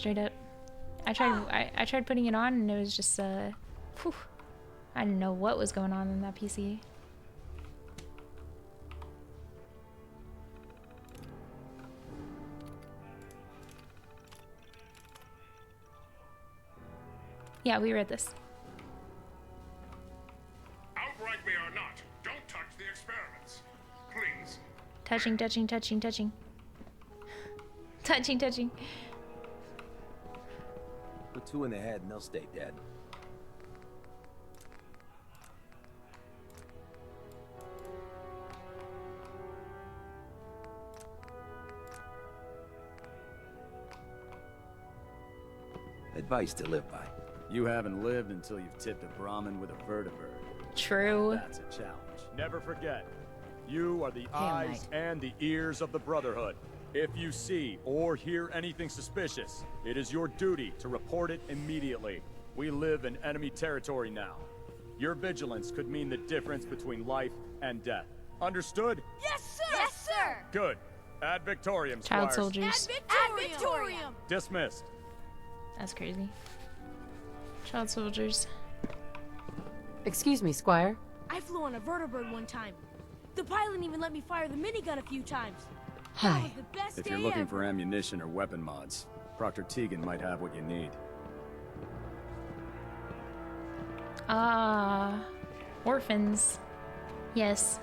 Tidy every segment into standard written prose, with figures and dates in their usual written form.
Straight up. I tried putting it on and it was just whew, I didn't know what was going on in that PC. Yeah, we read this. Outright me or not, don't touch the experiments. Please. Touching, touching, touching, touching. Touching, touching. Put 2 in the head and they'll stay dead. Advice to live by. You haven't lived until you've tipped a Brahmin with a vertebrate. True. That's a challenge. Never forget, you are the eyes and the ears of the Brotherhood. If you see or hear anything suspicious, it is your duty to report it immediately. We live in enemy territory now. Your vigilance could mean the difference between life and death. Understood? Yes, sir! Yes, sir! Good. Ad Victoriam, Child squires. soldiers. Ad Victoriam! Dismissed. That's crazy. Child soldiers. Excuse me, Squire. I flew on a vertibird one time. The pilot even let me fire the minigun a few times. That Hi. was the best If day you're looking ever. for ammunition or weapon mods, Proctor Tegan might have what you need. Ah, orphans. Yes.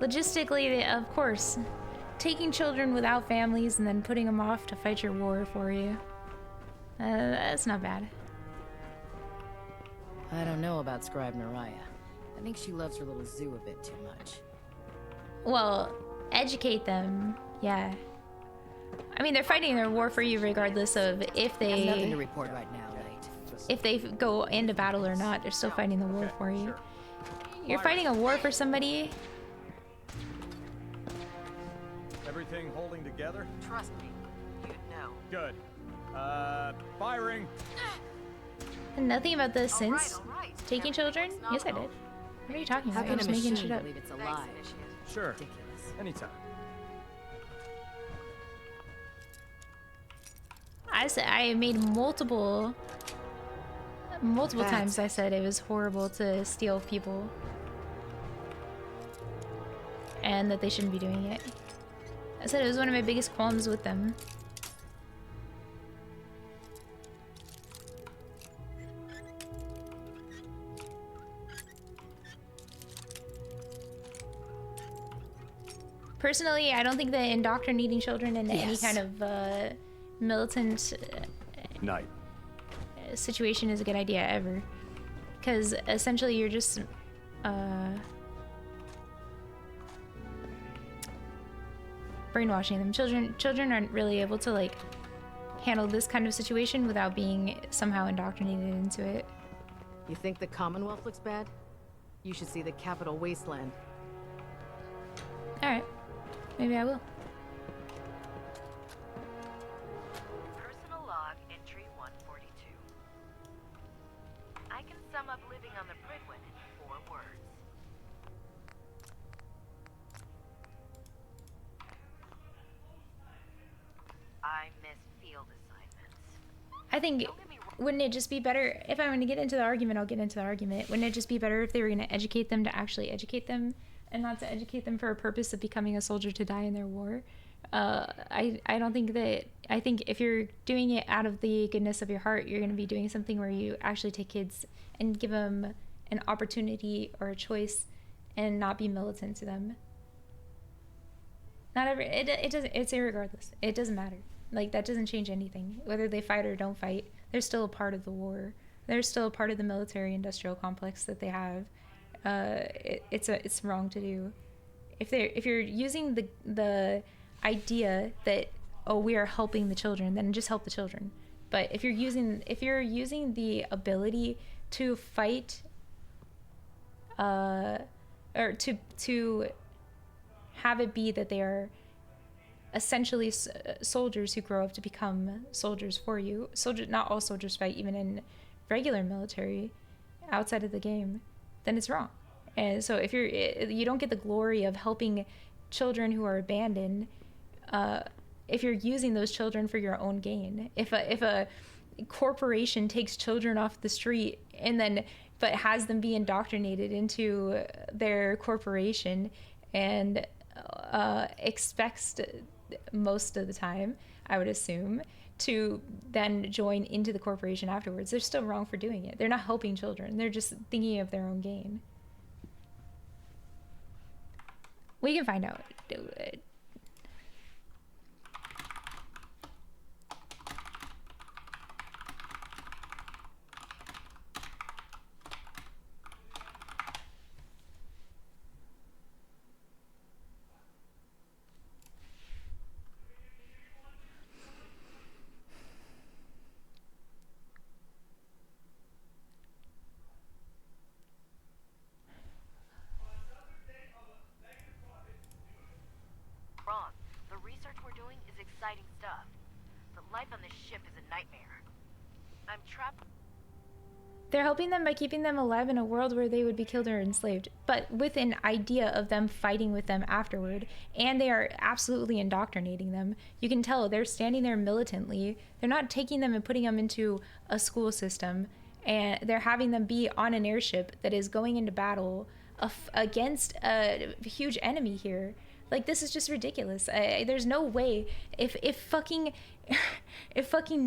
Logistically, of course. Taking children without families and then putting them off to fight your war for you. That's not bad. I don't know about Scribe Mariah. I think she loves her little zoo a bit too much. Well, educate them. Yeah. I mean, they're fighting their war for you regardless of if I have nothing to they report right now, Knight. if they go into battle or not. They're still fighting the war for you. You're fighting a war for somebody. Everything holding together? Trust me, you'd know. Good. Firing. Nothing about the since taking children? Yes, I did. What are you talking How about? I'm can a just making machine shit up. believe it's alive? Sure. Ridiculous. Anytime. I made multiple times I said it was horrible to steal people. And that they shouldn't be doing it. I said it was one of my biggest qualms with them. Personally, I don't think that indoctrinating children into any kind of militant Night. situation is a good idea ever. Because essentially you're just brainwashing them. Children aren't really able to like handle this kind of situation without being somehow indoctrinated into it. You think the Commonwealth looks bad? You should see the Capital Wasteland. Alright. Maybe I will. Personal log entry 142. I can sum up living on the Prydwen in 4 words. I miss field assignments. I think, wouldn't it just be better, if I'm going to get into the argument, I'll get into the argument. Wouldn't it just be better if they were going to educate them to actually educate them and not to educate them for a purpose of becoming a soldier to die in their war? I don't think that, I think if you're doing it out of the goodness of your heart, you're going to be doing something where you actually take kids and give them an opportunity or a choice and not be militant to them. Not every, it doesn't, it's irregardless. It doesn't matter. Like, that doesn't change anything. Whether they fight or don't fight, they're still a part of the war. They're still a part of the military-industrial complex that they have. It's wrong to do. If you're using the idea that, oh, we are helping the children, then just help the children. But if you're using the ability to fight, or to have it be that they are essentially soldiers who grow up to become soldiers for you. Not all soldiers fight, even in regular military, outside of the game. Then it's wrong. And so if you don't get the glory of helping children who are abandoned, if you're using those children for your own gain. If a corporation takes children off the street and then but has them be indoctrinated into their corporation and expects most of the time, I would assume, to then join into the corporation afterwards, they're still wrong for doing it. They're not helping children. They're just thinking of their own gain. We can find out. Wrong. The research we're doing is exciting stuff. But life on this ship is a nightmare. I'm trapped. They're helping them by keeping them alive in a world where they would be killed or enslaved, but with an idea of them fighting with them afterward. And they are absolutely indoctrinating them. You can tell they're standing there militantly. They're not taking them and putting them into a school system. And they're having them be on an airship that is going into battle against a huge enemy here. Like, this is just ridiculous. There's no way if fucking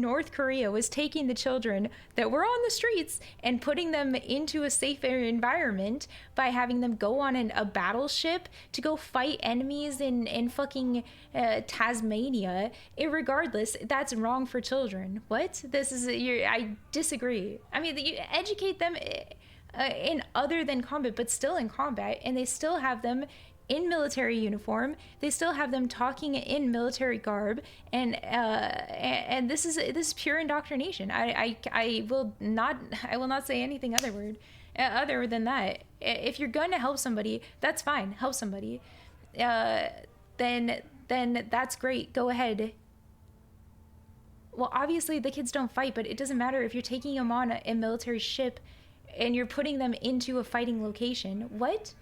North Korea was taking the children that were on the streets and putting them into a safer environment by having them go on a battleship to go fight enemies in fucking Tasmania, regardless, that's wrong for children. What? I disagree. I mean, you educate them in other than combat, but still in combat, and they still have them in military uniform. They still have them talking in military garb, and this is pure indoctrination. I will not say anything other than that. If you're going to help somebody, that's fine. Help somebody. Then that's great. Go ahead. Well, obviously the kids don't fight, but it doesn't matter if you're taking them on a military ship and you're putting them into a fighting location. What?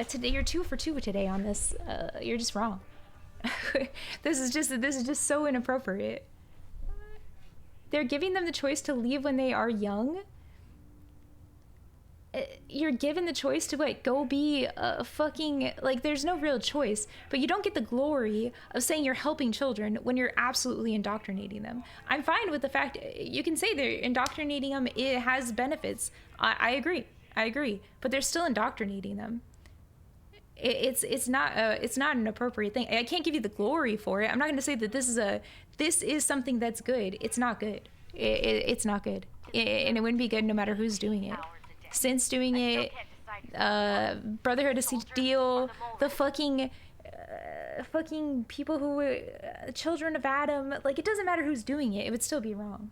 Today you're 2 for 2 today on this. You're just wrong. This is just so inappropriate. They're giving them the choice to leave when they are young. You're given the choice to go be a fucking, like, there's no real choice, but you don't get the glory of saying you're helping children when you're absolutely indoctrinating them. I'm fine with the fact you can say they're indoctrinating them. It has benefits. I agree, but they're still indoctrinating them. It's not an appropriate thing. I can't give you the glory for it. I'm not going to say that this is something that's good. It's not good. It's not good, and it wouldn't be good no matter who's doing it. Since doing it, Brotherhood of Steel, the fucking people who were children of Adam. Like, it doesn't matter who's doing it. It would still be wrong.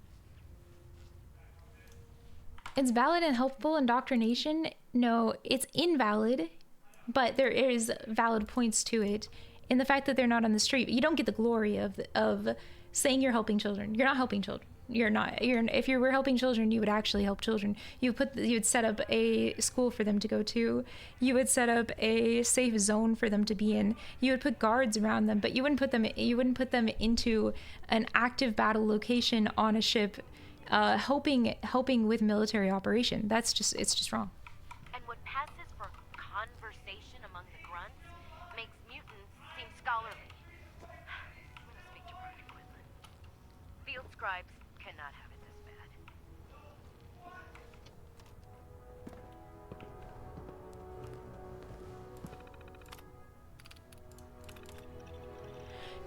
It's valid and helpful indoctrination. No, it's invalid, but there is valid points to it in the fact that they're not on the street. You don't get the glory of saying you're helping children. You're not helping children. You're not. If you were helping children, you would actually help children. You would set up a school for them to go to. You would set up a safe zone for them to be in. You would put guards around them, but you wouldn't put them into an active battle location on a ship. Helping with military operation. It's just wrong. And what passes for conversation among the grunts makes mutants seem scholarly. I'm gonna speak to Private Quinlan. Field scribes cannot have it this bad.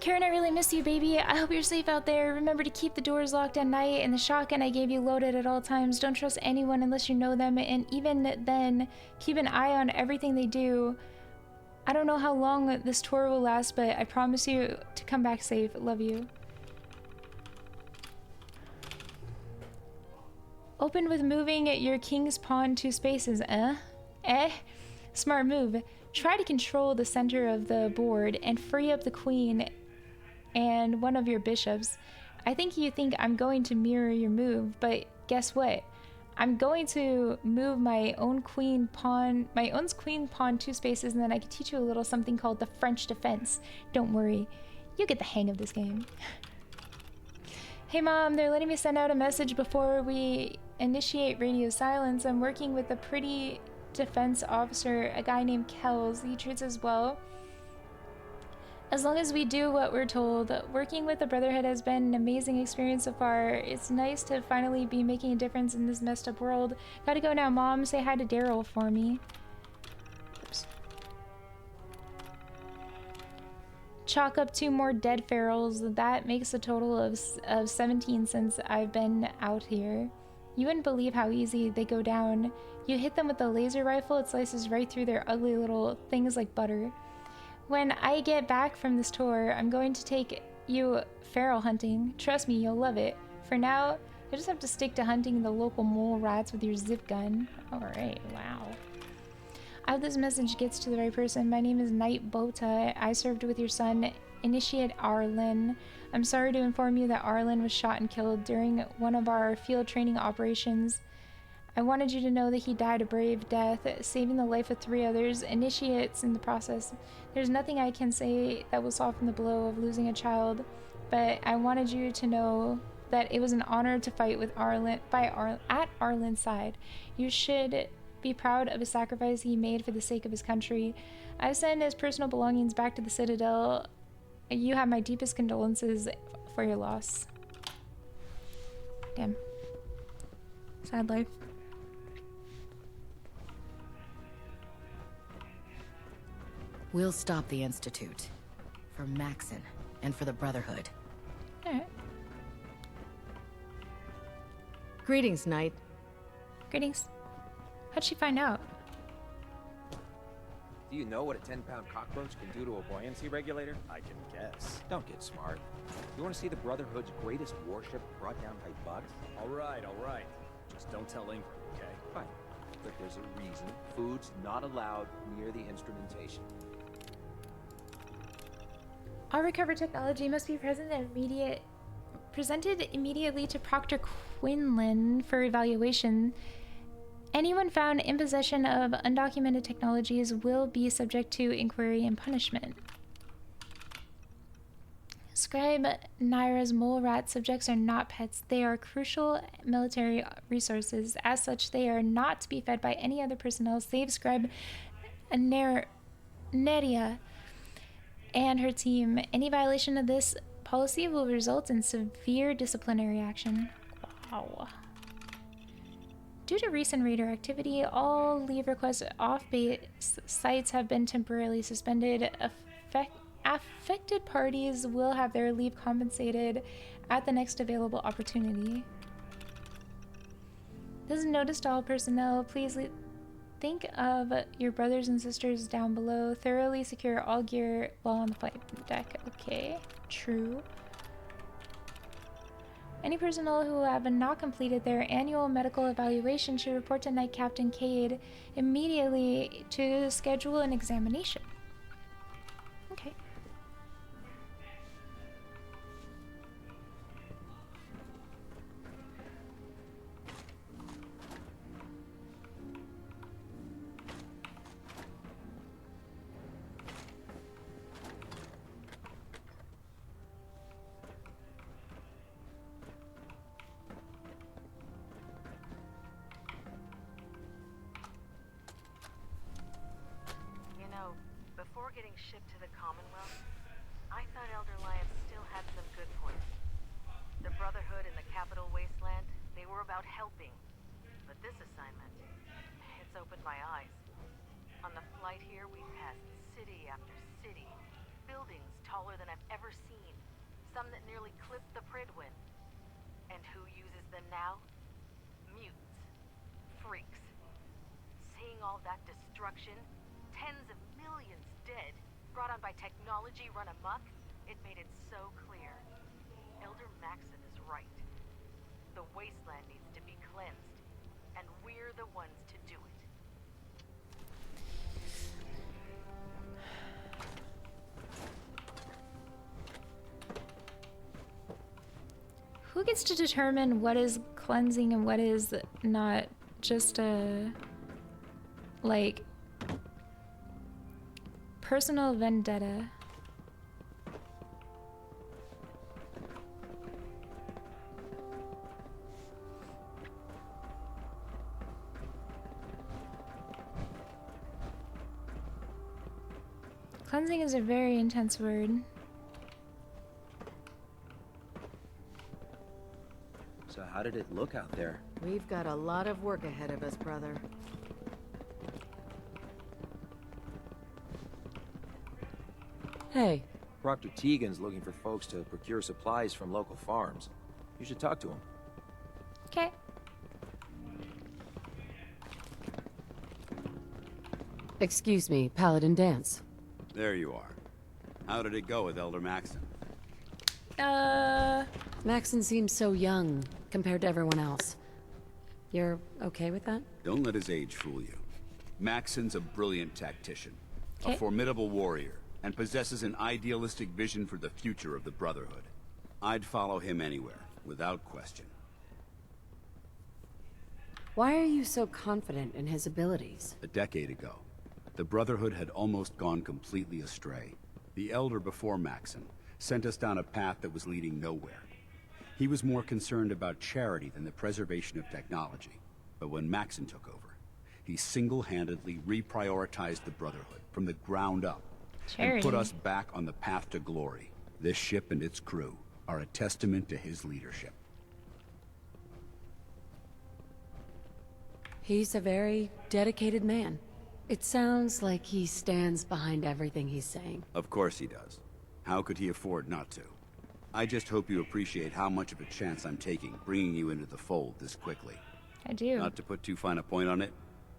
Karen, I really miss you, baby. I hope you're safe out there. Remember to keep the doors locked at night, and the shotgun I gave you loaded at all times. Don't trust anyone unless you know them, and even then, keep an eye on everything they do. I don't know how long this tour will last, but I promise you to come back safe. Love you. Open with moving your king's pawn 2 spaces, Smart move. Try to control the center of the board and free up the queen and one of your bishops. I think you think I'm going to mirror your move, but guess what? I'm going to move my own queen pawn 2 spaces, and then I can teach you a little something called the French defense. Don't worry. You get the hang of this game. Hey mom, they're letting me send out a message before we initiate radio silence. I'm working with a pretty defense officer, a guy named Kells. He treats us well. As long as we do what we're told. Working with the Brotherhood has been an amazing experience so far. It's nice to finally be making a difference in this messed up world. Gotta go now, mom. Say hi to Daryl for me. Oops. Chalk up 2 more dead ferals. That makes a total of 17 since I've been out here. You wouldn't believe how easy they go down. You hit them with a laser rifle, it slices right through their ugly little things like butter. When I get back from this tour, I'm going to take you feral hunting. Trust me, you'll love it. For now, you just have to stick to hunting the local mole rats with your zip gun. Alright, wow. I hope this message gets to the right person. My name is Knight Bota. I served with your son, Initiate Arlen. I'm sorry to inform you that Arlen was shot and killed during one of our field training operations. I wanted you to know that he died a brave death, saving the life of 3 others, initiates in the process. There's nothing I can say that will soften the blow of losing a child, but I wanted you to know that it was an honor to fight with at Arlen's side. You should be proud of the sacrifice he made for the sake of his country. I've sent his personal belongings back to the Citadel. You have my deepest condolences for your loss. Damn. Sad life. We'll stop the Institute. For Maxon, and for the Brotherhood. Alright. Greetings, Knight. Greetings. How'd she find out? Do you know what a 10-pound cockroach can do to a buoyancy regulator? I can guess. Don't get smart. You want to see the Brotherhood's greatest warship brought down by bugs? All right. Just don't tell Ingrid, okay? Fine. But there's a reason food's not allowed near the instrumentation. All recovered technology must be presented immediately to Proctor Quinlan for evaluation. Anyone found in possession of undocumented technologies will be subject to inquiry and punishment. Scribe Naira's mole rat subjects are not pets. They are crucial military resources. As such, they are not to be fed by any other personnel save Scribe Neria and her team. Any violation of this policy will result in severe disciplinary action. Wow. Due to recent raider activity, all leave requests off-base sites have been temporarily suspended. Affected parties will have their leave compensated at the next available opportunity. This is notice to all personnel. Please think of your brothers and sisters down below. Thoroughly secure all gear while on the flight deck. Okay, true. Any personnel who have not completed their annual medical evaluation should report to Night Captain Cade immediately to schedule an examination. Okay. Before getting shipped to the Commonwealth, I thought Elder Lyons still had some good points. The Brotherhood in the Capital Wasteland, they were about helping. But this assignment, it's opened my eyes. On the flight here, we passed city after city. Buildings taller than I've ever seen. Some that nearly clipped the Pridwin. And who uses them now? Mutants. Freaks. Seeing all that destruction, tens of millions dead, brought on by technology run amok, it made it so clear. Elder Maxon is right. The wasteland needs to be cleansed, and we're the ones to do it. Who gets to determine what is cleansing and what is not just a, like, personal vendetta? Cleansing is a very intense word. So how did it look out there? We've got a lot of work ahead of us, brother. Hey. Proctor Tegan's looking for folks to procure supplies from local farms. You should talk to him. Okay. Excuse me, Paladin Dance. There you are. How did it go with Elder Maxon? Maxon seems so young compared to everyone else. You're okay with that? Don't let his age fool you. Maxon's a brilliant tactician, a Okay. formidable warrior, and possesses an idealistic vision for the future of the Brotherhood. I'd follow him anywhere, without question. Why are you so confident in his abilities? A decade ago, the Brotherhood had almost gone completely astray. The Elder before Maxon sent us down a path that was leading nowhere. He was more concerned about charity than the preservation of technology. But when Maxon took over, he single-handedly reprioritized the Brotherhood from the ground up Charity. and put us back on the path to glory. This ship and its crew are a testament to his leadership. He's a very dedicated man. It sounds like he stands behind everything he's saying. Of course he does. How could he afford not to? I just hope you appreciate how much of a chance I'm taking bringing you into the fold this quickly. I do. Not to put too fine a point on it,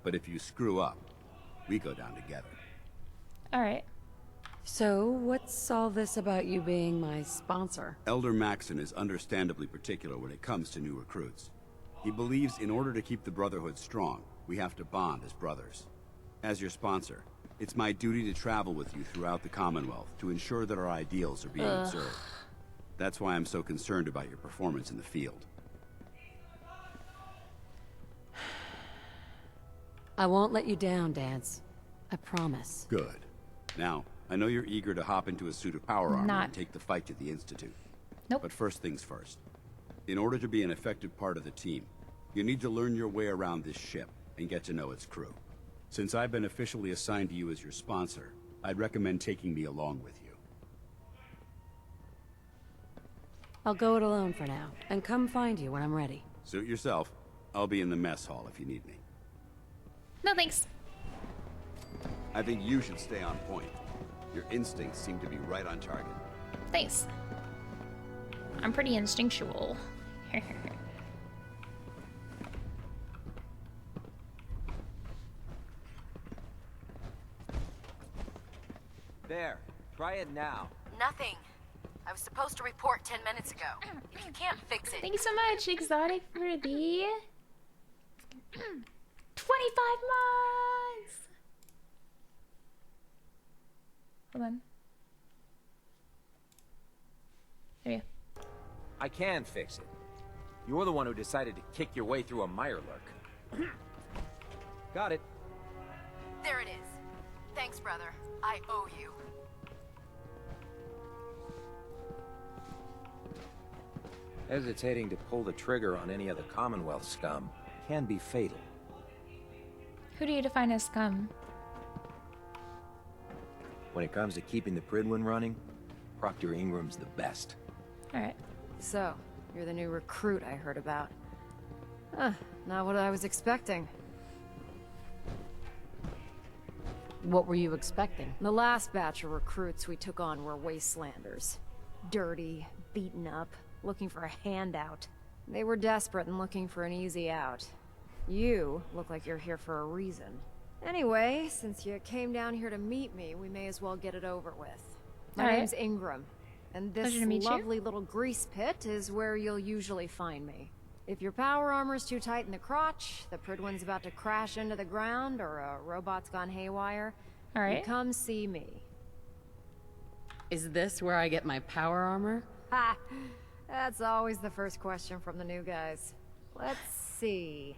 but if you screw up, we go down together. Alright. So, what's all this about you being my sponsor? Elder Maxon is understandably particular when it comes to new recruits. He believes in order to keep the Brotherhood strong, we have to bond as brothers. As your sponsor, it's my duty to travel with you throughout the Commonwealth to ensure that our ideals are being observed. That's why I'm so concerned about your performance in the field. I won't let you down, Dance. I promise. Good. Now, I know you're eager to hop into a suit of power armor Not. and take the fight to the Institute. Nope. But first things first. In order to be an effective part of the team, you need to learn your way around this ship and get to know its crew. Since I've been officially assigned to you as your sponsor, I'd recommend taking me along with you. I'll go it alone for now, and come find you when I'm ready. Suit yourself. I'll be in the mess hall if you need me. No thanks. I think you should stay on point. Your instincts seem to be right on target. Thanks. I'm pretty instinctual. There. Try it now. Nothing. I was supposed to report 10 minutes ago. If you can't fix it, Thank you so much, Exotic, for the 25 months. Hold on. There you go. I can fix it. You're the one who decided to kick your way through a mirelurk. Got it. there it is. Thanks, brother. I owe you. Hesitating to pull the trigger on any of the Commonwealth scum can be fatal. Who do you define as scum? When it comes to keeping the Pridwin running, Proctor Ingram's the best. Alright. So, you're the new recruit I heard about. Not what I was expecting. What were you expecting? The last batch of recruits we took on were wastelanders. Dirty, beaten up, looking for a handout. They were desperate and looking for an easy out. You look like you're here for a reason. Anyway, since you came down here to meet me, we may as well get it over with. My Alright. name's Ingram, and this Pleasure to meet you. lovely little grease pit is where you'll usually find me. If your power armor's too tight in the crotch, the Pridwin's about to crash into the ground, or a robot's gone haywire, you Alright. come see me. Is this where I get my power armor? Ha! That's always the first question from the new guys. Let's see.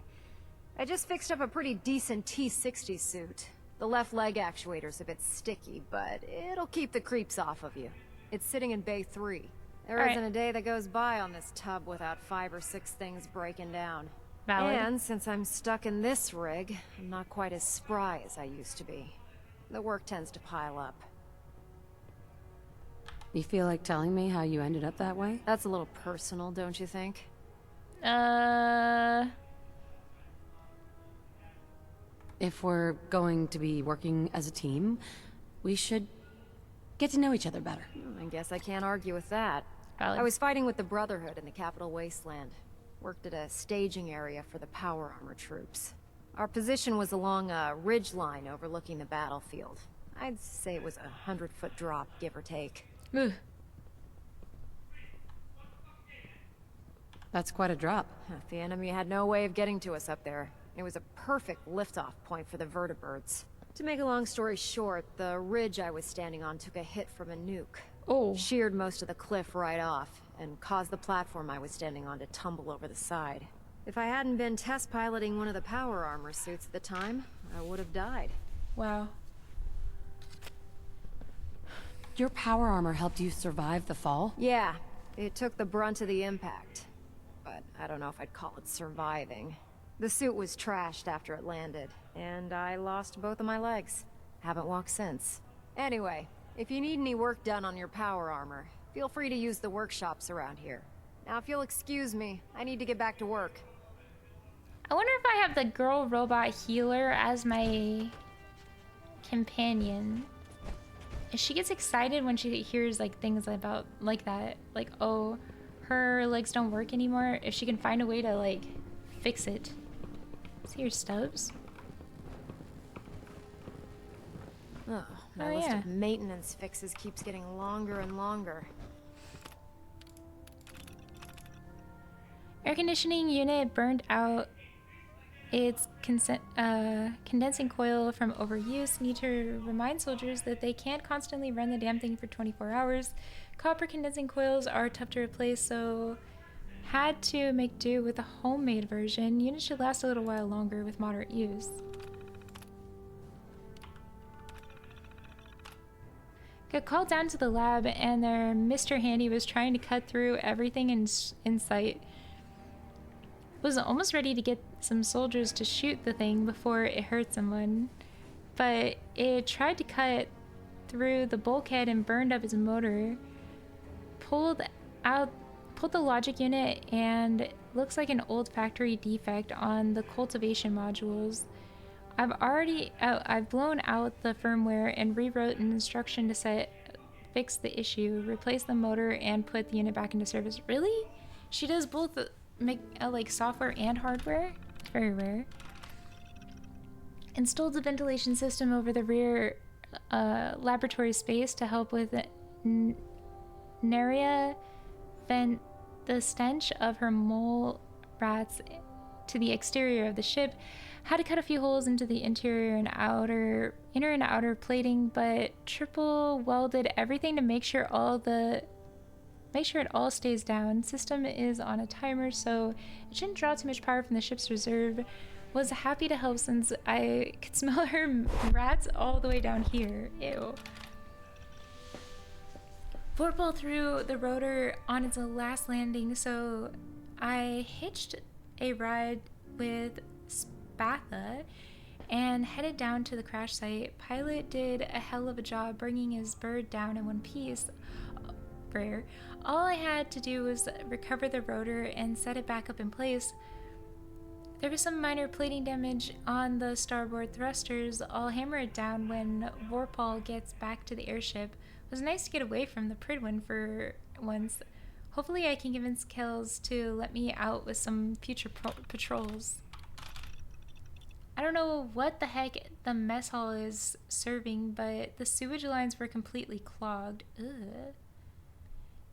I just fixed up a pretty decent T-60 suit. The left leg actuator's a bit sticky, but it'll keep the creeps off of you. It's sitting in Bay 3. There Alright. isn't a day that goes by on this tub without 5 or 6 things breaking down. Valid. And since I'm stuck in this rig, I'm not quite as spry as I used to be. The work tends to pile up. You feel like telling me how you ended up that way? That's a little personal, don't you think? If we're going to be working as a team, we should get to know each other better. I guess I can't argue with that. Valid. I was fighting with the Brotherhood in the Capital Wasteland. Worked at a staging area for the power armor troops. Our position was along a ridge line overlooking the battlefield. I'd say it was a 100-foot drop, give or take. Ugh. That's quite a drop. The enemy had no way of getting to us up there. It was a perfect liftoff point for the vertibirds. To make a long story short, the ridge I was standing on took a hit from a nuke. Oh. Sheared most of the cliff right off, and caused the platform I was standing on to tumble over the side. If I hadn't been test piloting one of the power armor suits at the time, I would have died. Wow. Your power armor helped you survive the fall? Yeah, it took the brunt of the impact. But I don't know if I'd call it surviving. The suit was trashed after it landed, and I lost both of my legs. Haven't walked since. Anyway, if you need any work done on your power armor, feel free to use the workshops around here. Now, if you'll excuse me, I need to get back to work. I wonder if I have the girl robot healer as my companion. If she gets excited when she hears like things about like that, like, oh, her legs don't work anymore, if she can find a way to like fix it. See your stubs? Oh, my list of maintenance fixes keeps getting longer and longer. Air conditioning unit burned out its condensing coil from overuse. Need to remind soldiers that they can't constantly run the damn thing for 24 hours. Copper condensing coils are tough to replace, so had to make do with a homemade version. Unit should last a little while longer with moderate use. Got called down to the lab, and their Mr. Handy was trying to cut through everything in sight. Was almost ready to get some soldiers to shoot the thing before it hurt someone, but it tried to cut through the bulkhead and burned up its motor. Pulled the logic unit, and it looks like an old factory defect on the cultivation modules. I've blown out the firmware and rewrote an instruction to fix the issue, replace the motor, and put the unit back into service. Really? She does both like software and hardware? Very rare. Installed the ventilation system over the rear laboratory space to help with Naria vent the stench of her mole rats to the exterior of the ship. Had to cut a few holes into the inner and outer plating, but triple welded everything to make sure it all stays down. System is on a timer, so it shouldn't draw too much power from the ship's reserve. Was happy to help since I could smell her rats all the way down here. Ew. Vorpal threw the rotor on its last landing, so I hitched a ride with Spatha and headed down to the crash site. Pilot did a hell of a job bringing his bird down in one piece. Rare. All I had to do was recover the rotor and set it back up in place. There was some minor plating damage on the starboard thrusters. I'll hammer it down when Vorpal gets back to the airship. It was nice to get away from the Pridwin for once. Hopefully I can convince Kells to let me out with some future patrols. I don't know what the heck the mess hall is serving, but the sewage lines were completely clogged. Ugh.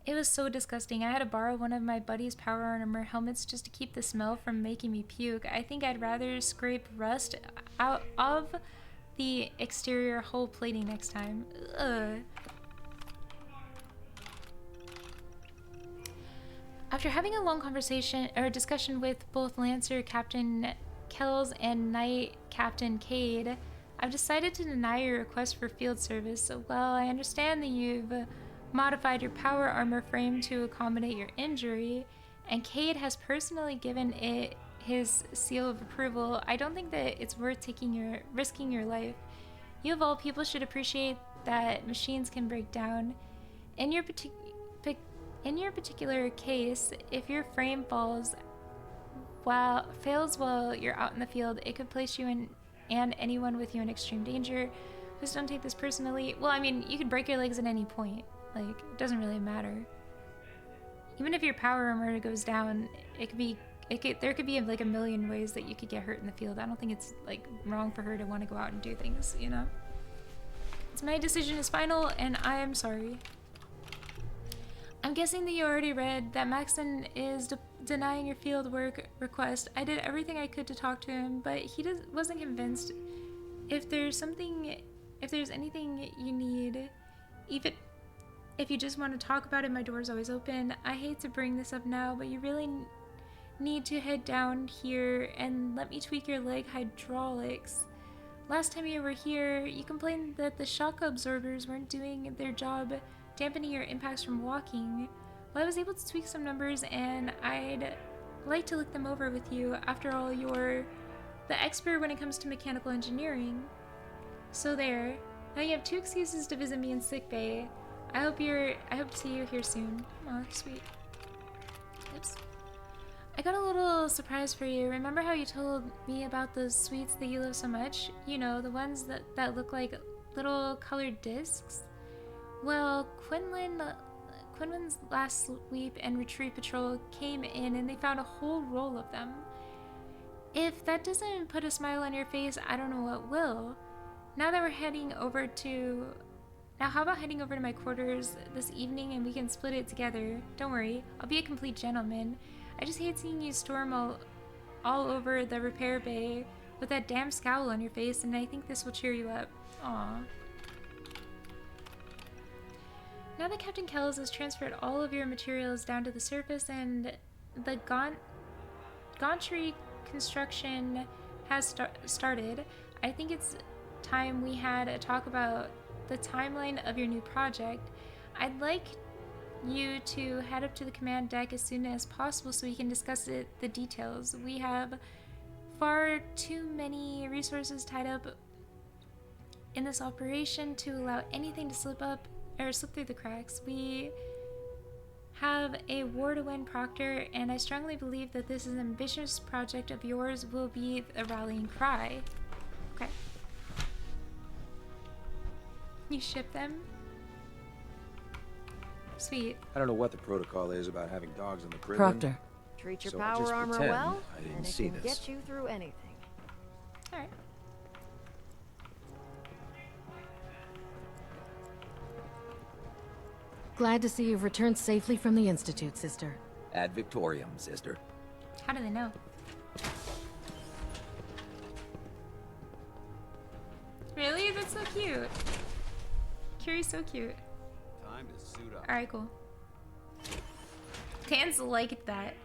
It was so disgusting. I had to borrow one of my buddy's power armor helmets just to keep the smell from making me puke. I think I'd rather scrape rust out of the exterior hull plating next time. Ugh. After having a long discussion with both Lancer Captain Kells and Knight Captain Cade, I've decided to deny your request for field service. Well, I understand that you've modified your power armor frame to accommodate your injury, and Cade has personally given it his seal of approval. I don't think that it's worth risking your life. You of all people should appreciate that machines can break down. In your particular case, if your frame fails while you're out in the field, it could place you in and anyone with you in extreme danger. Please don't take this personally. Well, I mean, you could break your legs at any point. Like, it doesn't really matter. Even if your power armor goes down, there could be like a million ways that you could get hurt in the field. I don't think it's like wrong for her to want to go out and do things, you know? My decision is final, and I am sorry. I'm guessing that you already read that Maxon is denying your field work request. I did everything I could to talk to him, but he wasn't convinced. If there's anything you need, even if you just want to talk about it, my door's always open. I hate to bring this up now, but you really need to head down here and let me tweak your leg hydraulics. Last time you were here, you complained that the shock absorbers weren't doing their job, dampening your impacts from walking. Well, I was able to tweak some numbers, and I'd like to look them over with you. After all, you're the expert when it comes to mechanical engineering. So there. Now you have 2 excuses to visit me in sickbay. I hope to see you here soon. Aw, sweet. Oops. I got a little surprise for you. Remember how you told me about those sweets that you love so much? You know, the ones that look like little colored discs? Well, Quinlan's last sweep and retrieve patrol came in and they found a whole roll of them. If that doesn't put a smile on your face, I don't know what will. Now how about heading over to my quarters this evening and we can split it together? Don't worry, I'll be a complete gentleman. I just hate seeing you storm all over the repair bay with that damn scowl on your face, and I think this will cheer you up. Aww. Now that Captain Kells has transferred all of your materials down to the surface and the gantry construction has started, I think it's time we had a talk about the timeline of your new project. I'd like you to head up to the command deck as soon as possible so we can discuss the details. We have far too many resources tied up in this operation to allow anything to slip through the cracks. We have a war to win, Proctor, and I strongly believe that this ambitious project of yours will be a rallying cry. Okay. You ship them? Sweet. I don't know what the protocol is about having dogs on the prison. Proctor. Treat your So I'll power just armor pretend well, I didn't and it see can this. get you through anything. Alright. Glad to see you've returned safely from the Institute, sister. Ad Victoriam, sister. How do they know? Really? That's so cute. Curie's so cute. Time to suit up. Alright, cool. Dan's like that.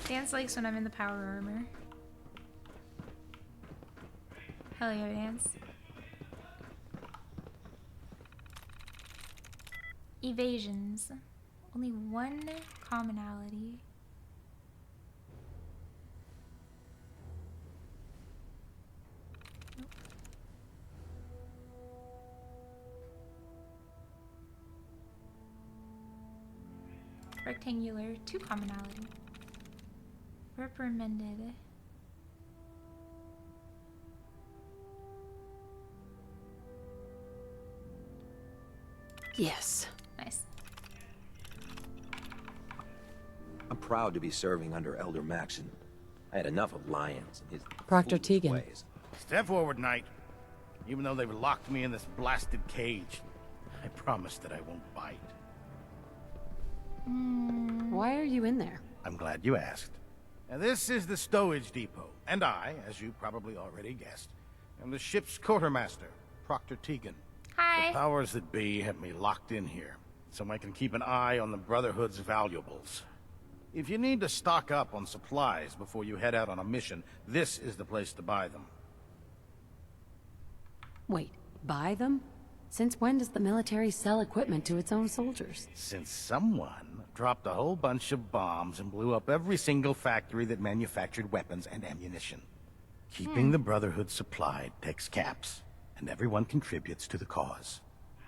Dance likes when I'm in the power armor. Hell yeah, Dance. Evasions. Only one commonality. Nope. Rectangular, 2 commonality. Reprimanded. Yes. Nice. I'm proud to be serving under Elder Maxon. I had enough of lions and his Proctor foolish Tegan. ways. Step forward, Knight. Even though they've locked me in this blasted cage, I promise that I won't bite. Why are you in there? I'm glad you asked. Now, this is the stowage depot, and I, as you probably already guessed, am the ship's quartermaster, Proctor Tegan. Hi. The powers that be have me locked in here, so I can keep an eye on the Brotherhood's valuables. If you need to stock up on supplies before you head out on a mission, this is the place to buy them. Wait, buy them? Since when does the military sell equipment to its own soldiers? Since someone dropped a whole bunch of bombs and blew up every single factory that manufactured weapons and ammunition. Keeping the Brotherhood supplied takes caps, and everyone contributes to the cause.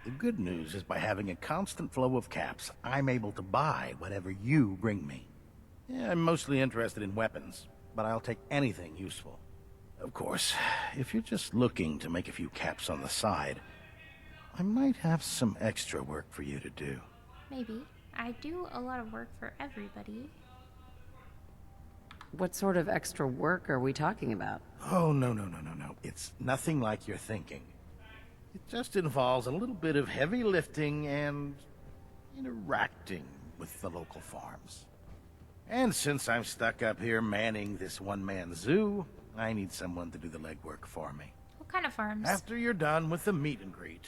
The good news is by having a constant flow of caps, I'm able to buy whatever you bring me. Yeah, I'm mostly interested in weapons, but I'll take anything useful. Of course, if you're just looking to make a few caps on the side, I might have some extra work for you to do. Maybe. I do a lot of work for everybody. What sort of extra work are we talking about? Oh, no. It's nothing like you're thinking. It just involves a little bit of heavy lifting and interacting with the local farms. And since I'm stuck up here manning this one-man zoo, I need someone to do the legwork for me. What kind of farms? After you're done with the meet and greet,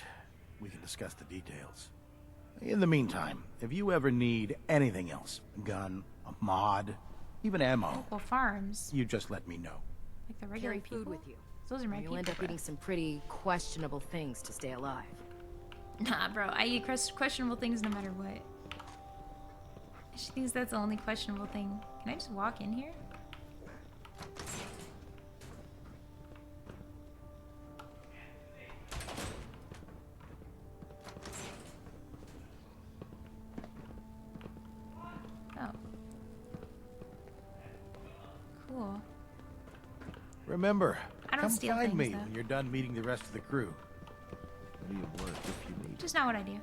we can discuss the details. In the meantime, if you ever need anything else, a gun, a mod, even ammo, Local farms. you just let me know. Like the regular Carry people? food with you. Those are my You'll people, end up bro. eating some pretty questionable things to stay alive. Nah, bro. I eat questionable things no matter what. She thinks that's the only questionable thing. Can I just walk in here? Oh. Cool. Remember, I don't come steal find things, me though. when you're done meeting the rest of the crew. Plenty of work if you need. Just not what I do.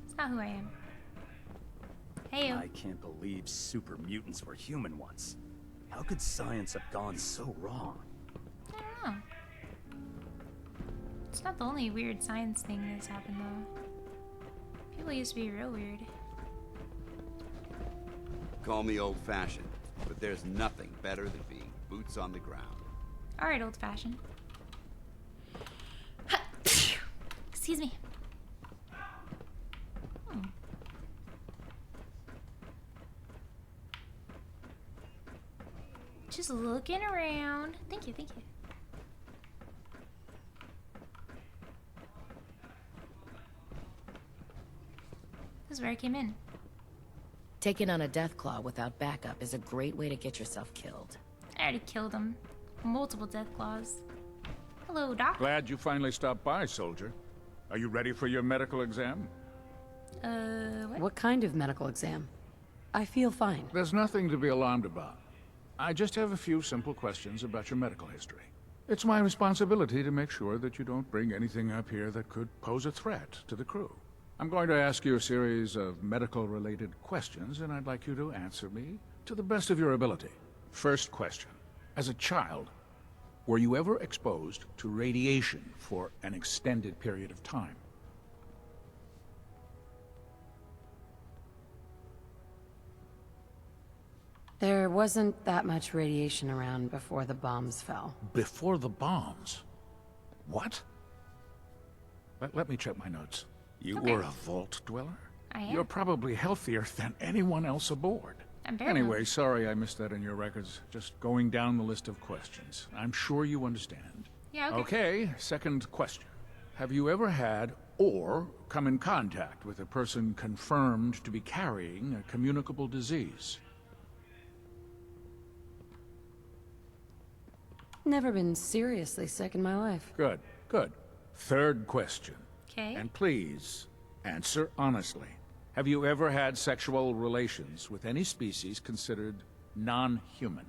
It's not who I am. Hey, I can't believe super mutants were human once. How could science have gone so wrong? I don't know. It's not the only weird science thing that's happened, though. People used to be real weird. Call me old-fashioned, but there's nothing better than being boots on the ground. Alright, old fashioned. Excuse me. Just looking around. Thank you, thank you. This is where I came in. Taking on a Deathclaw without backup is a great way to get yourself killed. I already killed him. Multiple death claws. Hello, Doc. Glad you finally stopped by, soldier. Are you ready for your medical exam? What? What kind of medical exam? I feel fine. There's nothing to be alarmed about. I just have a few simple questions about your medical history. It's my responsibility to make sure that you don't bring anything up here that could pose a threat to the crew. I'm going to ask you a series of medical-related questions, and I'd like you to answer me to the best of your ability. First question. As a child, were you ever exposed to radiation for an extended period of time? There wasn't that much radiation around before the bombs fell. Before the bombs? What? Let me check my notes. You Okay. were a vault dweller? I am. You're probably healthier than anyone else aboard. I'm very Anyway, healthy. sorry I missed that in your records. Just going down the list of questions. I'm sure you understand. Yeah, okay. Okay, second question. Have you ever had or come in contact with a person confirmed to be carrying a communicable disease? Never been seriously sick in my life. Good, good. Third question. Okay. And please, answer honestly. Have you ever had sexual relations with any species considered non-human?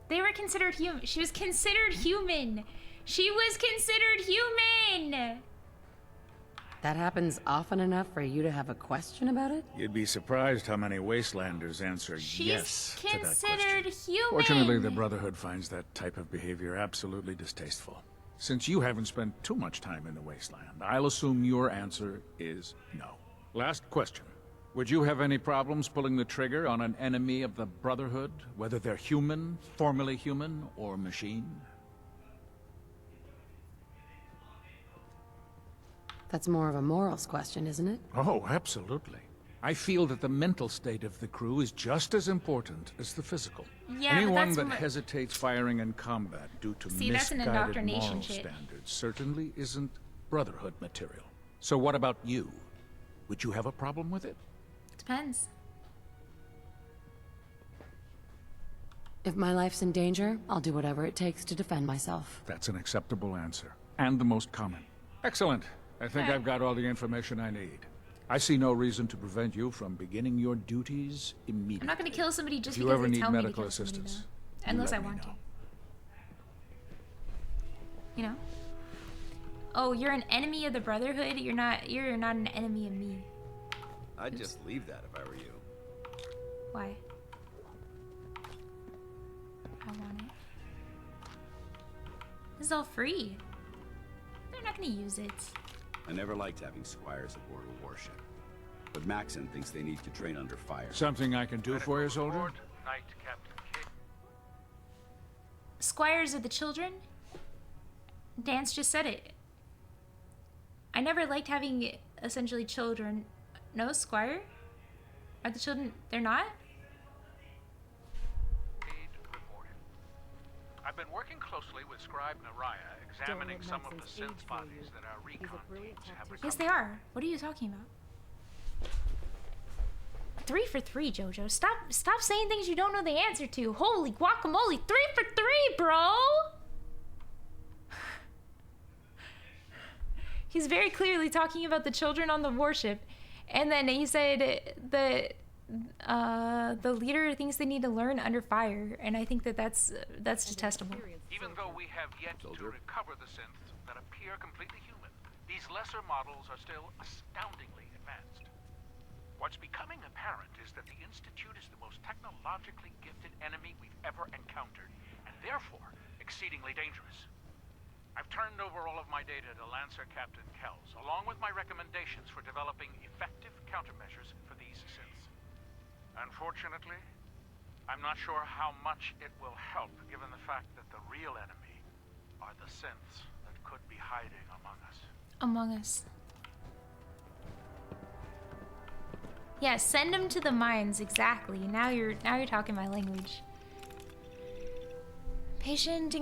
They were considered human. She was considered human. She was considered human. That happens often enough for you to have a question about it? You'd be surprised how many Wastelanders answer She's yes to that considered question. human. Fortunately, the Brotherhood finds that type of behavior absolutely distasteful. Since you haven't spent too much time in the Wasteland, I'll assume your answer is no. Last question. Would you have any problems pulling the trigger on an enemy of the Brotherhood, whether they're human, formerly human, or machine? That's more of a morals question, isn't it? Oh, absolutely. I feel that the mental state of the crew is just as important as the physical. Yeah, but Anyone that's that what- hesitates firing in combat due to See, that's an misguided indoctrination moral shit. standards certainly isn't Brotherhood material. So what about you? Would you have a problem with it? Depends. If my life's in danger, I'll do whatever it takes to defend myself. That's an acceptable answer, and the most common. Excellent. I think I've got all the information I need. I see no reason to prevent you from beginning your duties immediately. I'm not gonna kill somebody just if you because ever they need tell me to medical kill somebody, assistance, though. Unless I let me want to. know. You know? Oh, you're an enemy of the Brotherhood? You're not an enemy of me. I'd just leave that if I were you. Why? I want it. This is all free. They're not gonna use it. I never liked having squires aboard a warship. But Maxon thinks they need to train under fire. Something I can do for you, soldier? Squires are the children? Dance just said it. I never liked having essentially children. No, Squire? Are the children... They're not? I've been working closely with Scribe Naraya, examining some of the synth bodies that our recon teams have recovered. Yes, they are. What are you talking about? 3 for 3, Jojo. Stop saying things you don't know the answer to. Holy guacamole. 3 for 3, bro! He's very clearly talking about the children on the warship. And then he said that the leader thinks they need to learn under fire. And I think that's detestable. Even though we have yet to recover the synths that appear completely human, these lesser models are still astoundingly advanced. What's becoming apparent is that the Institute is the most technologically gifted enemy we've ever encountered, and therefore exceedingly dangerous. I've turned over all of my data to Lancer Captain Kells, along with my recommendations for developing effective countermeasures for these synths. Unfortunately, I'm not sure how much it will help, given the fact that the real enemy are the synths that could be hiding among us. Among us. Yeah, send them to the mines, exactly. Now you're talking my language. Patient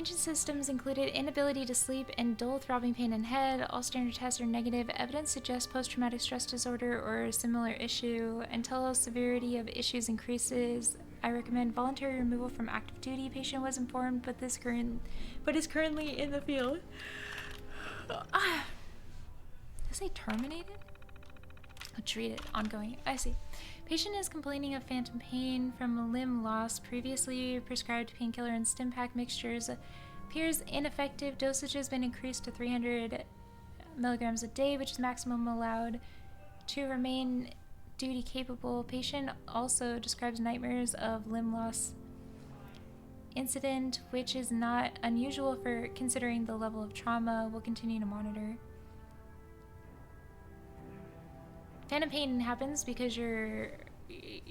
systems included inability to sleep and dull throbbing pain in head. All standard tests are negative. Evidence suggests post-traumatic stress disorder or a similar issue. Until severity of issues increases, I recommend voluntary removal from active duty. Patient was informed, but is currently in the field. Did I say terminated? Let's read it. Ongoing. I see. Patient is complaining of phantom pain from limb loss. Previously prescribed painkiller and Stimpack mixtures appears ineffective. Dosage has been increased to 300 milligrams a day, which is maximum allowed to remain duty capable. Patient also describes nightmares of limb loss incident, which is not unusual for considering the level of trauma. We'll continue to monitor. Phantom pain happens because you're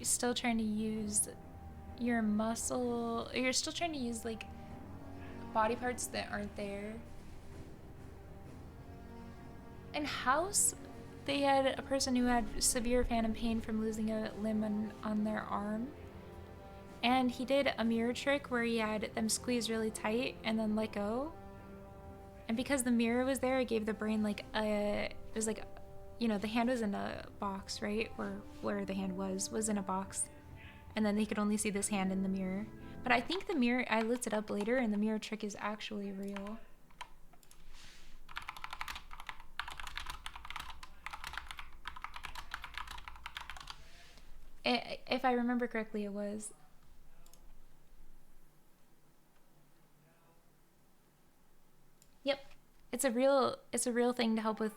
still trying to use your muscle. You're still trying to use like body parts that aren't there. In House, they had a person who had severe phantom pain from losing a limb on their arm. And he did a mirror trick where he had them squeeze really tight and then let go. And because the mirror was there, it gave the brain like it was like, you know, the hand was in a box, right? Or where the hand was in a box. And then they could only see this hand in the mirror. But I think the mirror, I looked it up later, and the mirror trick is actually real. If I remember correctly, it was. Yep. It's a real thing to help with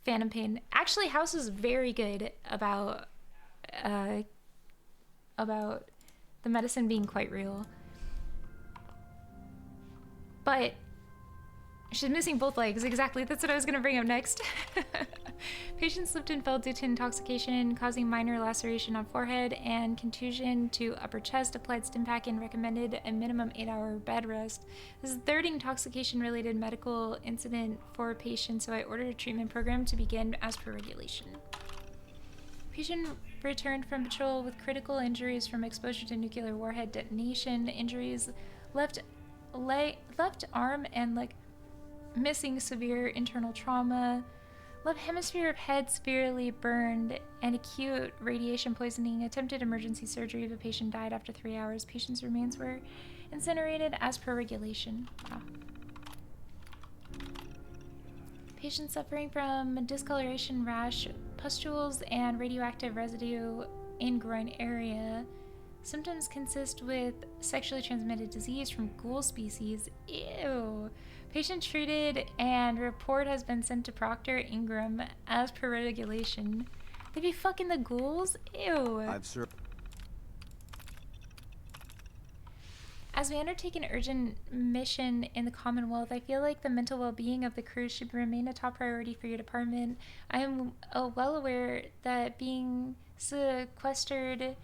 phantom pain. Actually, House is very good about the medicine being quite real. But she's missing both legs. Exactly. That's what I was going to bring up next. Patient slipped and fell due to intoxication, causing minor laceration on forehead and contusion to upper chest. Applied Stimpack and recommended a minimum 8-hour bed rest. This is the third intoxication-related medical incident for a patient, so I ordered a treatment program to begin as per regulation. Patient returned from patrol with critical injuries from exposure to nuclear warhead detonation. Injuries left arm and leg missing, severe internal trauma. Left hemisphere of head severely burned and acute radiation poisoning. Attempted emergency surgery of a patient died after 3 hours. Patient's remains were incinerated as per regulation. Wow. Patient suffering from discoloration, rash, pustules, and radioactive residue in groin area. Symptoms consist with sexually transmitted disease from ghoul species. Ew. Patient treated and report has been sent to Proctor Ingram as per regulation. They be fucking the ghouls? Ew. I've served. As we undertake an urgent mission in the Commonwealth, I feel like the mental well-being of the crew should remain a top priority for your department. I am well aware that being sequestered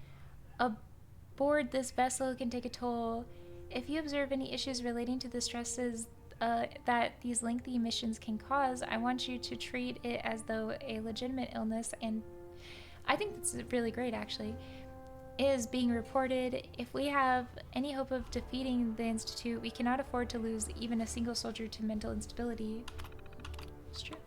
aboard this vessel can take a toll. If you observe any issues relating to the stresses that these lengthy missions can cause, I want you to treat it as though a legitimate illness, and I think that's really great actually, is being reported. If we have any hope of defeating the Institute, we cannot afford to lose even a single soldier to mental instability. It's true.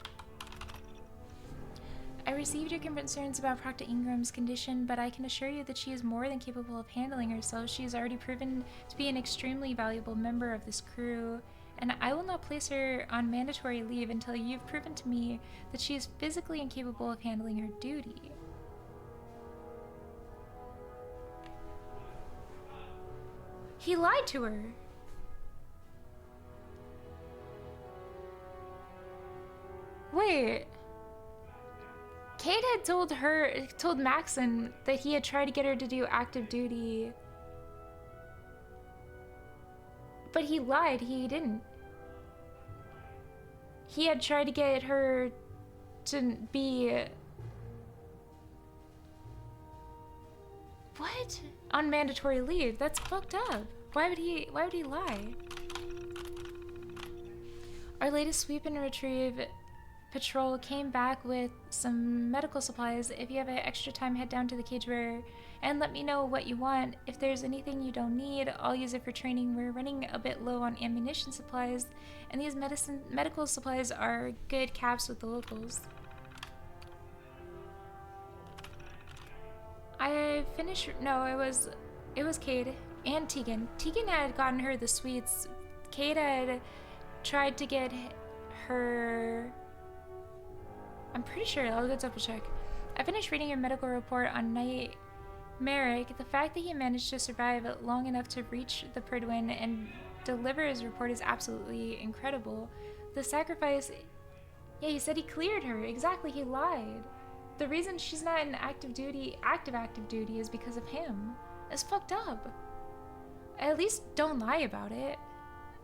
I received your concerns about Proctor Ingram's condition, but I can assure you that she is more than capable of handling herself. She has already proven to be an extremely valuable member of this crew, and I will not place her on mandatory leave until you've proven to me that she is physically incapable of handling her duty. He lied to her. Wait. Kate had told Maxon that he had tried to get her to do active duty. But he lied, he didn't. He had tried to get her to be... What? On mandatory leave? That's fucked up. Why would he lie? Our latest sweep and retrieve patrol came back with some medical supplies. If you have extra time, head down to the cage where and let me know what you want. If there's anything you don't need, I'll use it for training. We're running a bit low on ammunition supplies, and these medical supplies are good caps with the locals. I finished. No, it was Cade and Tegan. Tegan had gotten her the sweets. Cade had tried to get her. I'm pretty sure. I'll go double check. I finished reading your medical report on Knight Merrick. The fact that he managed to survive long enough to reach the Pridwin and deliver his report is absolutely incredible. The sacrifice. Yeah, he said he cleared her. Exactly, he lied. The reason she's not in active duty is because of him. It's fucked up. At least don't lie about it.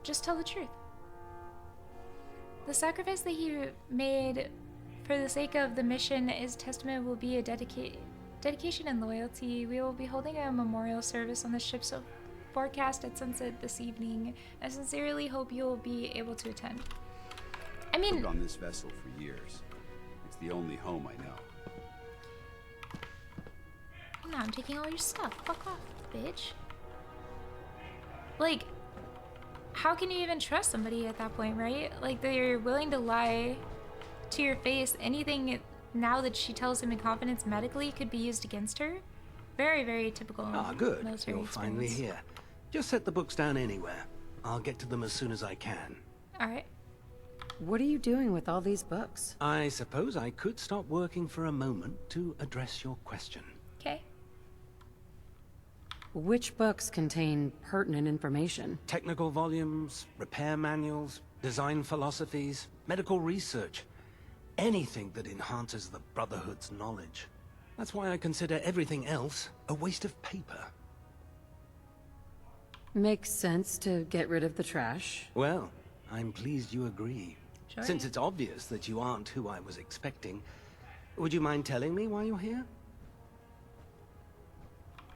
Just tell the truth. The sacrifice that he made for the sake of the mission is testament will be a dedication and loyalty. We will be holding a memorial service on the ship's forecast at sunset this evening. I sincerely hope you will be able to attend. I mean, I've lived on this vessel for years. It's the only home I know. No, I'm taking all your stuff. Fuck off, bitch. Like, how can you even trust somebody at that point, right? Like, they're willing to lie to your face. Anything now that she tells him in confidence medically could be used against her. Very, very typical. Ah, good. Military You're finally experience. here. Just set the books down anywhere. I'll get to them as soon as I can. All right. What are you doing with all these books? I suppose I could stop working for a moment to address your question. Okay. Which books contain pertinent information? Technical volumes, repair manuals, design philosophies, medical research. Anything that enhances the Brotherhood's knowledge. That's why I consider everything else a waste of paper. Makes sense to get rid of the trash. Well, I'm pleased you agree. Sure. Since it's obvious that you aren't who I was expecting, would you mind telling me why you're here?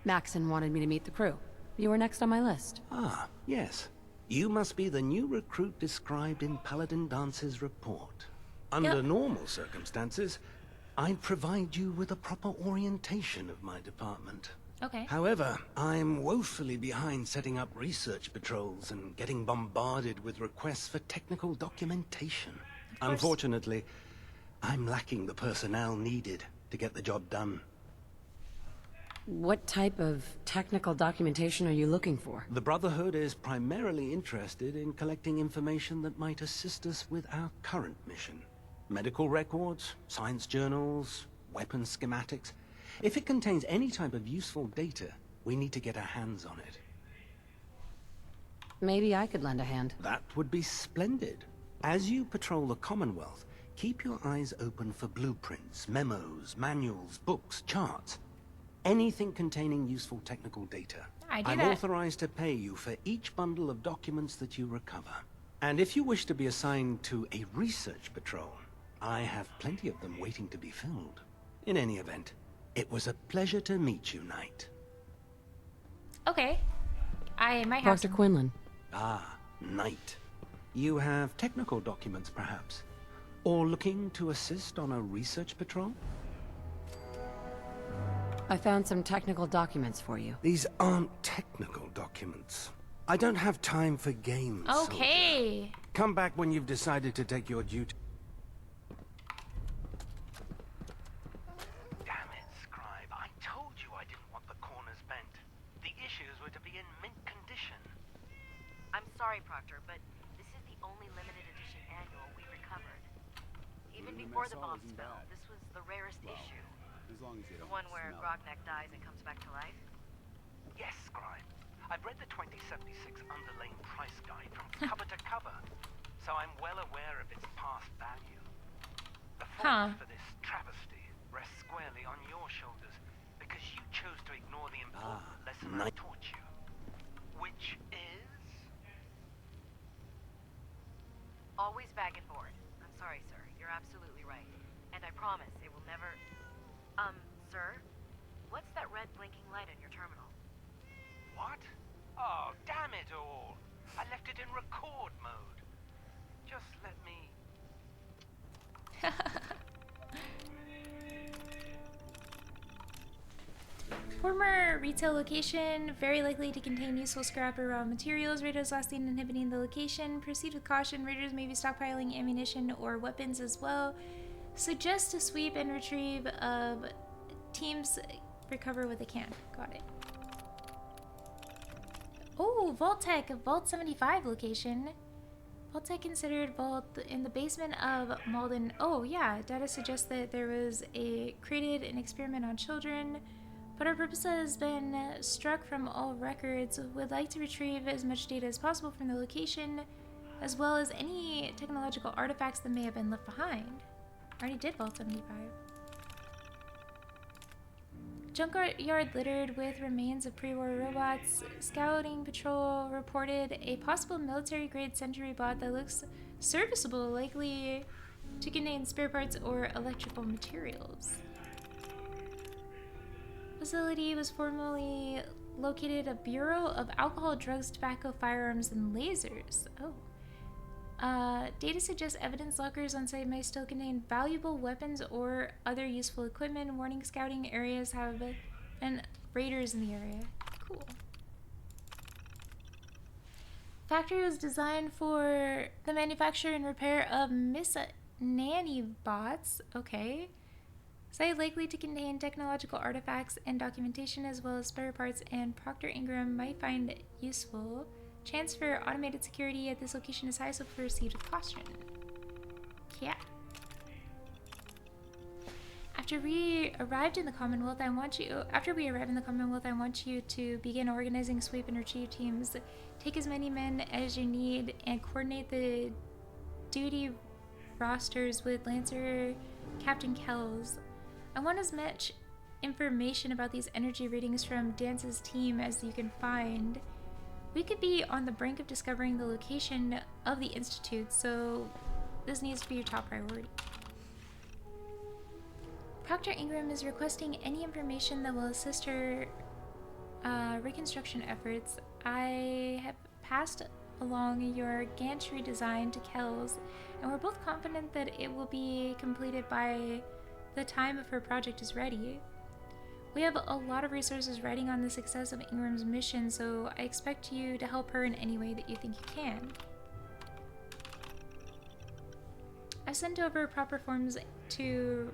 Maxon wanted me to meet the crew. You were next on my list. Ah, yes. You must be the new recruit described in Paladin Dance's report. Under normal circumstances, I'd provide you with a proper orientation of my department. Okay. However, I'm woefully behind setting up research patrols and getting bombarded with requests for technical documentation. Unfortunately, I'm lacking the personnel needed to get the job done. What type of technical documentation are you looking for? The Brotherhood is primarily interested in collecting information that might assist us with our current mission. Medical records, science journals, weapon schematics. If it contains any type of useful data, we need to get our hands on it. Maybe I could lend a hand. That would be splendid. As you patrol the Commonwealth, keep your eyes open for blueprints, memos, manuals, books, charts. Anything containing useful technical data. I'm authorized to pay you for each bundle of documents that you recover. And if you wish to be assigned to a research patrol, I have plenty of them waiting to be filled. In any event, it was a pleasure to meet you, Knight. Okay. I might have Dr. Quinlan. Ah, Knight. You have technical documents, perhaps? Or looking to assist on a research patrol? I found some technical documents for you. These aren't technical documents. I don't have time for games. Okay. Soldier. Come back when you've decided to take your duty. Damn it, Scribe. I told you I didn't want the corners bent. The issues were to be in mint condition. I'm sorry, Proctor, but this is the only limited edition annual we recovered. Even before the bomb spell, this was the rarest issue. As long as you The don't one where smell Grognak dies and comes back to life? Yes, Scribe. I've read the 2076 underlaying price guide from cover to cover, so I'm well aware of its past value. The fault for this travesty rests squarely on your shoulders because you chose to ignore the important lesson I taught you, which is... Always bag and board. I'm sorry, sir. You're absolutely right. And I promise it will never... sir? What's that red blinking light on your terminal? What? Oh, damn it all! I left it in record mode. Just let me... Former retail location, very likely to contain useful scrap or raw materials. Raiders last seen inhibiting the location. Proceed with caution. Raiders may be stockpiling ammunition or weapons as well. Suggest a sweep and retrieve of teams recover what they can. Got it. Oh, Vault-Tech, Vault 75 location. Vault-Tech considered vault in the basement of Malden. Oh yeah, data suggests that there was created an experiment on children, but our purpose has been struck from all records. Would like to retrieve as much data as possible from the location, as well as any technological artifacts that may have been left behind. Already did Vault 75. Junkyard littered with remains of pre-war robots. Scouting patrol reported a possible military-grade sentry bot that looks serviceable, likely to contain spare parts or electrical materials. Facility was formerly located a Bureau of Alcohol, Drugs, Tobacco, Firearms, and Lasers. Oh. Data suggests evidence lockers on site may still contain valuable weapons or other useful equipment. Warning, scouting areas have been raiders in the area. Cool. Factory was designed for the manufacture and repair of Miss Nanny bots. Okay. Site likely to contain technological artifacts and documentation as well as spare parts, and Proctor Ingram might find it useful. Chance for automated security at this location is high, so proceed with caution. Yeah. After we arrive in the Commonwealth, I want you to begin organizing sweep and retrieve teams. Take as many men as you need and coordinate the duty rosters with Lancer Captain Kells. I want as much information about these energy readings from Dance's team as you can find. We could be on the brink of discovering the location of the Institute, so this needs to be your top priority. Proctor Ingram is requesting any information that will assist her reconstruction efforts. I have passed along your gantry design to Kells, and we're both confident that it will be completed by the time of her project is ready. We have a lot of resources riding on the success of Ingram's mission, so I expect you to help her in any way that you think you can. I sent over proper forms to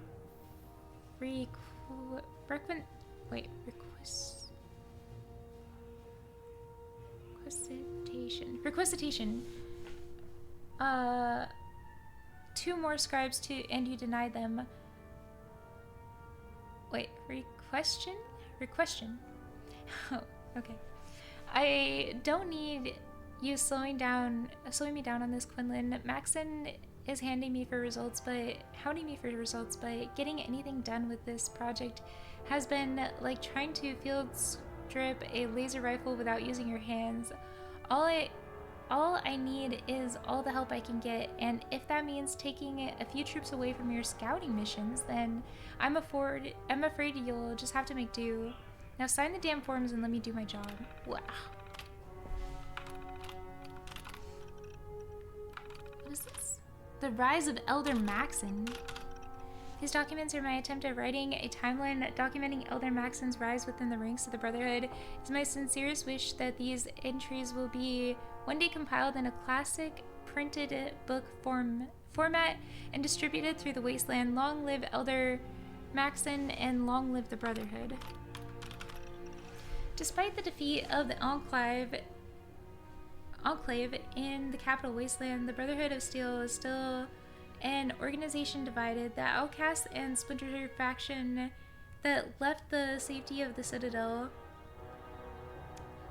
requisitation. 2 more scribes and you denied them. Wait, requestion? Oh, okay. I don't need you slowing me down on this, Quinlan. Maxon is hounding me for results, but getting anything done with this project has been like trying to field strip a laser rifle without using your hands. All I need is all the help I can get, and if that means taking a few troops away from your scouting missions, then I'm afraid you'll just have to make do. Now sign the damn forms and let me do my job. Wow. What is this? The Rise of Elder Maxon. These documents are my attempt at writing a timeline documenting Elder Maxon's rise within the ranks of the Brotherhood. It's my sincerest wish that these entries will be one day compiled in a classic printed book format and distributed through the wasteland. Long live Elder Maxon and long live the Brotherhood. Despite the defeat of the Enclave in the capital wasteland, the Brotherhood of Steel is still an organization divided. The outcast and splintered faction that left the safety of the Citadel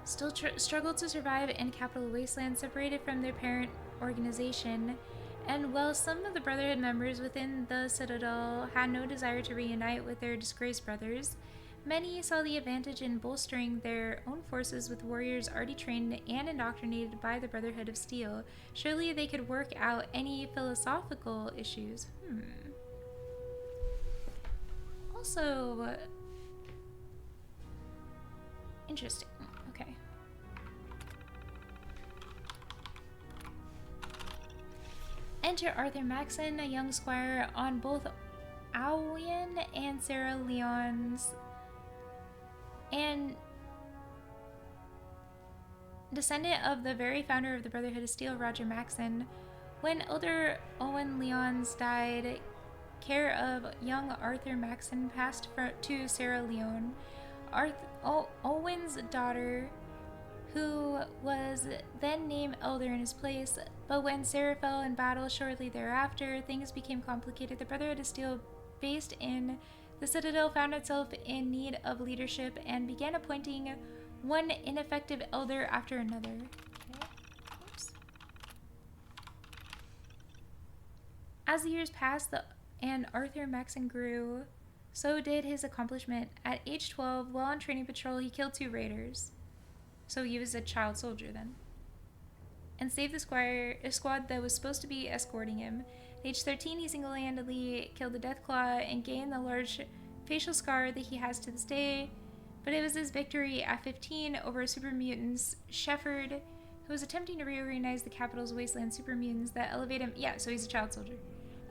still struggle to survive in capital wasteland, separated from their parent organization. And while some of the Brotherhood members within the Citadel had no desire to reunite with their disgraced brothers, many saw the advantage in bolstering their own forces with warriors already trained and indoctrinated by the Brotherhood of Steel. Surely they could work out any philosophical issues. Also, interesting. Okay. Enter Arthur Maxon, a young squire on both Owen and Sarah Leon's and descendant of the very founder of the Brotherhood of Steel, Roger Maxon. When elder Owen Leons died, care of young Arthur Maxon passed to Sarah Leon, Owen's daughter, who was then named elder in his place. But when Sarah fell in battle shortly thereafter, things became complicated. The Brotherhood of Steel, based in the Citadel, found itself in need of leadership and began appointing one ineffective elder after another. Okay. Oops. As the years passed and Arthur Maxon grew, so did his accomplishment. At age 12, while on training patrol, he killed 2 raiders. So he was a child soldier then. And saved a squad that was supposed to be escorting him. At age 13, he single-handedly killed the Deathclaw and gained the large facial scar that he has to this day. But it was his victory at 15 over super mutants, Shepard, who was attempting to reorganize the capital's wasteland super mutants, that elevated him. Yeah, so he's a child soldier.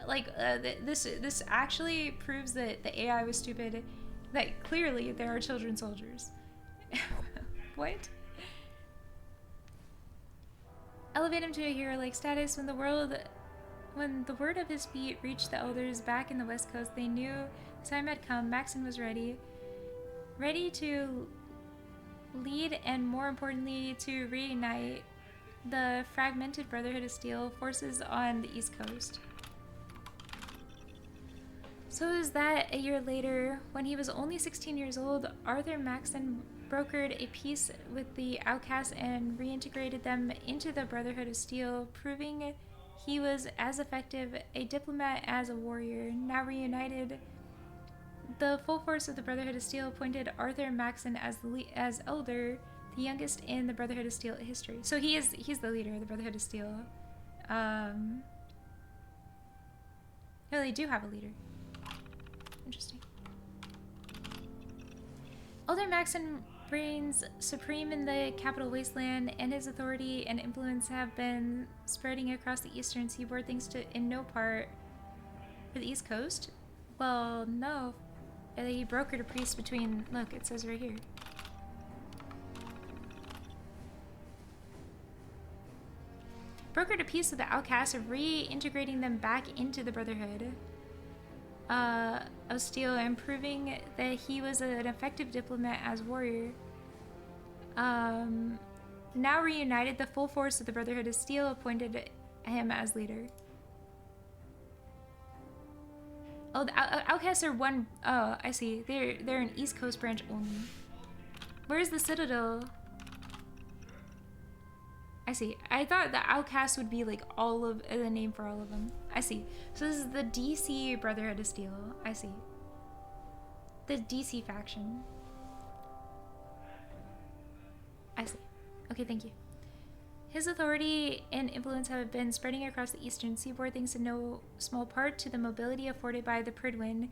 Like, this actually proves that the AI was stupid. That clearly there are children soldiers. What? Elevate him to a hero-like status. When the word of his feat reached the elders back in the West Coast, they knew the time had come. Maxon was ready to lead and, more importantly, to reunite the fragmented Brotherhood of Steel forces on the East Coast. So it was that a year later, when he was only 16 years old, Arthur Maxon brokered a peace with the outcasts and reintegrated them into the Brotherhood of Steel, proving he was as effective a diplomat as a warrior. Now reunited, the full force of the Brotherhood of Steel appointed Arthur Maxon as elder, the youngest in the Brotherhood of Steel history. So he's the leader of the Brotherhood of Steel. No, they do have a leader. Interesting. Elder Maxon reigns supreme in the capital wasteland, and his authority and influence have been spreading across the eastern seaboard thanks to, in no part, for the East Coast. Well, no. He brokered a peace between, look, it says right here. brokered a peace with the outcasts, reintegrating them back into the Brotherhood of Steel and proving that he was an effective diplomat as warrior. Now reunited, the full force of the Brotherhood of Steel appointed him as leader. Oh, the outcasts are one. Oh, I see. They're an East Coast branch only. Where's the Citadel? I see. I thought the outcasts would be like all of the name for all of them. I see. So this is the DC Brotherhood of Steel. I see. The DC faction. I see. Okay, thank you. His authority and influence have been spreading across the eastern seaboard thanks in no small part to the mobility afforded by the Pridwin.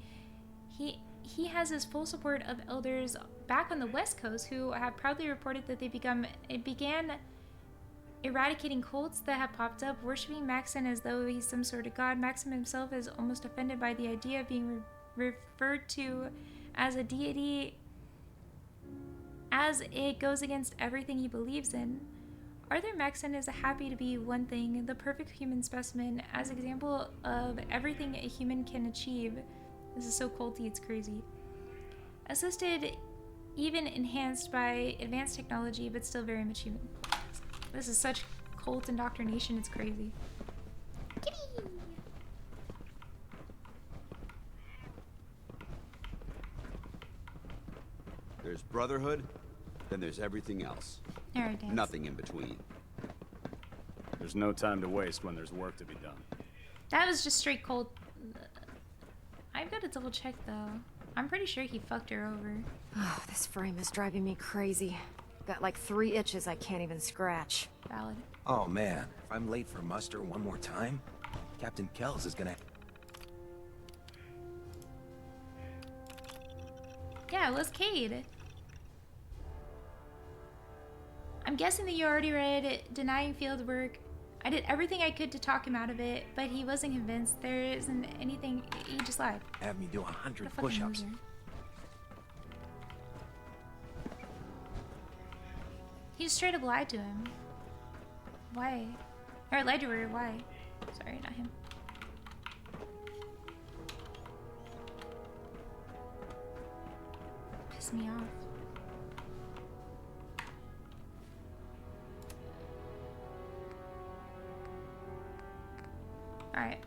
He has his full support of elders back on the west coast who have proudly reported that they began eradicating cults that have popped up, worshipping Maxon as though he's some sort of god. Maxon himself is almost offended by the idea of being referred to as a deity, as it goes against everything he believes in. Arthur Maxon is happy to be one thing, the perfect human specimen, as example of everything a human can achieve. This is so culty, it's crazy. Assisted, even enhanced by advanced technology, but still very much human. This is such cult indoctrination, it's crazy. Kitty! There's Brotherhood, then there's everything else. Alright, Dan. Nothing in between. There's no time to waste when there's work to be done. That was just straight cold. I've got to double check though. I'm pretty sure he fucked her over. Oh, this frame is driving me crazy. Got like 3 itches I can't even scratch. Valid. Oh man, if I'm late for muster one more time, Captain Kells is gonna... Yeah, it was Cade. I'm guessing that you already read Denying Field Work. I did everything I could to talk him out of it, but he wasn't convinced. There isn't anything. He just lied. Have me do 100 The fucking push-ups. loser. He just straight up lied to him. Why? Or lied to her. Why? Sorry, not him. Piss me off. Alright.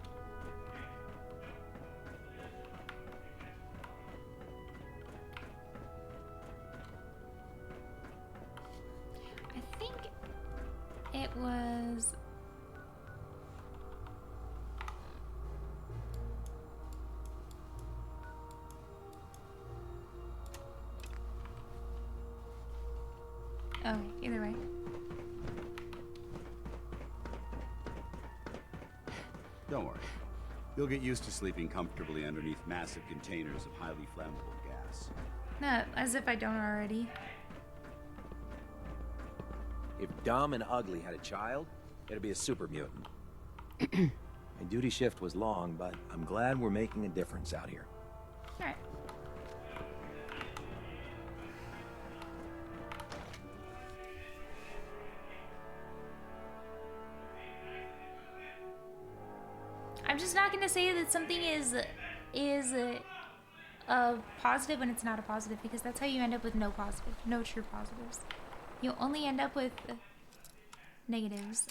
I think it was... Oh, either way. Don't worry. You'll get used to sleeping comfortably underneath massive containers of highly flammable gas. No, as if I don't already. If Dumb and Ugly had a child, it'd be a super mutant. My duty shift was long, but I'm glad we're making a difference out here. Alright. I'm just not gonna say that something is a positive when it's not a positive, because that's how you end up with no positive, no true positives. You only end up with negatives.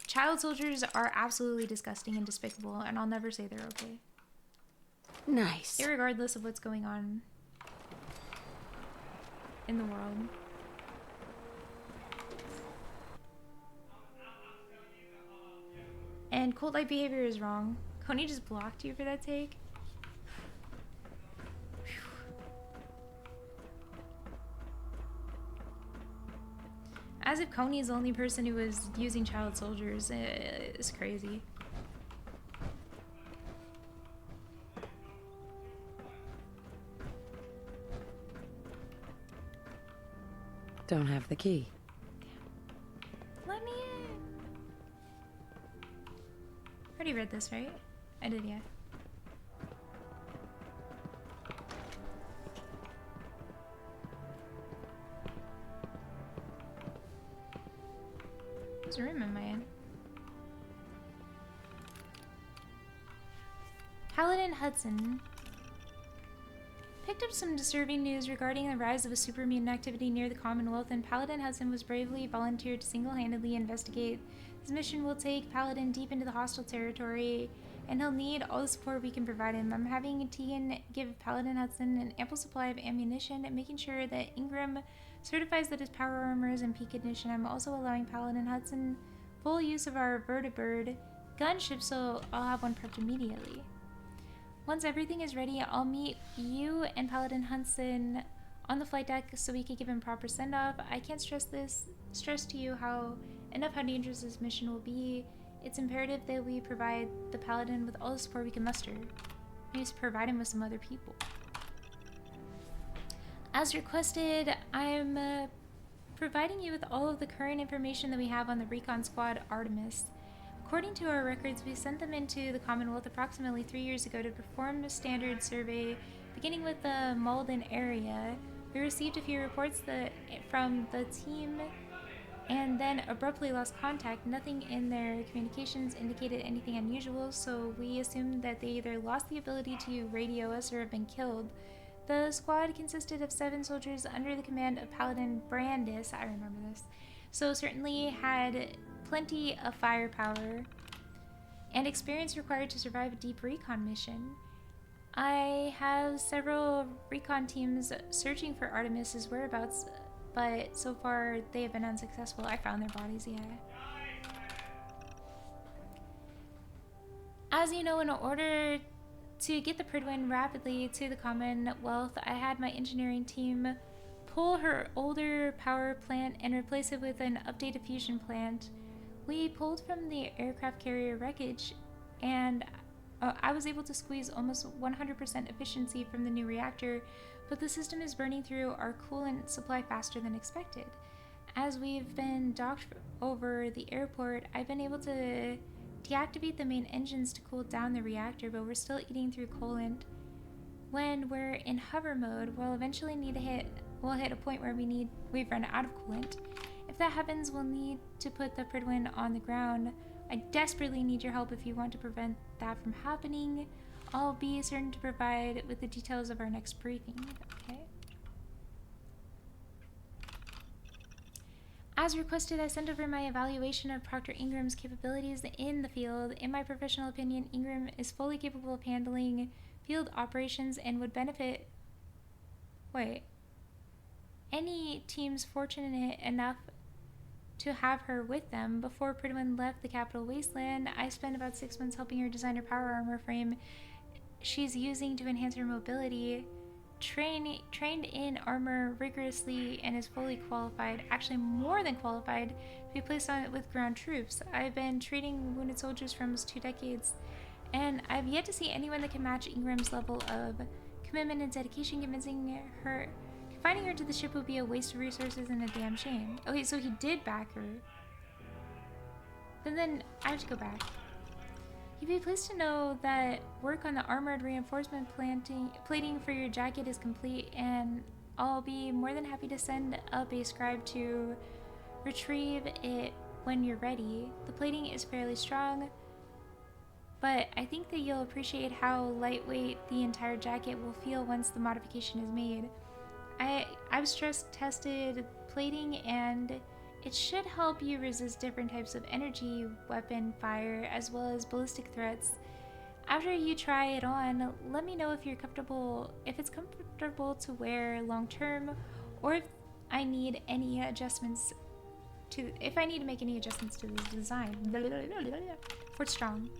Child soldiers are absolutely disgusting and despicable, and I'll never say they're okay. Nice. Irregardless of what's going on in the world. And cult-like behavior is wrong. Coney just blocked you for that take? As if Coney's the only person who was using child soldiers. It's crazy. Don't have the key. Let me in. Already read this, right? I did, yeah. Whose room am I in? Paladin Hudson picked up some disturbing news regarding the rise of a super mutant activity near the Commonwealth, and Paladin Hudson was bravely volunteered to single-handedly investigate. This mission will take Paladin deep into the hostile territory, and he'll need all the support we can provide him. I'm having Tegan give Paladin Hudson an ample supply of ammunition and making sure that Ingram certifies that his power armor is in peak condition. I'm also allowing Paladin Hudson full use of our vertibird gunship, so I'll have one prepped immediately. Once everything is ready, I'll meet you and Paladin Hudson on the flight deck so we can give him proper send-off. I can't stress to you how dangerous this mission will be. It's imperative that we provide the Paladin with all the support we can muster. We need to provide him with some other people. As requested, I'm providing you with all of the current information that we have on the recon squad Artemis. According to our records, we sent them into the Commonwealth approximately 3 years ago to perform a standard survey, beginning with the Malden area. We received a few reports from the team and then abruptly lost contact. Nothing in their communications indicated anything unusual, so we assumed that they either lost the ability to radio us or have been killed. The squad consisted of 7 soldiers under the command of Paladin Brandis, I remember this, so certainly had plenty of firepower and experience required to survive a deep recon mission. I have several recon teams searching for Artemis's whereabouts, but so far they have been unsuccessful. I found their bodies, yeah. As you know, in order to get the Pridwin rapidly to the Commonwealth, I had my engineering team pull her older power plant and replace it with an updated fusion plant. We pulled from the aircraft carrier wreckage, and I was able to squeeze almost 100% efficiency from the new reactor, but the system is burning through our coolant supply faster than expected. As we've been docked over the airport, I've been able to deactivate the main engines to cool down the reactor, but we're still eating through coolant. When we're in hover mode, we'll eventually we'll hit a point where we've run out of coolant. If that happens, we'll need to put the Pridwin on the ground. I desperately need your help if you want to prevent that from happening. I'll be certain to provide with the details of our next briefing. Okay. As requested, I sent over my evaluation of Proctor Ingram's capabilities in the field. In my professional opinion, Ingram is fully capable of handling field operations and would benefit any teams fortunate enough to have her with them. Before Pridwin left the capital wasteland, I spent about 6 months helping her design her power armor frame she's using to enhance her mobility. Trained in armor rigorously and is fully qualified, actually more than qualified, to be placed on it with ground troops. I've been treating wounded soldiers for almost 2 decades, and I've yet to see anyone that can match Ingram's level of commitment and dedication. Confining her to the ship would be a waste of resources and a damn shame. Okay, so he did back her. But then I have to go back. You'd be pleased to know that work on the armored reinforcement plating for your jacket is complete, and I'll be more than happy to send up a scribe to retrieve it when you're ready. The plating is fairly strong, but I think that you'll appreciate how lightweight the entire jacket will feel once the modification is made. I've stress tested plating, and it should help you resist different types of energy weapon fire as well as ballistic threats. After you try it on, let me know if it's comfortable to wear long term, or if I need to make any adjustments to the design. Fort Strong.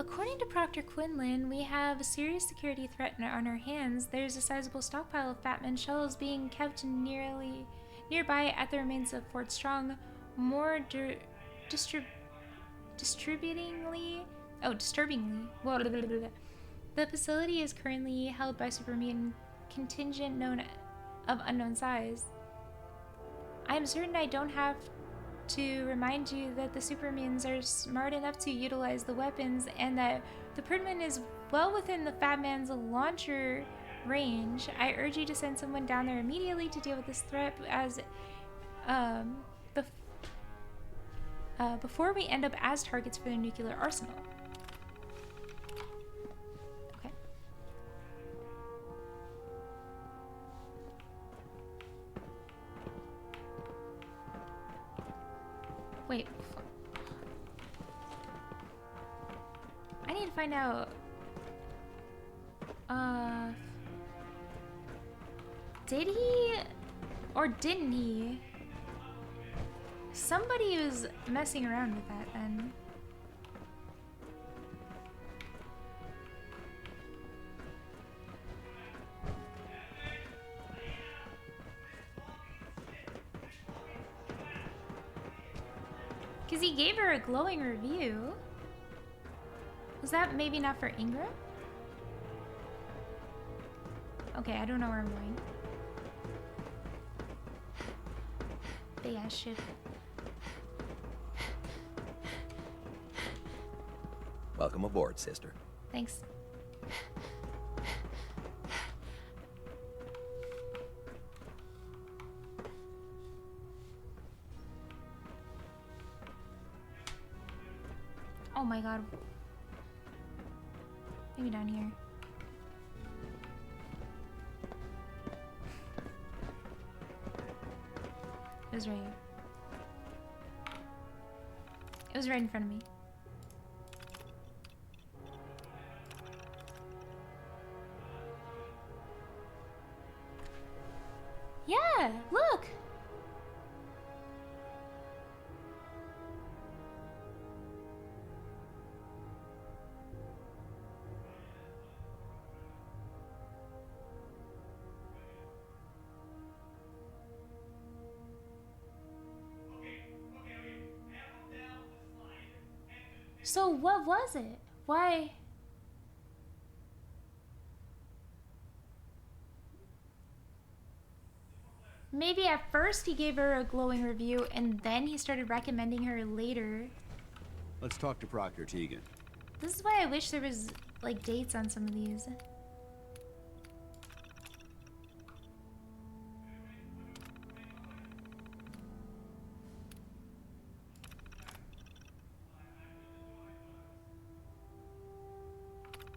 According to Proctor Quinlan, we have a serious security threat on our hands. There's a sizable stockpile of Fatman shells being kept nearby at the remains of Fort Strong. More disturbingly, the facility is currently held by super mutant contingent of unknown size. I'm certain I don't have to remind you that the super mutants are smart enough to utilize the weapons, and that the Pridman is well within the Fat Man's launcher range. I urge you to send someone down there immediately to deal with this threat, as before we end up as targets for their nuclear arsenal. Okay. Wait. I need to find out. Did he or didn't he? Somebody was messing around with that then. Because he gave her a glowing review. Was that maybe not for Ingram? Okay, I don't know where I'm going. Big ass ship. Welcome aboard, sister. Thanks. Oh my god. Maybe down here. It was right here. It was right in front of me. Yeah, look! So what was it? Why? Maybe at first he gave her a glowing review and then he started recommending her later. Let's talk to Proctor Tegan. This is why I wish there was like dates on some of these.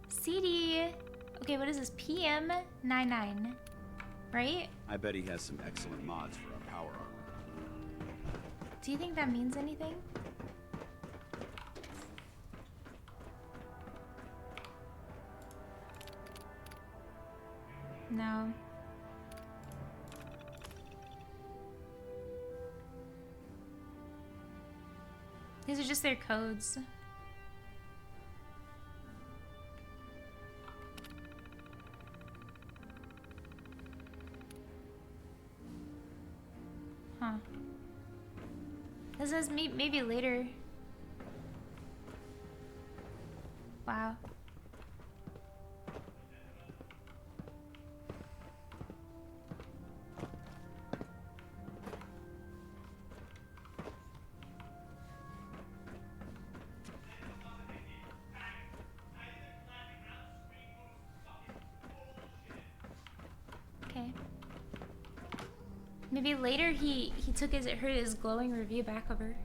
CD. Okay, what is this? PM99. Right? I bet he has some excellent mods for our power armor. Do you think that means anything? No. These are just their codes. Huh. This is maybe later. Wow. Okay. Maybe later he took his glowing review back of her.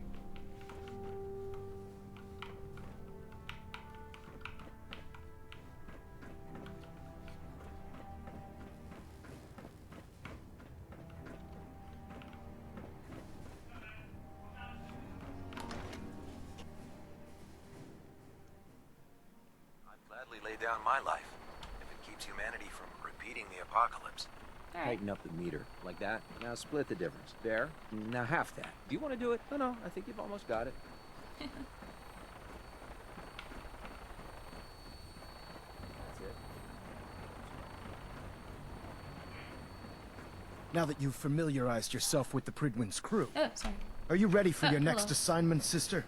I'd gladly lay down my life if it keeps humanity from repeating the apocalypse. Tighten up the meter, like that. Now split the difference. There. Now half that. Do you want to do it? No, I think you've almost got it. That's it. Now that you've familiarized yourself with the Pridwin's crew, Oh, sorry. are you ready for your hello. next assignment, sister?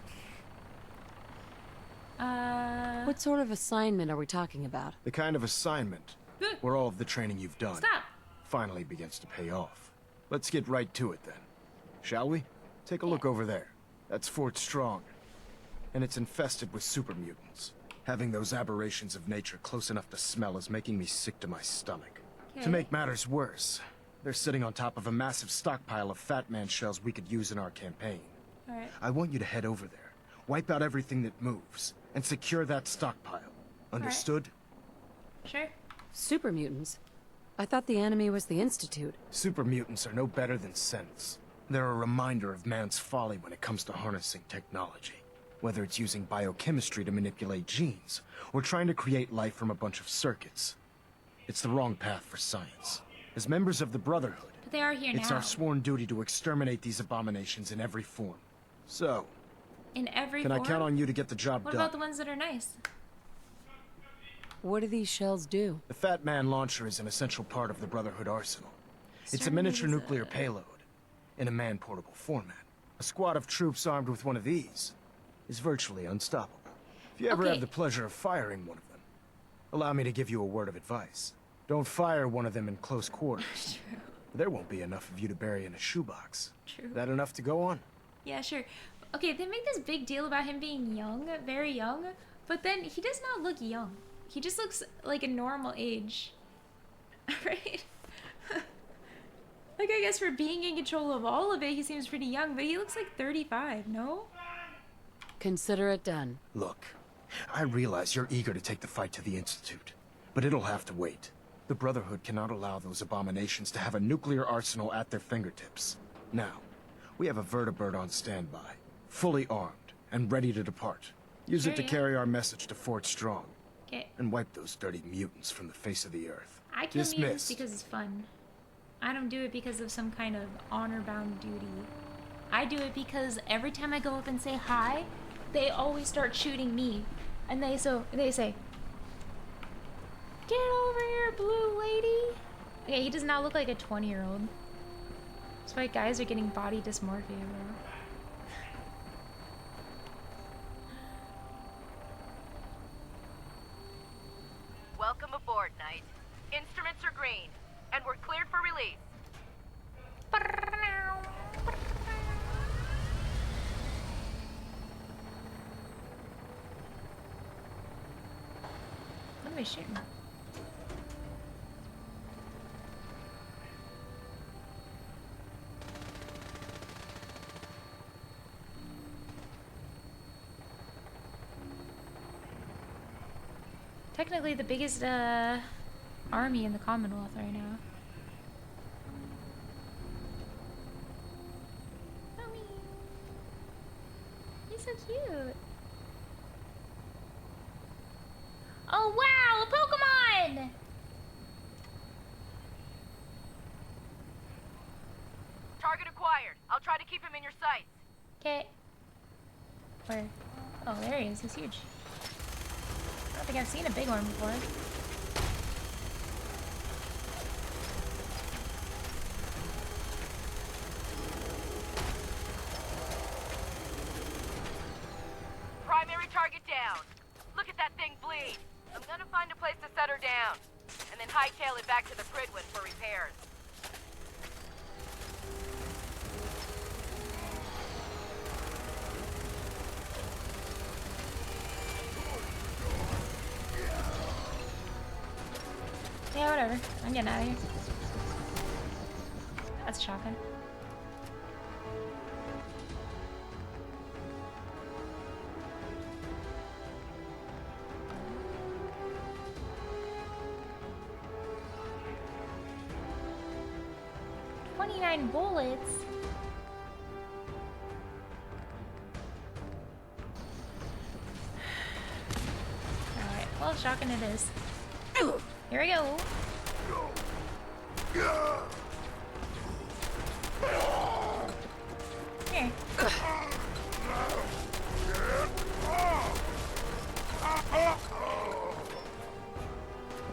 What sort of assignment are we talking about? The kind of assignment where all of the training you've done Stop. finally begins to pay off. Let's get right to it then. Shall we? Take a look over there. That's Fort Strong. And it's infested with super mutants. Having those aberrations of nature close enough to smell is making me sick to my stomach. Okay. To make matters worse, they're sitting on top of a massive stockpile of Fat Man shells we could use in our campaign. Alright. I want you to head over there, wipe out everything that moves, and secure that stockpile. Understood? Sure. Super mutants? I thought the enemy was the Institute. Super mutants are no better than synths. They're a reminder of man's folly when it comes to harnessing technology. Whether it's using biochemistry to manipulate genes, or trying to create life from a bunch of circuits. It's the wrong path for science. As members of the Brotherhood, But they are here now. it's our sworn duty to exterminate these abominations in every form. So, In every can form? I count on you to get the job What done? about the ones that are nice? What do these shells do? The Fat Man launcher is an essential part of the Brotherhood arsenal. It's a miniature nuclear payload, in a man-portable format. A squad of troops armed with one of these is virtually unstoppable. If you ever have the pleasure of firing one of them, allow me to give you a word of advice. Don't fire one of them in close quarters. True. There won't be enough of you to bury in a shoebox. True. That enough to go on? Yeah, sure. Okay, they make this big deal about him being young, very young, but then he does not look young. He just looks like a normal age. Right? Like, I guess for being in control of all of it, he seems pretty young, but he looks like 35, no? Consider it done. Look, I realize you're eager to take the fight to the Institute, but it'll have to wait. The Brotherhood cannot allow those abominations to have a nuclear arsenal at their fingertips. Now, we have a vertibird on standby, fully armed, and ready to depart. Use it to carry our message to Fort Strong. And wipe those dirty mutants from the face of the earth. I kill mutants Dismissed. because it's fun. I don't do it because of some kind of honor-bound duty. I do it because every time I go up and say hi, they always start shooting me. And they say, "Get over here, blue lady." Okay, he does not look like a 20-year-old. That's why guys are getting body dysmorphia, bro. Welcome aboard, Knight. Instruments are green, and we're cleared for release. What am I shooting? Technically the biggest army in the Commonwealth right now. Mommy. He's so cute. Oh wow, a Pokemon! Target acquired. I'll try to keep him in your sights. Okay. Where? Oh, there he is. He's huge. I don't think I've seen a big one before. Primary target down. Look at that thing bleed. I'm gonna find a place to set her down, and then hightail it back to the Pridwin for repairs. Yeah, whatever. I'm getting out of here. That's shocking. $29 bullets. Alright, well, shocking it is. Here we go. Here.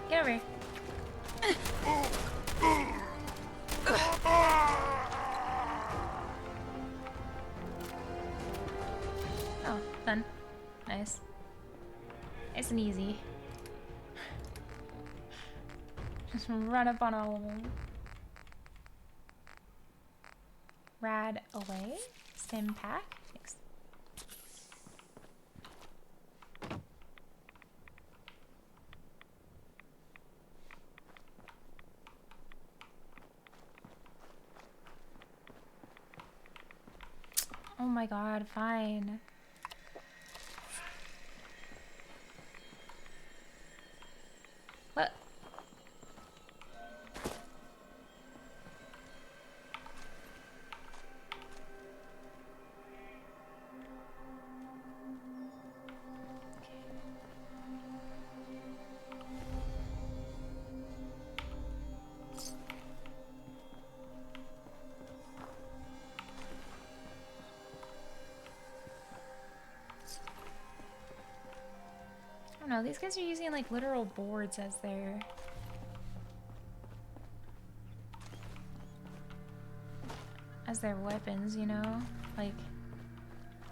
Get over here. Oh, done. Nice. Nice and easy. Just run up on all of them. Rad away. Sim pack. Thanks. Oh Oh my god, fine. What? I don't know, these guys are using like literal boards as their weapons, you know? Like,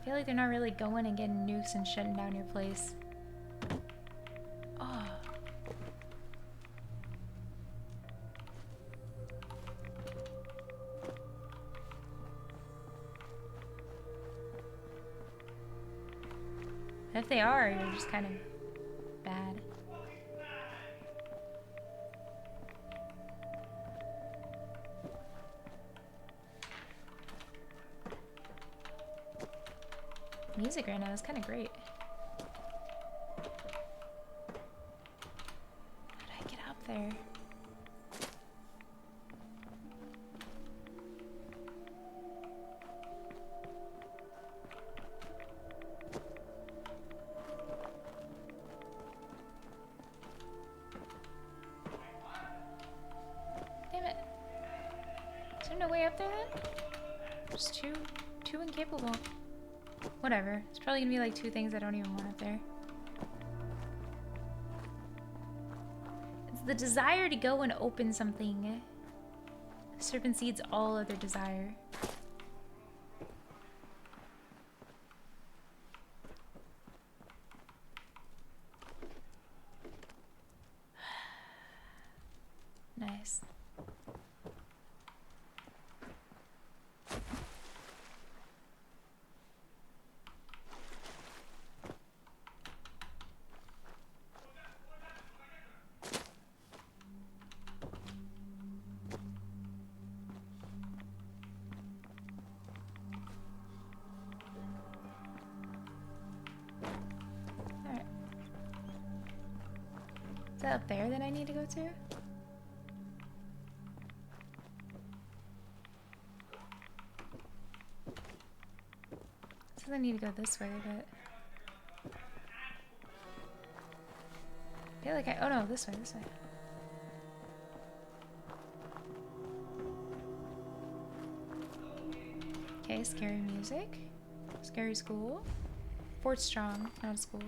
I feel like they're not really going and getting nukes and shutting down your place. Oh. If they are, you're just kind of bad. Music right now is kind of great. How did I get up there? Damn it. Is there no way up there then? Just too incapable. Whatever. It's probably gonna be like 2 things I don't even want up there. It's the desire to go and open something. Supersedes all other desire. Nice. Is that up there that I need to go to? Says I need to go this way, but I feel like oh no, this way, this way. Okay, scary music. Scary school. Fort Strong, not a school.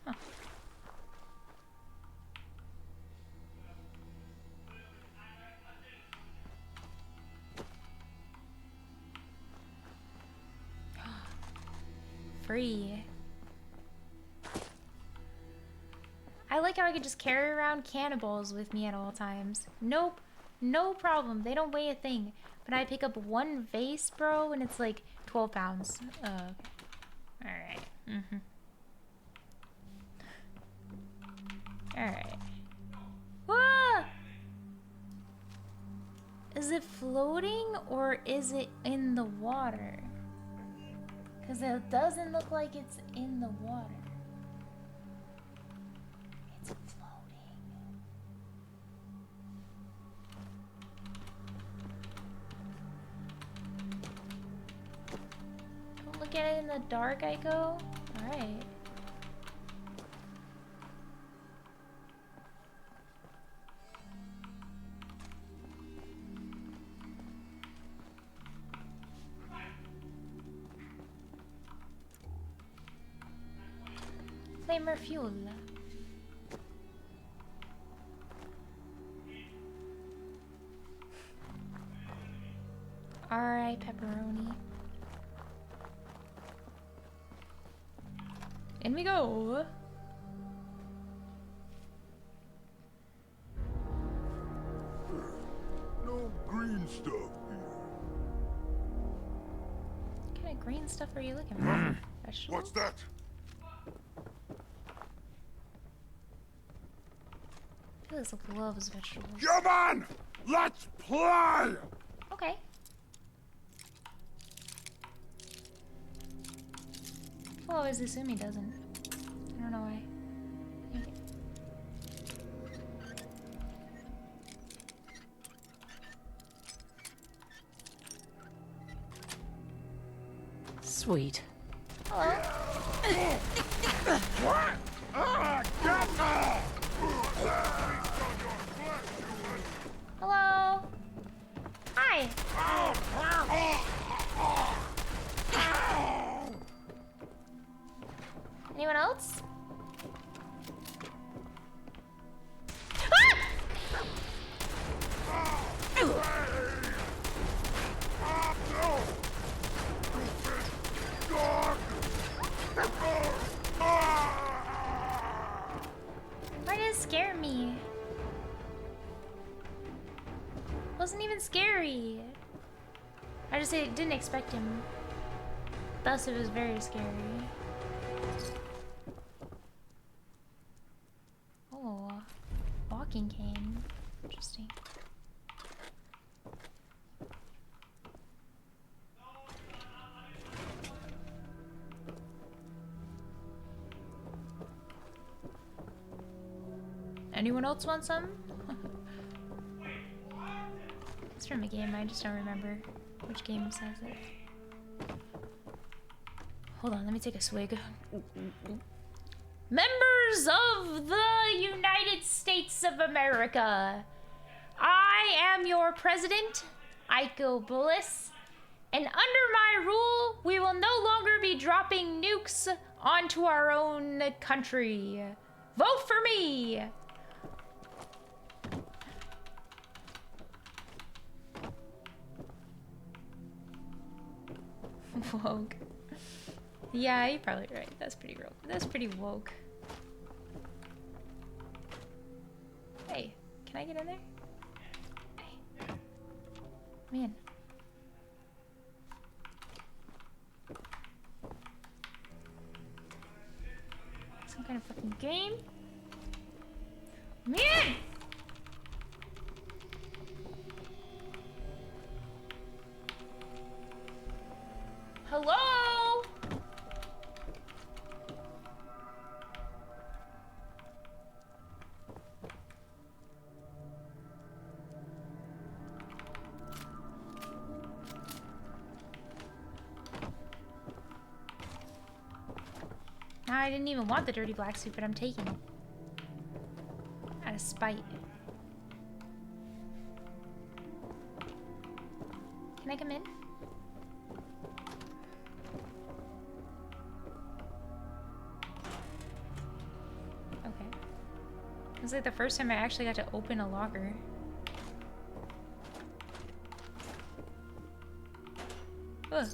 Huh. Free. I like how I could just carry around cannonballs with me at all times. Nope. No problem. They don't weigh a thing. But I pick up 1 vase, bro, and it's like 12 pounds. Okay. Alright. Alright. Ah! Is it floating or is it in the water? Because it doesn't look like it's in the water. It's floating. Don't look at it in the dark, Aiko. Alright. Flamer fuel. Alright, pepperoni. In we go. No green stuff here. What kind of green stuff are you looking for? Vegetables? What's that? Felix loves vegetables. Come on! Let's play! Okay. I always assume he doesn't. I don't know why. Okay. Sweet. Hello. Hi. Anyone else? Why did it scare me? It wasn't even scary. I just didn't expect him. Thus, it was very scary. Oh, walking cane. Interesting. Anyone else want some? It's from a game, I just don't remember which game says it. Hold on, let me take a swig. Members of the United States of America, I am your president, AikoBliss, and under my rule, we will no longer be dropping nukes onto our own country. Vote for me! Woke. Yeah, you're probably right. That's pretty real. That's pretty woke. Hey, can I get in there? Hey. Man. Some kind of fucking game? Man! Hello? I didn't even want the dirty black suit, but I'm taking it. Out of spite. Can I come in? It was like the first time I actually got to open a locker. Ugh.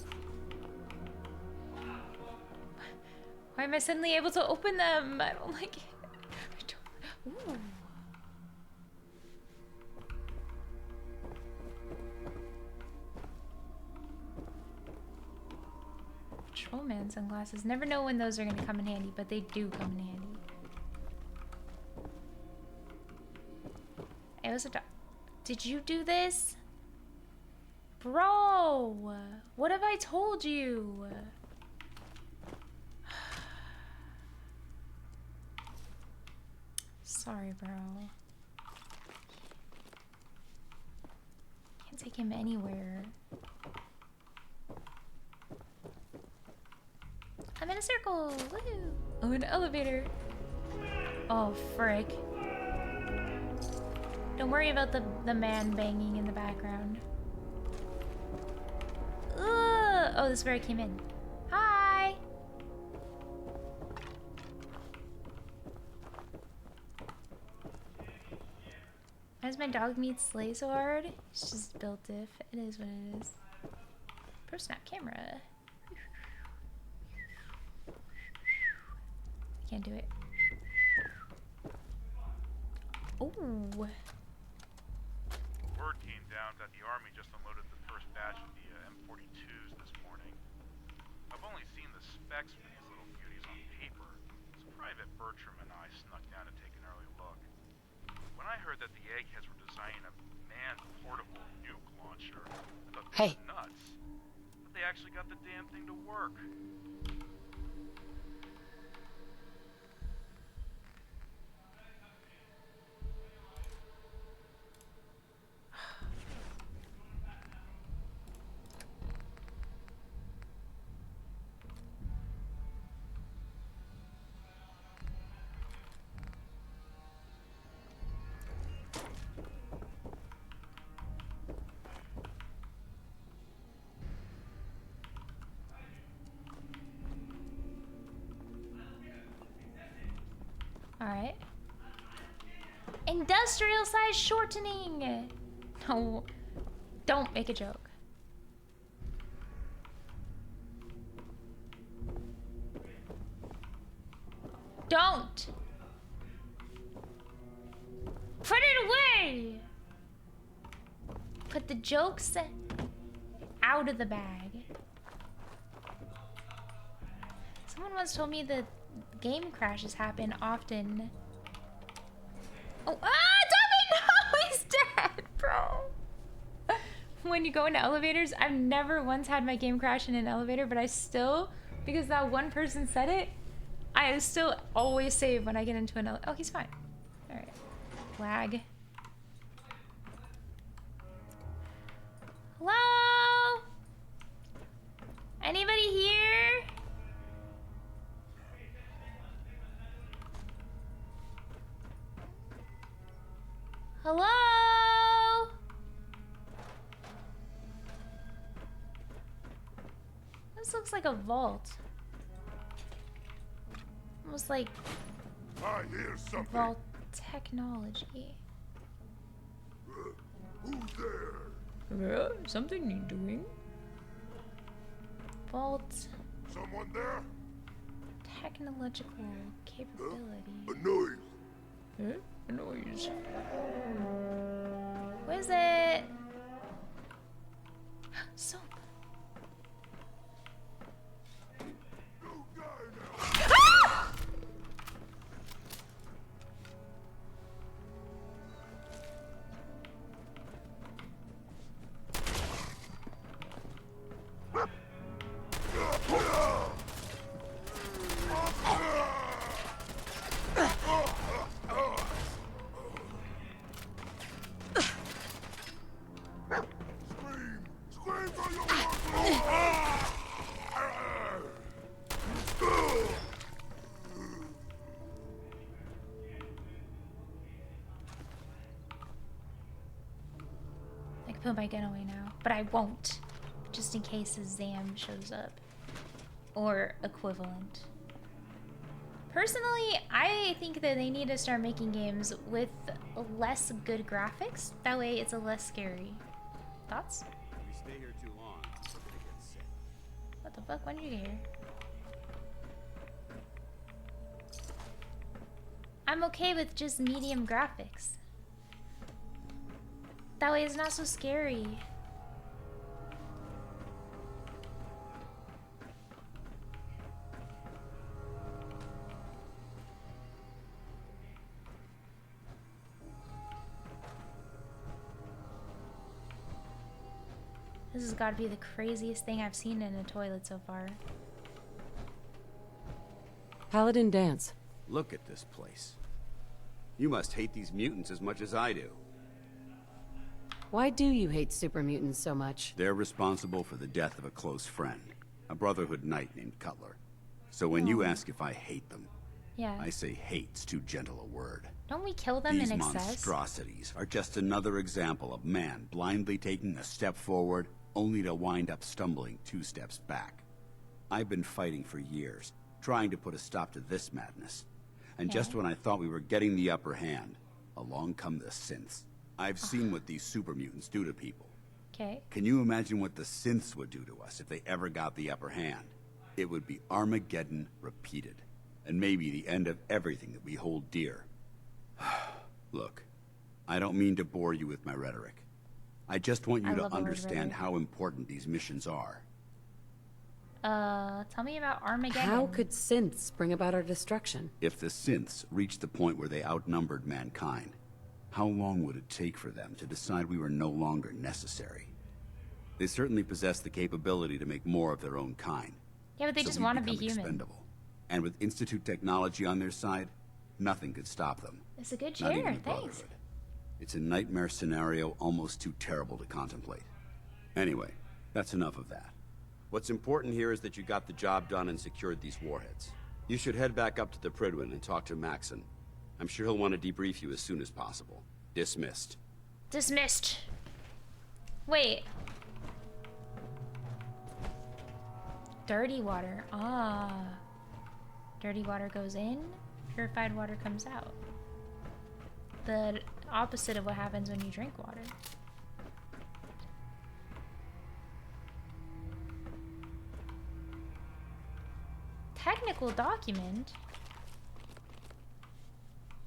Why am I suddenly able to open them? I don't like it. Ooh. Patrolman sunglasses. Never know when those are going to come in handy, but they do come in handy. It was a dog. Did you do this? Bro! What have I told you? Sorry, bro. Can't take him anywhere. I'm in a circle! Woohoo! Oh, an elevator! Oh, frick. Don't worry about the man banging in the background. Ugh. Oh, this is where I came in. Hi! Why does my dog meet Slay so hard? It's just built diff. It is what it is. Pro snap camera. I can't do it. Oh. Word came down that the Army just unloaded the first batch of the M42s this morning. I've only seen the specs for these little beauties on paper, so Private Bertram and I snuck down to take an early look. When I heard that the eggheads were designing a manned portable nuke launcher, I thought they were nuts. But they actually got the damn thing to work. Alright. Industrial size shortening! No. Don't make a joke. Don't! Put it away! Put the jokes out of the bag. Someone once told me that game crashes happen often. Oh, Tommy, no, he's dead, bro. When you go into elevators, I've never once had my game crash in an elevator, but I still, because that one person said it, I still always save when I get into an elevator. Oh, he's fine. All right. Lag. Hello? Anybody here? Hello? This looks like a vault. Almost like I hear something. vault technology. Who's there? Something you're doing. Vault. Someone there? Technological capability. A noise. Huh? A noise. What is it? Soap. Ah! I could put my gun away now, but I won't. Just in case a Zam shows up. Or equivalent. Personally, I think that they need to start making games with less good graphics. That way it's a less scary. Thoughts? If we stay here too long, we're gonna get sick. What the fuck? When did you get here? I'm okay with just medium graphics. That way it's not so scary. This has got to be the craziest thing I've seen in a toilet so far. Paladin dance. Look at this place. You must hate these mutants as much as I do. Why do you hate super mutants so much? They're responsible for the death of a close friend, a Brotherhood knight named Cutler. So when you ask if I hate them, yeah, I say hate's too gentle a word. Don't we kill them These in excess? monstrosities are just another example of man blindly taking a step forward only to wind up stumbling 2 steps back. I've been fighting for years, trying to put a stop to this madness. And just when I thought we were getting the upper hand, along come the synths. I've seen what these super mutants do to people. Okay. Can you imagine what the synths would do to us if they ever got the upper hand? It would be Armageddon repeated, and maybe the end of everything that we hold dear. Look, I don't mean to bore you with my rhetoric. I just want you to understand how important these missions are. Tell me about Armageddon. How could synths bring about our destruction? If the synths reached the point where they outnumbered mankind, how long would it take for them to decide we were no longer necessary? They certainly possess the capability to make more of their own kind. Yeah, but they just want to be human. Expendable. And with Institute technology on their side, nothing could stop them. It's a good Not chair, even the thanks. Brotherhood. It's a nightmare scenario almost too terrible to contemplate. Anyway, that's enough of that. What's important here is that you got the job done and secured these warheads. You should head back up to the Prydwen and talk to Maxon. I'm sure he'll want to debrief you as soon as possible. Dismissed. Dismissed. Wait. Dirty water. Ah. Dirty water goes in. purified water comes out. The opposite of what happens when you drink water. Technical document?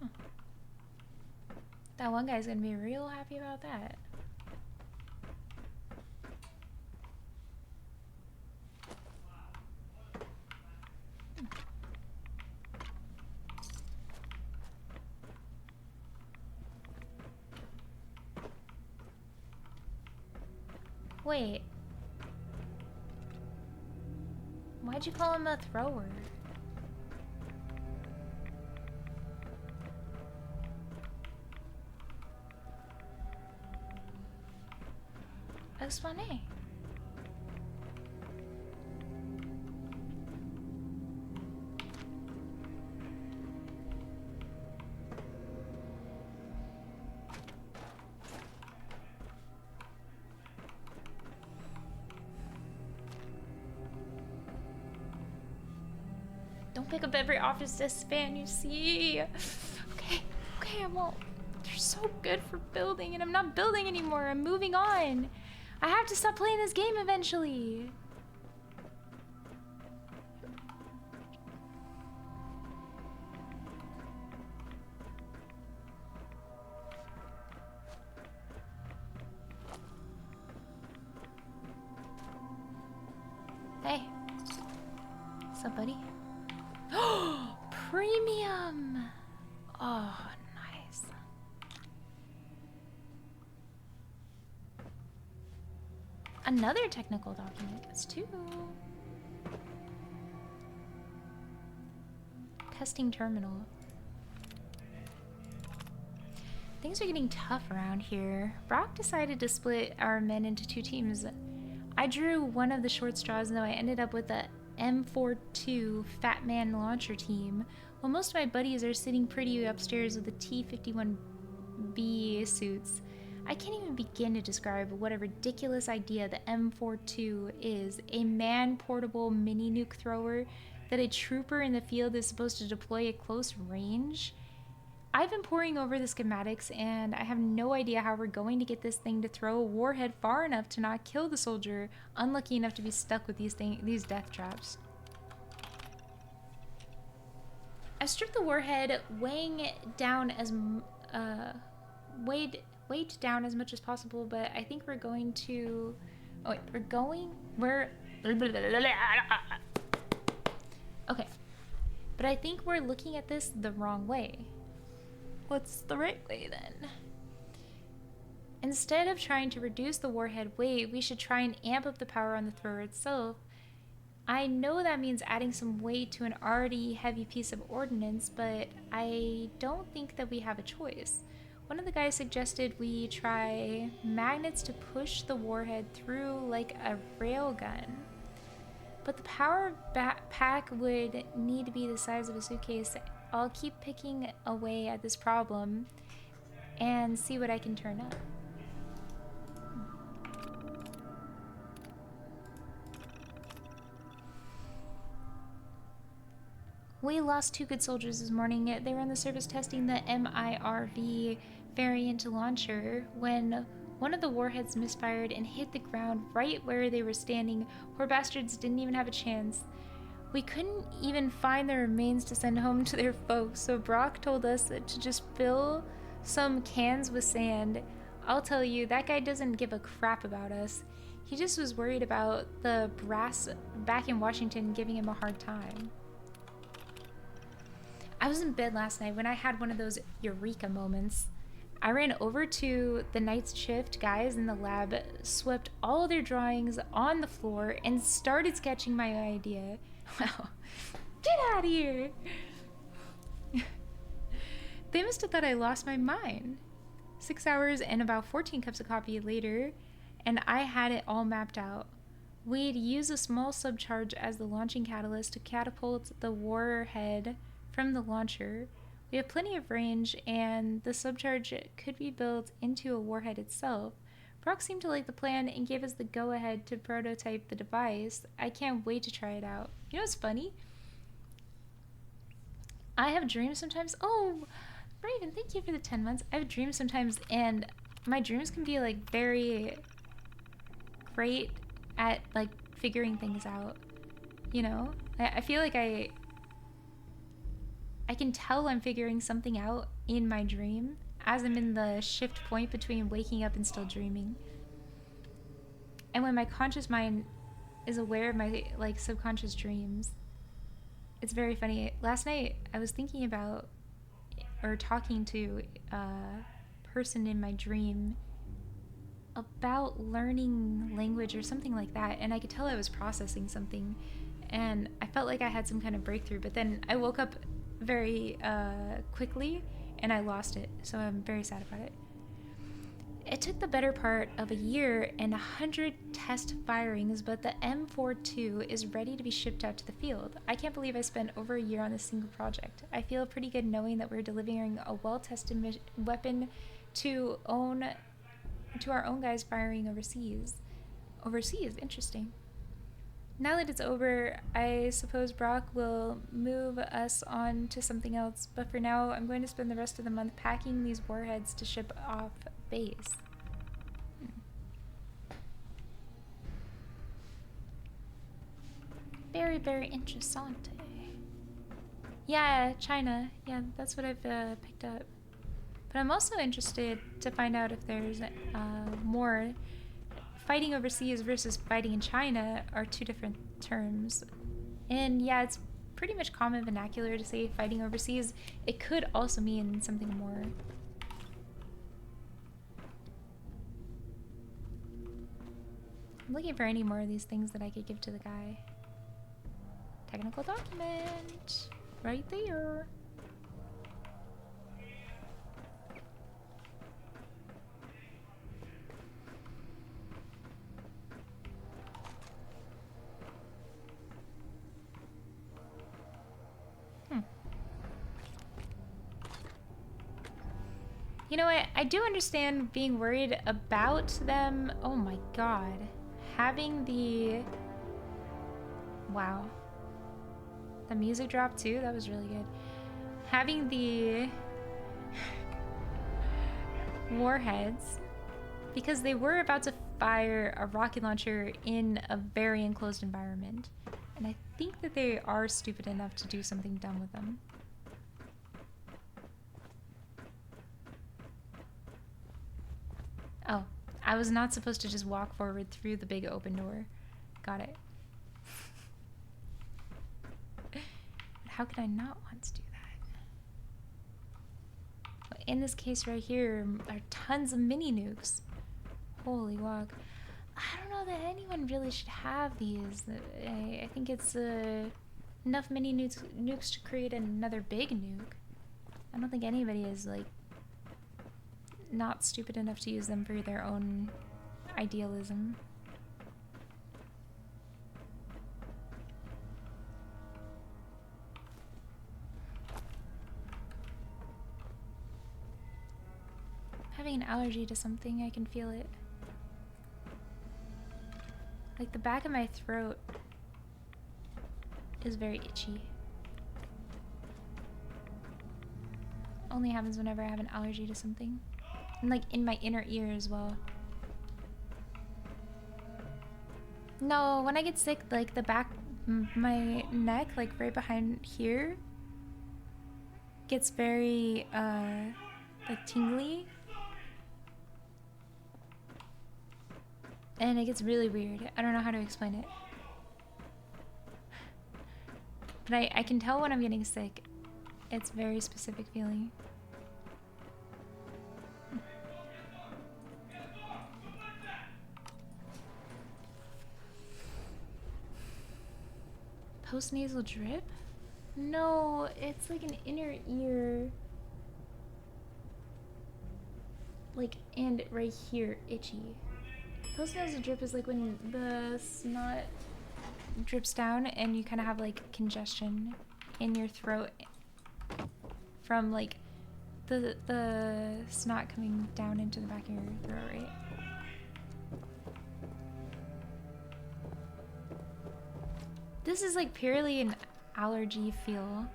Huh. That one guy's gonna be real happy about that. Wait. Why'd you call him a thrower? Explain. Don't pick up every Office Desk fan you see. Okay, okay, I won't. They're so good for building, and I'm not building anymore. I'm moving on. I have to stop playing this game eventually. Hey. What's up, buddy? Premium! Oh, nice. Another technical document. That's two. Testing terminal. Things are getting tough around here. Brock decided to split our men into two teams. I drew one of the short straws, though I ended up with the M42 Fat Man Launcher team, while most of my buddies are sitting pretty upstairs with the T-51B suits. I can't even begin to describe what a ridiculous idea the M42 is, a man-portable mini-nuke thrower that a trooper in the field is supposed to deploy at close range. I've been poring over the schematics, and I have no idea how we're going to get this thing to throw a warhead far enough to not kill the soldier unlucky enough to be stuck with these death traps. I've stripped the warhead, weighted down as much as possible, but I think we're going to... Oh wait, okay. But I think we're looking at this the wrong way. What's the right way then? Instead of trying to reduce the warhead weight, we should try and amp up the power on the thrower itself. I know that means adding some weight to an already heavy piece of ordnance, but I don't think that we have a choice. One of the guys suggested we try magnets to push the warhead through like a railgun. But the power pack would need to be the size of a suitcase. I'll keep picking away at this problem and see what I can turn up. We lost two good soldiers this morning. They were on the surface testing the MIRV variant launcher when one of the warheads misfired and hit the ground right where they were standing. Poor bastards didn't even have a chance. We couldn't even find their remains to send home to their folks, so Brock told us to just fill some cans with sand. I'll tell you, that guy doesn't give a crap about us. He just was worried about the brass back in Washington giving him a hard time. I was in bed last night when I had one of those eureka moments. I ran over to the night shift guys in the lab, swept all their drawings on the floor, and started sketching my idea. Wow. Get out of here! They must have thought I lost my mind. 6 hours and about 14 cups of coffee later, and I had it all mapped out. We'd use a small subcharge as the launching catalyst to catapult the warhead from the launcher. We have plenty of range, and the subcharge could be built into a warhead itself. Brock seemed to like the plan and gave us the go-ahead to prototype the device. I can't wait to try it out. You know what's funny? I have dreams sometimes. Oh, Raven, thank you for the 10 months. I have dreams sometimes, and my dreams can be like very great at like figuring things out. You know, I feel like I can tell I'm figuring something out in my dream as I'm in the shift point between waking up and still dreaming. And when my conscious mind is aware of my like subconscious dreams, it's very funny. Last night I was thinking about or talking to a person in my dream about learning language or something like that, and I could tell I was processing something, and I felt like I had some kind of breakthrough, but then I woke up very quickly and I lost it, so I'm very sad about it. It took the better part of a year and 100 test firings, but the M42 is ready to be shipped out to the field. I can't believe I spent over a year on this single project. I feel pretty good knowing that we're delivering a well-tested weapon to our own guys firing overseas. Overseas, interesting. Now that it's over, I suppose Brock will move us on to something else, but for now, I'm going to spend the rest of the month packing these warheads to ship off base. Very, very interessante. Yeah, China. Yeah, that's what I've picked up. But I'm also interested to find out if there's more. Fighting overseas versus fighting in China are two different terms. And yeah, it's pretty much common vernacular to say fighting overseas. It could also mean something more. I'm looking for any more of these things that I could give to the guy. Technical document. Right there. You know what? I do understand being worried about them. Oh my god. Having the... Wow. The music dropped too? That was really good. Having the... warheads. Because they were about to fire a rocket launcher in a very enclosed environment. And I think that they are stupid enough to do something dumb with them. Oh, I was not supposed to just walk forward through the big open door. Got it. But how could I not want to do that? Well, in this case right here are tons of mini nukes. Holy walk. I don't know that anyone really should have these. I think it's enough mini nukes to create another big nuke. I don't think anybody is like not stupid enough to use them for their own idealism. Having an allergy to something, I can feel it. Like the back of my throat is very itchy. Only happens whenever I have an allergy to something. And like in my inner ear as well. No, when I get sick, like the back, my neck, like right behind here, gets very, like tingly. And it gets really weird. I don't know how to explain it. But I can tell when I'm getting sick. It's a very specific feeling. Postnasal drip? No, it's like an inner ear. Like, and right here, itchy. Postnasal drip is like when the snot drips down and you kind of have like congestion in your throat from like the snot coming down into the back of your throat, right? This is like purely an allergy feel.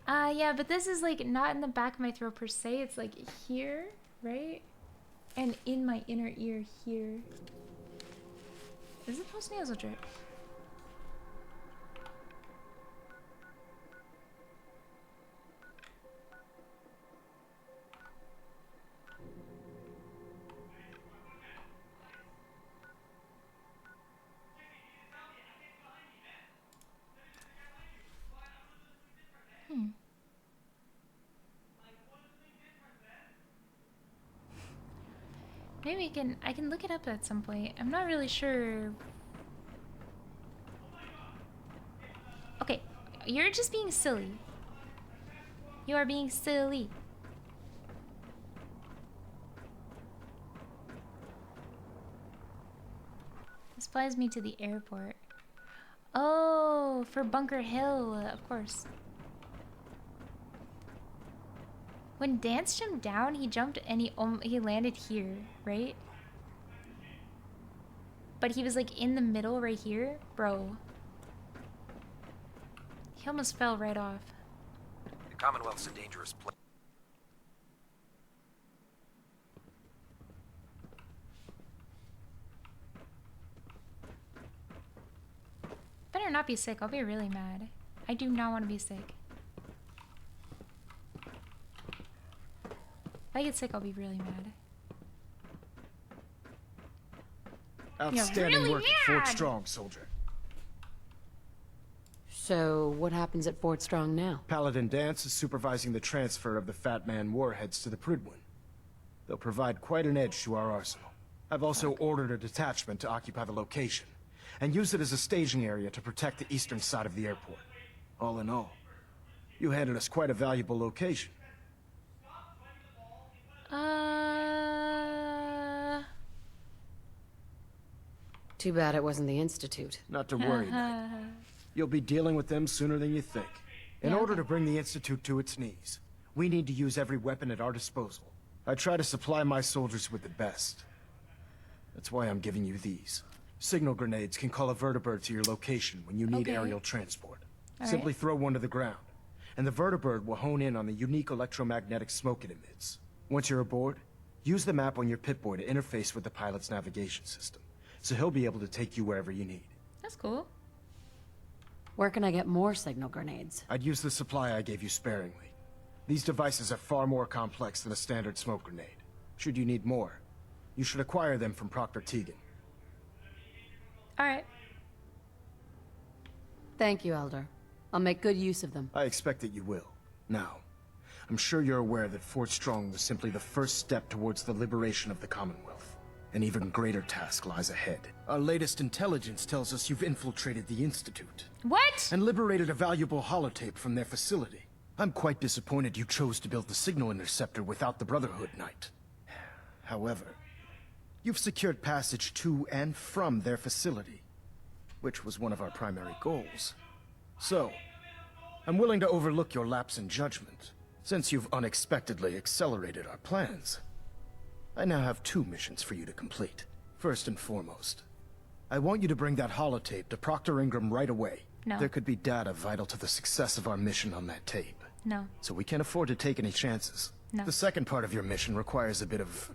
Yeah, but this is like not in the back of my throat per se. It's like here, right? And in my inner ear here. Is it post-nasal drip? Maybe I can look it up at some point. I'm not really sure. Okay, you're just being silly. You are being silly. This flies me to the airport. Oh, for Bunker Hill, of course. When Dance jumped down, he jumped and he landed here, right? But he was like in the middle right here, bro. He almost fell right off. The Commonwealth's a dangerous place. Better not be sick. I'll be really mad. I do not want to be sick. If I get sick, I'll be really mad. Outstanding really work at Fort mad. Strong, soldier. So, what happens at Fort Strong now? Paladin Dance is supervising the transfer of the Fat Man warheads to the Prydwen. They'll provide quite an edge to our arsenal. I've also ordered a detachment to occupy the location, and use it as a staging area to protect the eastern side of the airport. All in all, you handed us quite a valuable location. Too bad it wasn't the Institute. Not to worry, Knight. You'll be dealing with them sooner than you think. In order to bring the Institute to its knees, we need to use every weapon at our disposal. I try to supply my soldiers with the best. That's why I'm giving you these. Signal grenades can call a vertibird to your location when you need aerial transport. Simply throw one to the ground, and the vertibird will hone in on the unique electromagnetic smoke it emits. Once you're aboard, use the map on your Pip-Boy to interface with the pilot's navigation system, so he'll be able to take you wherever you need. That's cool. Where can I get more signal grenades? I'd use the supply I gave you sparingly. These devices are far more complex than a standard smoke grenade. Should you need more, you should acquire them from Proctor Tegan. Alright. Thank you, Elder. I'll make good use of them. I expect that you will. Now, I'm sure you're aware that Fort Strong was simply the first step towards the liberation of the Commonwealth. An even greater task lies ahead. Our latest intelligence tells us you've infiltrated the Institute. What? And liberated a valuable holotape from their facility. I'm quite disappointed you chose to build the signal interceptor without the Brotherhood, Knight. However, you've secured passage to and from their facility, which was one of our primary goals. So, I'm willing to overlook your lapse in judgment, since you've unexpectedly accelerated our plans. I now have 2 missions for you to complete. First and foremost, I want you to bring that holotape to Proctor Ingram right away. No. There could be data vital to the success of our mission on that tape. No. So we can't afford to take any chances. No. The second part of your mission requires a bit of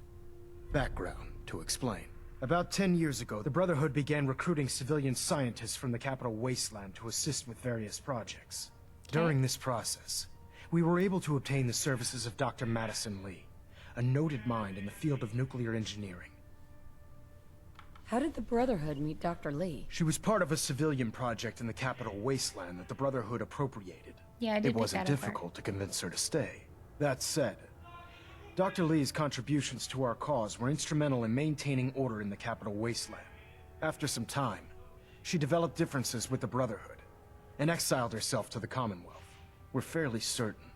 background to explain. About 10 years ago, the Brotherhood began recruiting civilian scientists from the capital wasteland to assist with various projects. During this process, we were able to obtain the services of Dr. Madison Lee, a noted mind in the field of nuclear engineering. How did the Brotherhood meet Dr. Lee? She was part of a civilian project in the capital wasteland that the Brotherhood appropriated. Yeah, I did It pick wasn't that apart. difficult to convince her to stay. That said, Dr. Lee's contributions to our cause were instrumental in maintaining order in the capital wasteland. After some time, she developed differences with the Brotherhood and exiled herself to the Commonwealth. We're fairly certain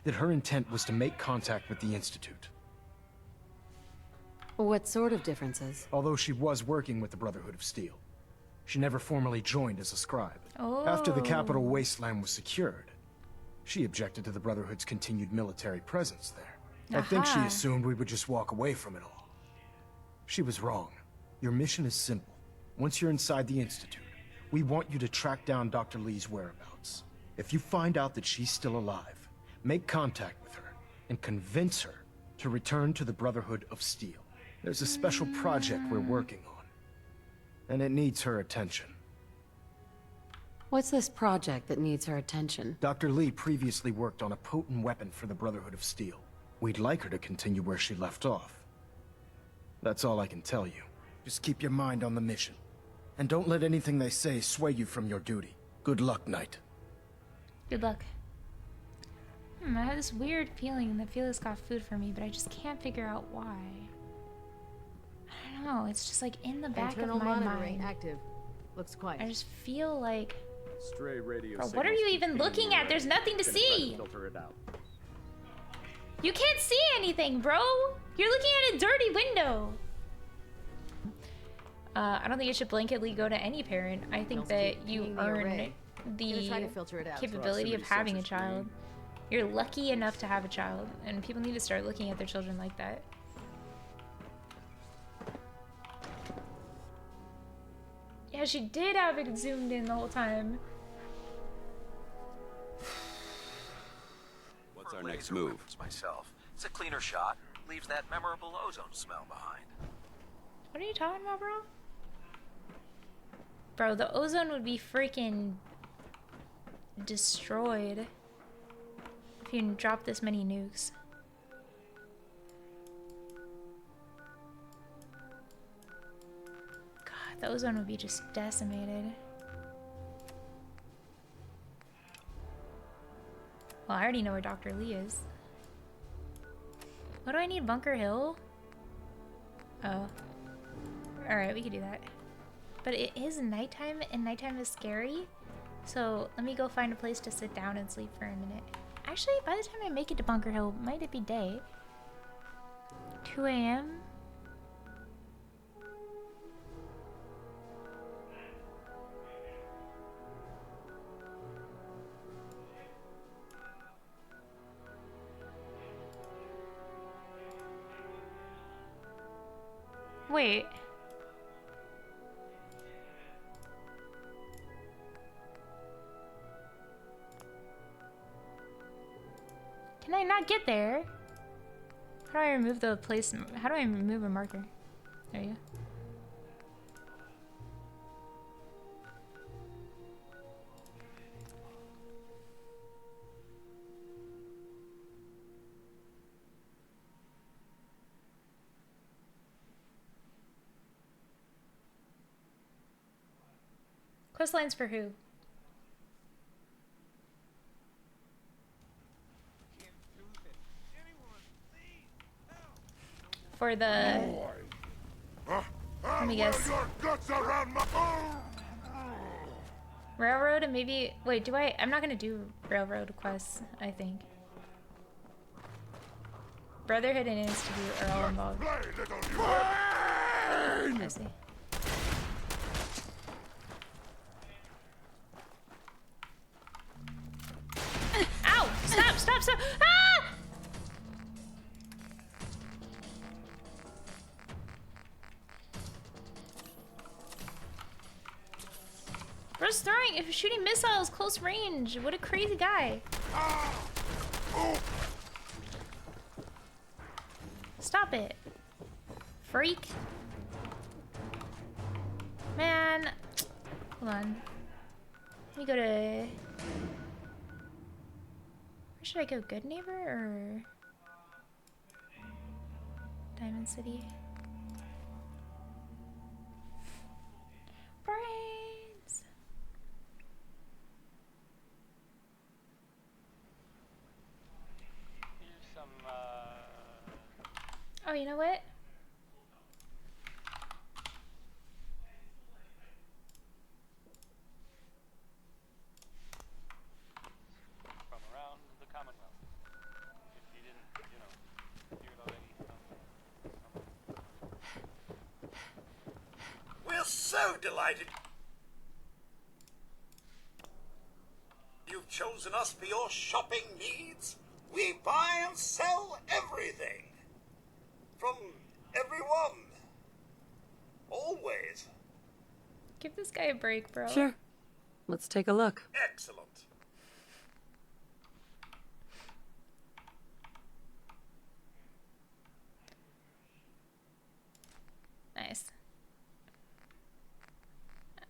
that her intent was to make contact with the Institute. What sort of differences? Although she was working with the Brotherhood of Steel, she never formally joined as a scribe. After the capital wasteland was secured, she objected to the Brotherhood's continued military presence there. I think she assumed we would just walk away from it all. She was wrong. Your mission is simple. Once you're inside the Institute, we want you to track down Dr. Lee's whereabouts. If you find out that she's still alive, Make contact with her and convince her to return to the Brotherhood of Steel. There's a special project we're working on, and it needs her attention. What's this project that needs her attention? Dr. Lee previously worked on a potent weapon for the Brotherhood of Steel. We'd like her to continue where she left off. That's all I can tell you. Just keep your mind on the mission. And don't let anything they say sway you from your duty. Good luck, Knight. Good luck. I have this weird feeling that Felix got food for me, but I just can't figure out why. I don't know, it's just like in the back Internal of my monitoring mind. active. Looks quiet. I just feel like... Stray radio Bro, what are you even looking at? There's nothing to see! Filter it out. You can't see anything, bro! You're looking at a dirty window! I don't think it should blanketly go to any parent. I think that you earn the capability of having a child. You're lucky enough to have a child, and people need to start looking at their children like that. Yeah, she did have it zoomed in the whole time. What's our next move? Myself. It's a cleaner shot. Leaves that memorable ozone smell behind. What are you talking about, bro? Bro, the ozone would be freaking destroyed if you drop this many nukes. God, the ozone would be just decimated. Well, I already know where Dr. Lee is. What do I need? Bunker Hill? Oh. Alright, we could do that. But it is nighttime, and nighttime is scary. So let me go find a place to sit down and sleep for a minute. Actually, by the time I make it to Bunker Hill, might it be day? 2 a.m.? Wait. Can I not get there? How do I remove the place? How do I remove a marker? There you go. Quest lines for who? For the... Let me guess. Railroad and maybe... Wait, do I... I'm not gonna do railroad quests, I think. Brotherhood and Institute are all involved. I see. Ow! Stop! Stop! Stop! Ah! Bro's throwing, shooting missiles close range. What a crazy guy. Stop it. Freak. Man. Hold on. Let me go to... Where should I go? Good Neighbor or... Diamond City? Brains! Oh, you know what? From around the Commonwealth. If you didn't, hear it already. We're so delighted you've chosen us for your shopping needs. We buy and sell everything. From everyone. Always. Give this guy a break, bro. Sure. Let's take a look. Excellent.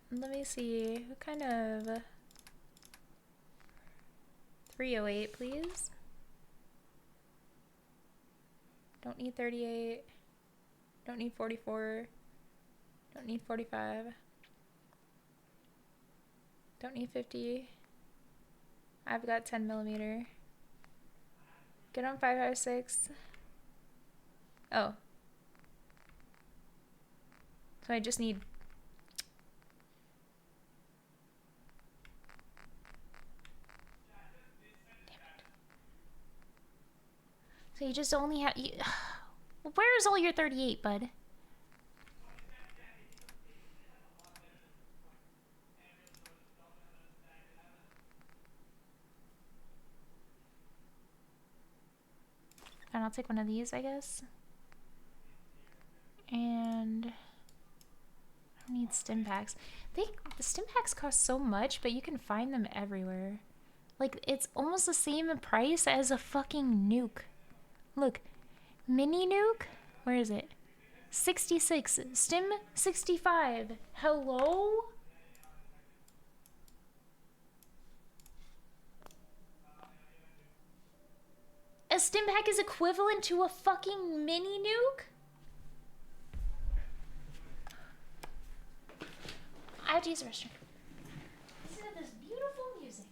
Let me see. What kind of 308, please? Don't need 38. Don't need 44. Don't need 45. Don't need 50. I've got 10 millimeter. Get on 5.56. Oh. So I just need. So you just only have. Where's all your 38, bud? And I'll take one of these, I guess. And I don't need stim packs. The stim packs cost so much, but you can find them everywhere. Like, it's almost the same price as a fucking nuke. Look, mini nuke? Where is it? 66. Stim 65. Hello? A stim pack is equivalent to a fucking mini nuke? I have to use the restroom. Listen to this beautiful music.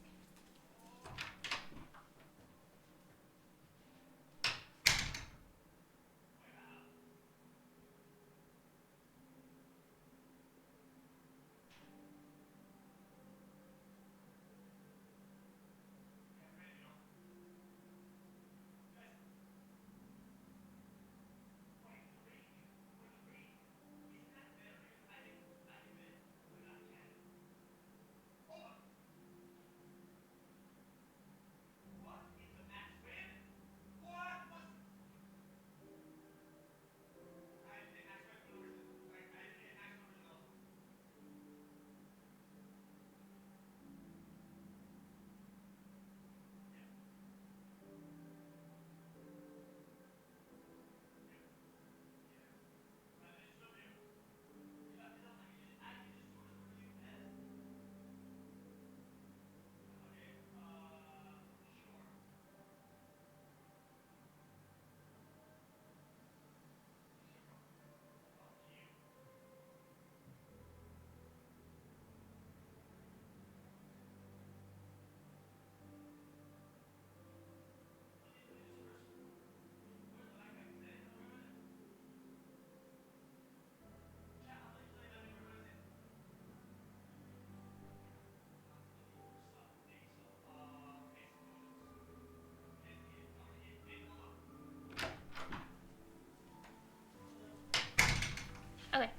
Okay.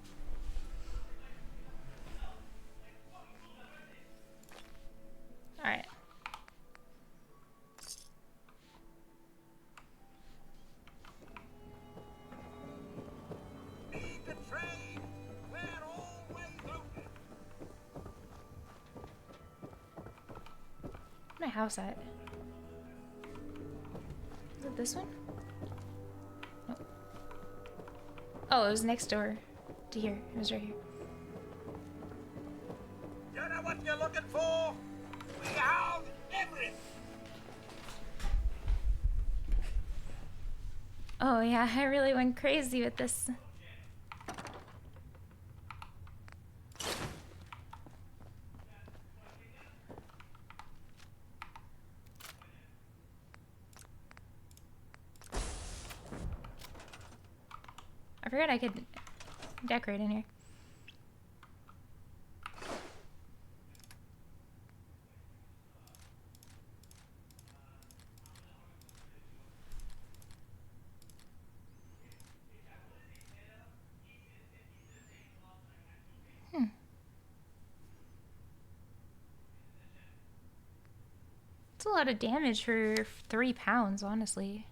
Alright. Need the train. We're always open. Where's my house at? Is it this one? Nope. Oh, it was next door to here. It was right here. You know what you're looking for? We have everything. Oh yeah, I really went crazy with this. I forgot I could decorate in here. It's a lot of damage for 3 pounds, honestly.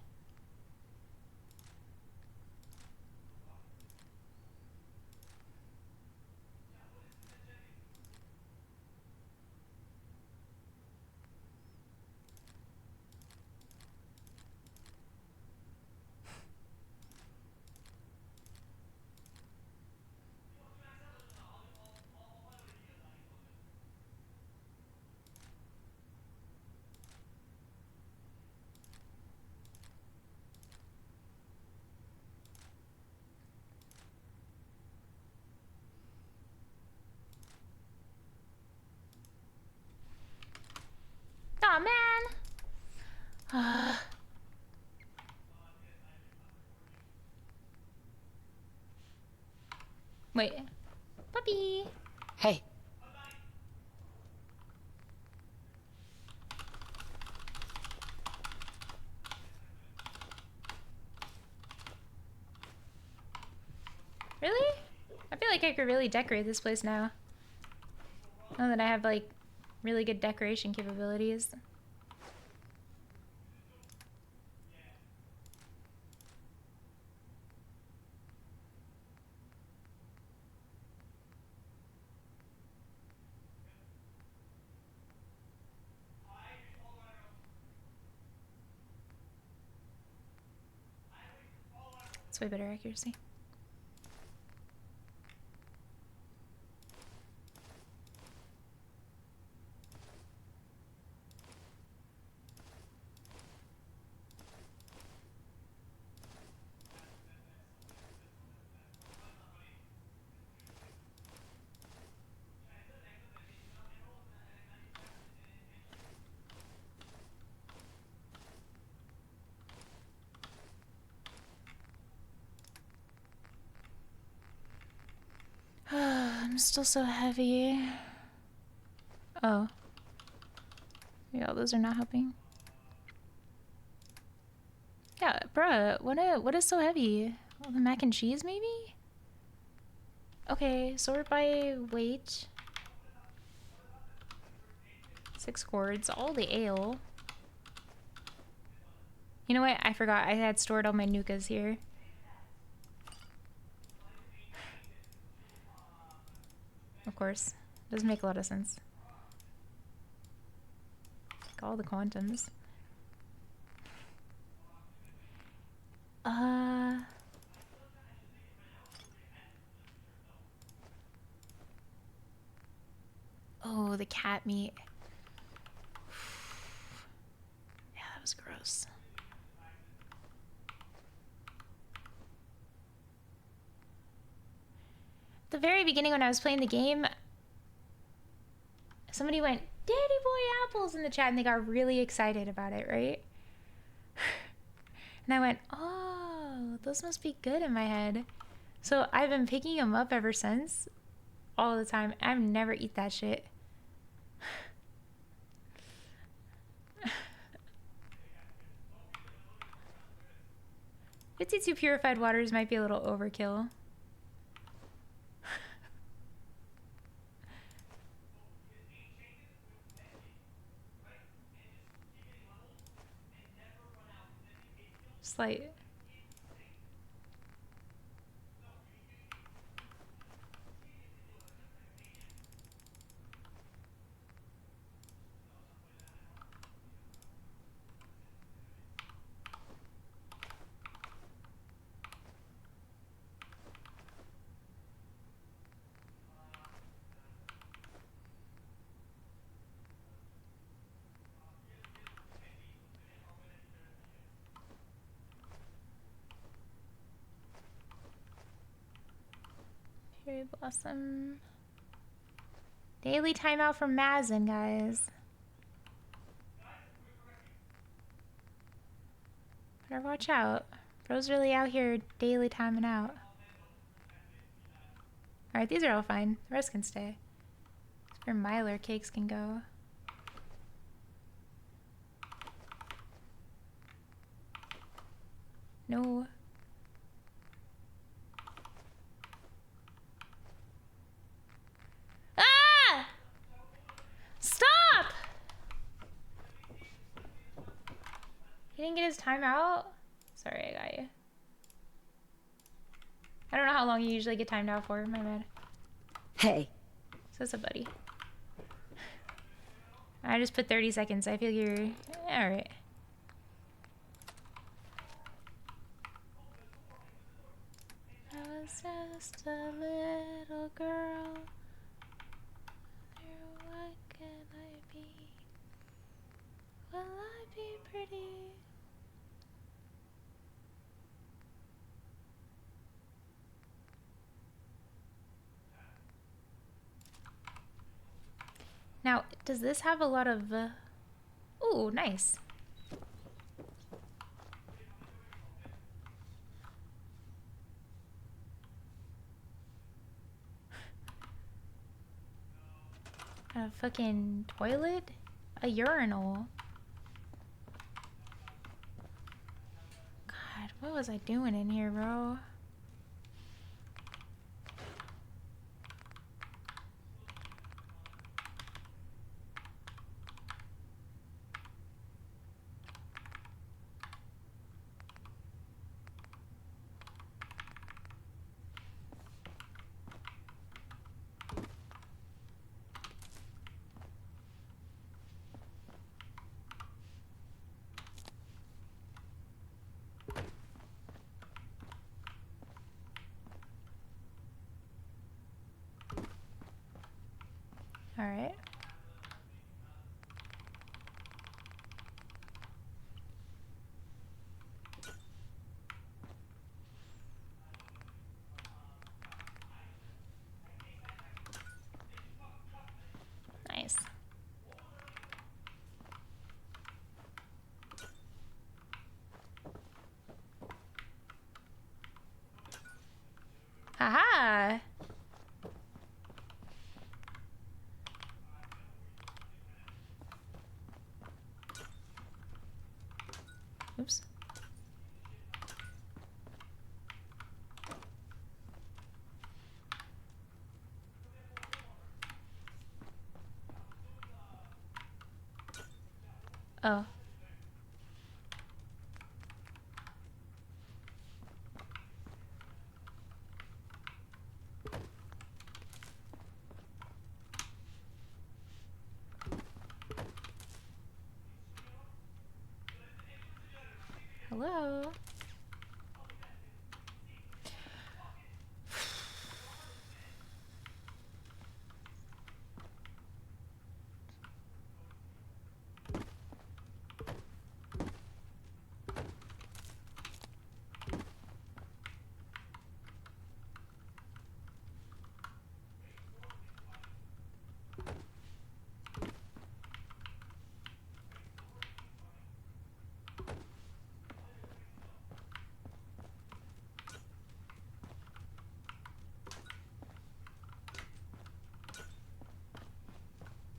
Wait. Puppy! Hey. Really? I feel like I could really decorate this place now. Now that I have, like, really good decoration capabilities. It's way better accuracy. I'm still so heavy. Oh. Yeah, those are not helping. Yeah, bruh, what is so heavy? All the mac and cheese, maybe? Okay, sort by weight. 6 quarts, all the ale. You know what? I forgot. I had stored all my nukas here. Of course. Doesn't make a lot of sense. Like all the quantums. Oh, the cat meat. Yeah, that was gross. At the very beginning when I was playing the game, somebody went, "Daddy boy apples" in the chat, and they got really excited about it, right? And I went, oh, those must be good in my head. So I've been picking them up ever since, all the time. I've never eat that shit. 52 purified waters might be a little overkill. Slight. Cherry blossom. Daily timeout from Mazin, guys. Better watch out. Bro's really out here daily timing out. Alright, these are all fine. The rest can stay. That's where Myler cakes can go. No. Ah! Stop! He didn't get his timeout? Sorry, I got you. I don't know how long you usually get timed out for. My bad. Hey. So it's a buddy. I just put 30 seconds. I feel you're... Alright. I was just a little girl. What can I be? Will I be pretty? Now, does this have a lot of... Ooh, nice. A fucking toilet? A urinal. God, what was I doing in here, bro? All right. Nice. Haha. Oops. Oh. Hello.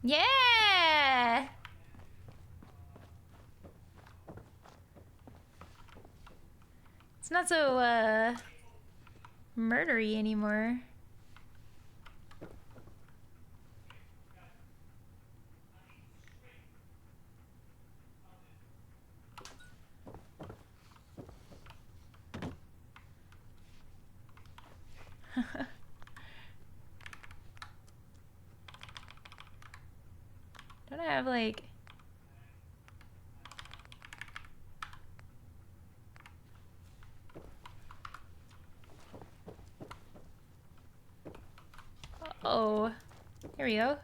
Yeah. It's not so murdery anymore. Don't I have like oh, here we go.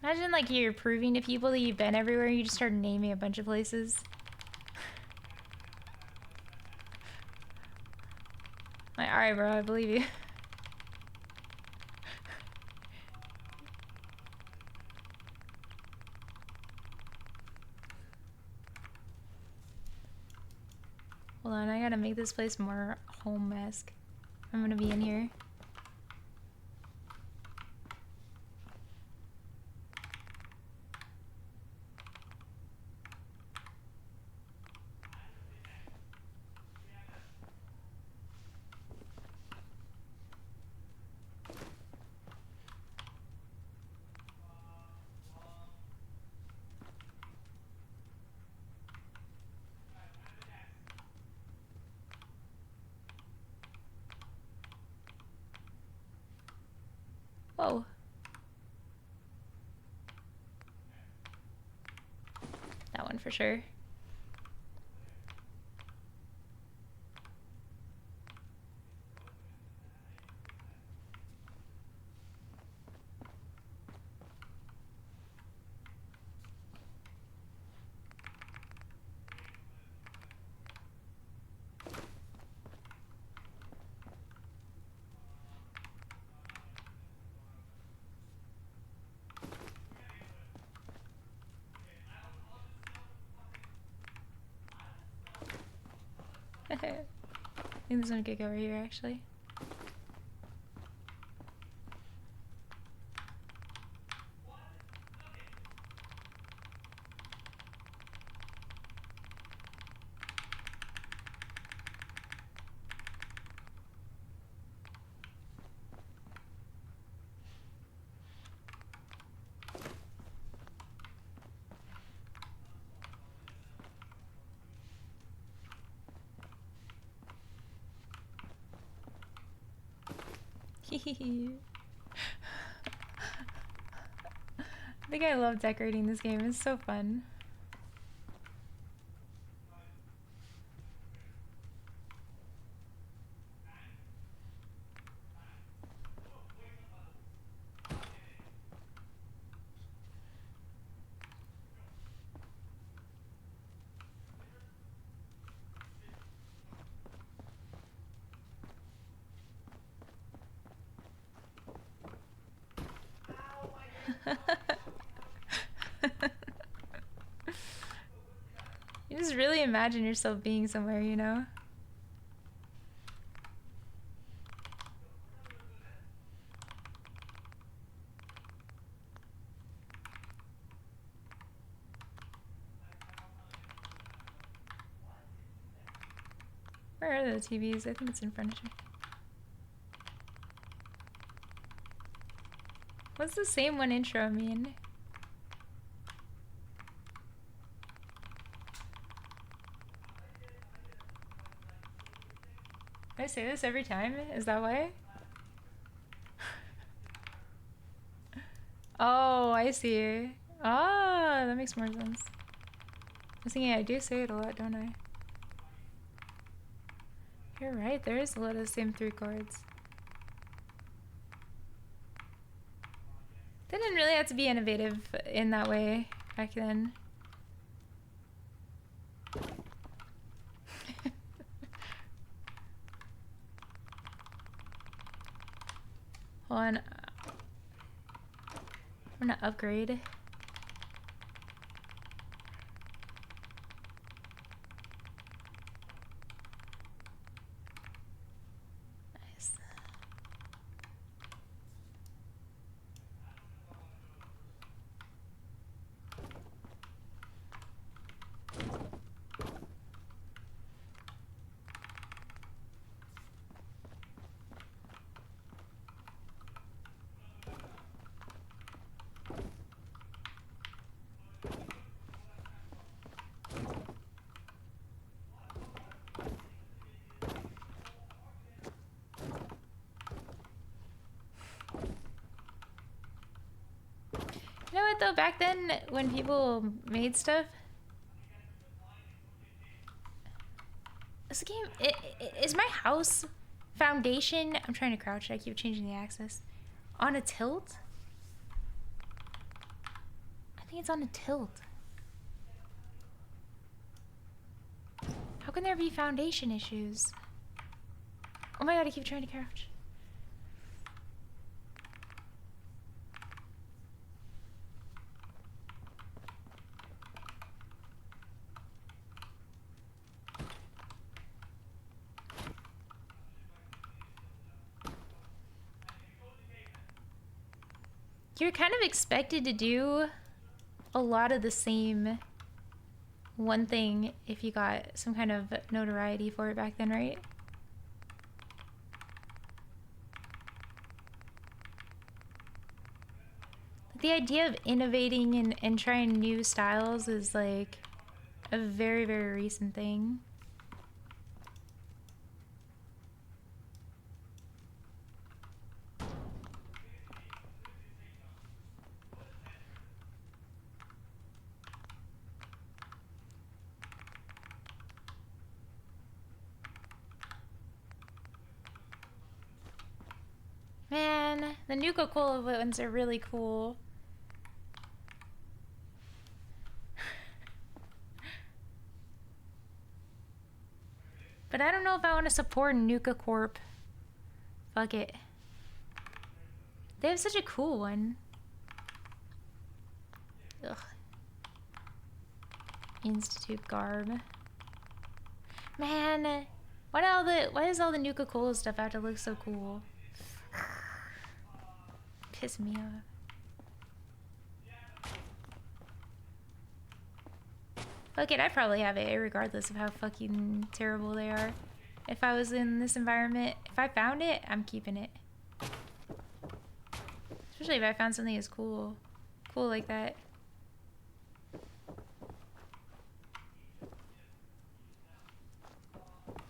Imagine like you're proving to people that you've been everywhere, you just start naming a bunch of places. Like, alright bro, I believe you. Hold on, I gotta make this place more home-esque. I'm gonna be in here. Whoa. That one for sure. think this one could go right here, actually. I think I love decorating this game. It's so fun. You just really imagine yourself being somewhere, you know? Where are the TVs? I think it's in furniture. What's the same one intro mean? I say this every time? Is that why? Oh, I see. Ah, that makes more sense. I was thinking I do say it a lot, don't I? You're right, there is a lot of the same 3 chords. They didn't really have to be innovative in that way back then. Hold on. I'm gonna upgrade. Nice. You know what though, back then when people made stuff, this game, is my house foundation, I'm trying to crouch, I keep changing the axis, on a tilt? I think it's on a tilt. How can there be foundation issues? Oh my god, I keep trying to crouch. You're kind of expected to do a lot of the same one thing if you got some kind of notoriety for it back then, right? The idea of innovating and trying new styles is like a very, very recent thing. Man, the Nuka-Cola ones are really cool. But I don't know if I want to support Nuka Corp. Fuck it. They have such a cool one. Ugh. Institute garb. Man, Why does all the Nuka-Cola stuff have to look so cool? Piss me off. Fuck it, I'd probably have it regardless of how fucking terrible they are. If I was in this environment, if I found it, I'm keeping it. Especially if I found something as cool. Cool like that.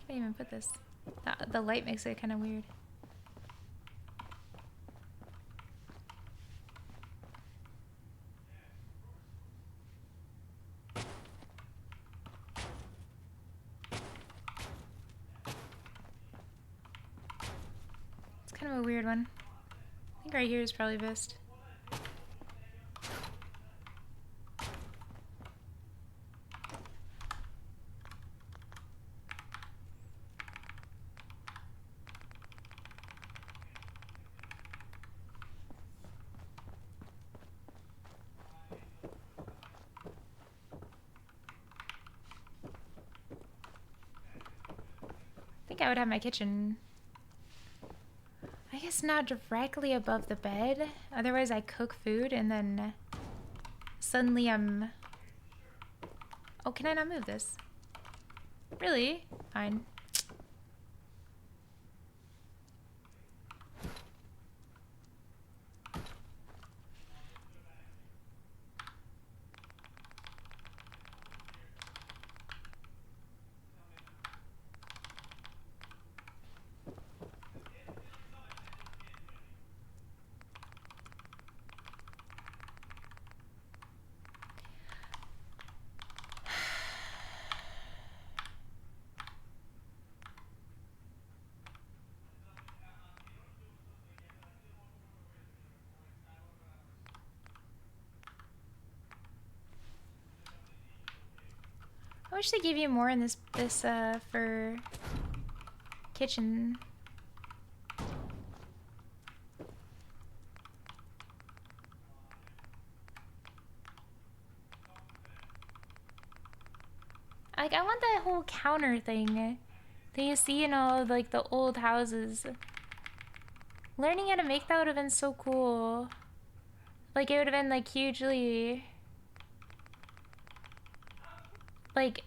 Can't even put this. The light makes it kind of weird. It's kind of a weird one. I think right here is probably best. I think I would have my kitchen, I guess, not directly above the bed. Otherwise I cook food and then suddenly I'm... Oh, can I not move this? Really? Fine. I wish they gave you more in this for kitchen. Like, I want that whole counter thing that you see in all of, like, the old houses. Learning how to make that would have been so cool. Like, it would have been, like, hugely... like,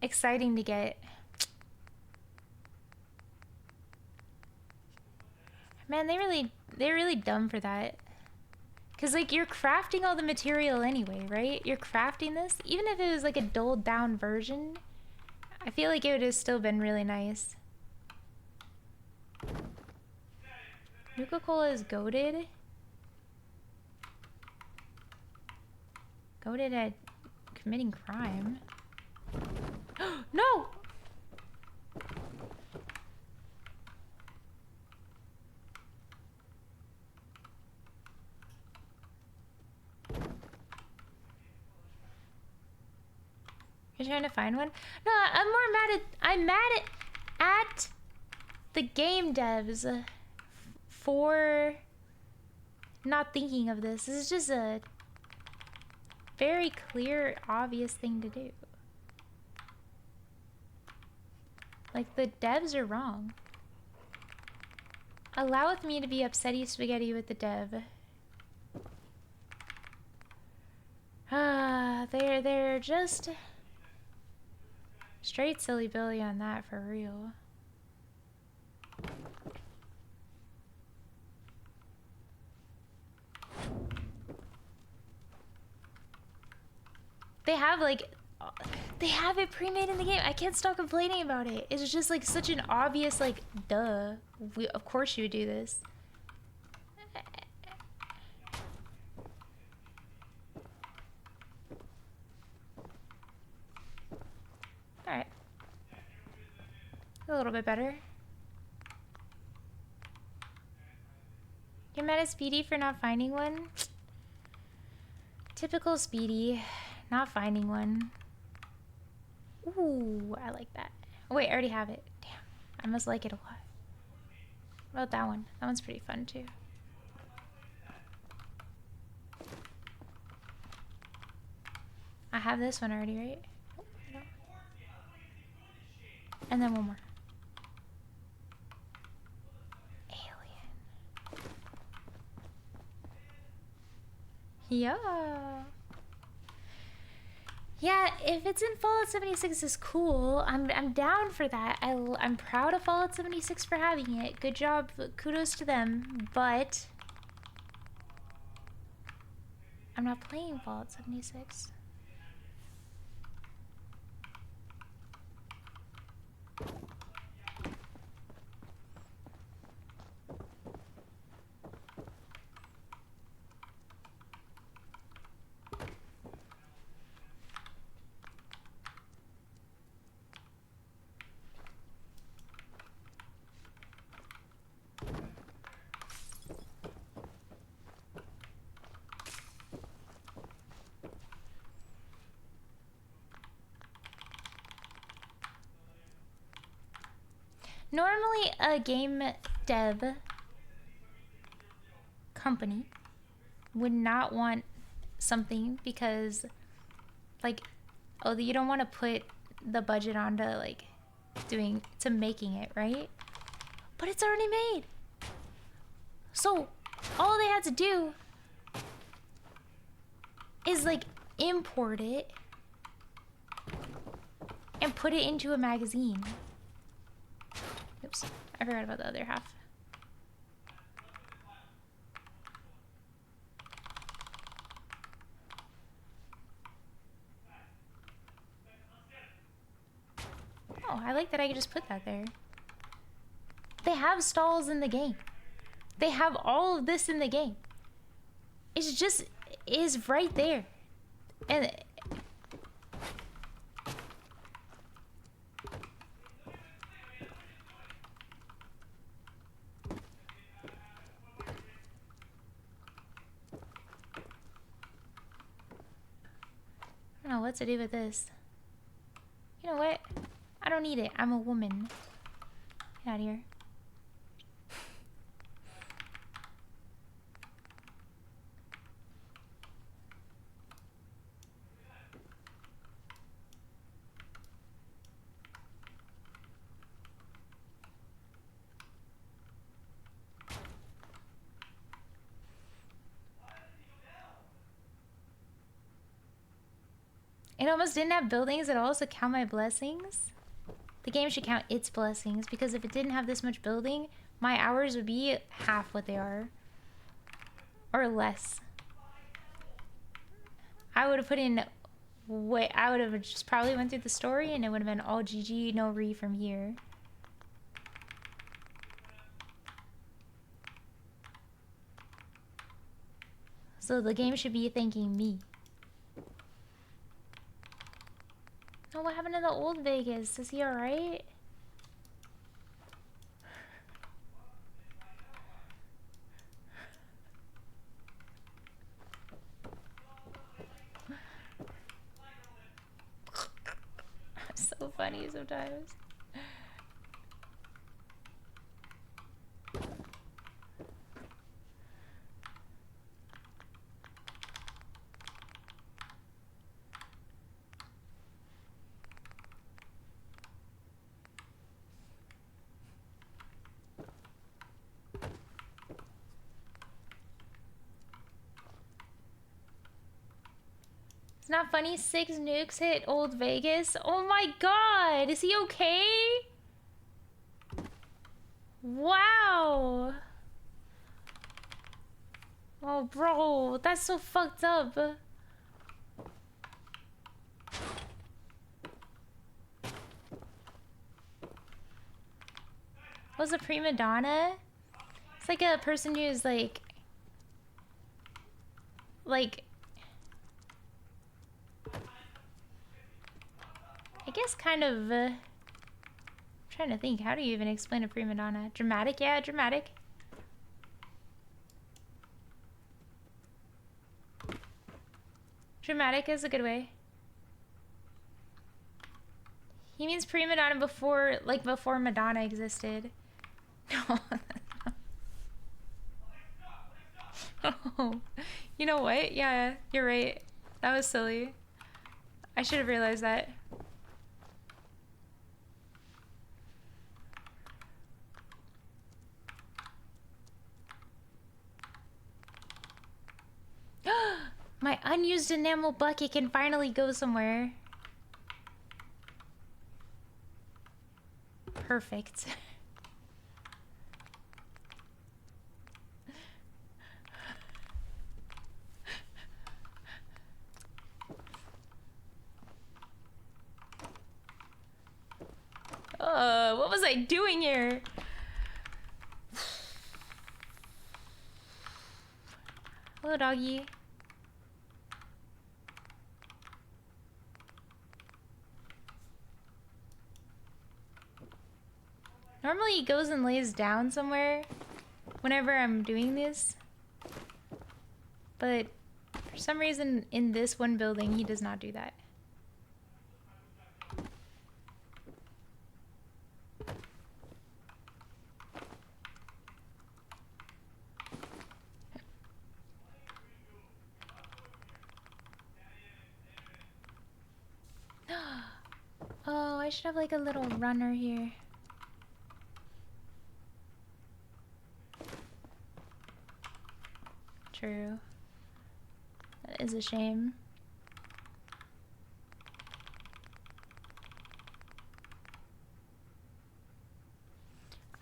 exciting to get. Man, they're really dumb for that. Cause like you're crafting all the material anyway, right? You're crafting this, even if it was like a dulled down version. I feel like it would have still been really nice. Nuka-Cola is goated. Goated at committing crime. No! You're trying to find one? No, I'm mad at the game devs for not thinking of this. This is just a very clear, obvious thing to do. Like, the devs are wrong. Alloweth me to be upsetty spaghetti with the dev. They're just straight silly Billy on that for real. They have it pre-made in the game. I can't stop complaining about it. It's just like such an obvious, like, duh. Of course you would do this. Alright. A little bit better. You're mad at Speedy for not finding one? Typical Speedy. Not finding one. Ooh, I like that. Oh, wait, I already have it. Damn. I must like it a lot. What about that one? That one's pretty fun, too. I have this one already, right? And then one more. Alien. Yeah. Yeah, if it's in Fallout 76 is cool. I'm down for that. I'm proud of Fallout 76 for having it. Good job. Kudos to them. But I'm not playing Fallout 76. Normally, a game dev company would not want something because, like, oh, you don't want to put the budget onto, like, making it, right? But it's already made. So, all they had to do is, like, import it and put it into a magazine. Oops, I forgot about the other half. Oh, I like that I can just put that there. They have stalls in the game. They have all of this in the game. It's just is right there. And I don't know what to do with this. You know what? I don't need it. I'm a woman. Get out of here. It almost didn't have buildings at all, so count my blessings. The game should count its blessings, because if it didn't have this much building, my hours would be half what they are. Or less. I would have put in I would have just probably went through the story and it would have been all GG, no re from here. So the game should be thanking me. Oh, what happened to the old Vegas? Is he alright? I'm so funny sometimes. It's not funny. 6 nukes hit old Vegas. Oh my god. Is he okay? Wow. Oh, bro. That's so fucked up. What's a prima donna? It's like a person who's like I guess kind of trying to think, how do you even explain a prima donna? Dramatic? Yeah, dramatic. Dramatic is a good way. He means prima donna before, like, before Madonna existed. No. Oh, you know what? Yeah, you're right. That was silly. I should have realized that. My unused enamel bucket can finally go somewhere. Perfect. What was I doing here? Hello, doggy. Normally he goes and lays down somewhere whenever I'm doing this. But for some reason in this one building he does not do that. Oh, I should have like a little runner here. True. That is a shame.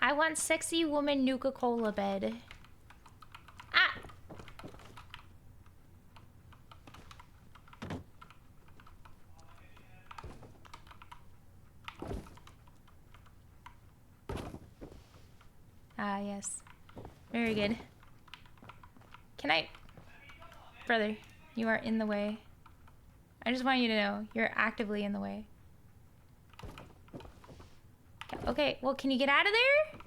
I want sexy woman Nuka-Cola bed. Ah! Ah, yes. Very good. Can I... Brother, you are in the way. I just want you to know, you're actively in the way. Okay, well, can you get out of there?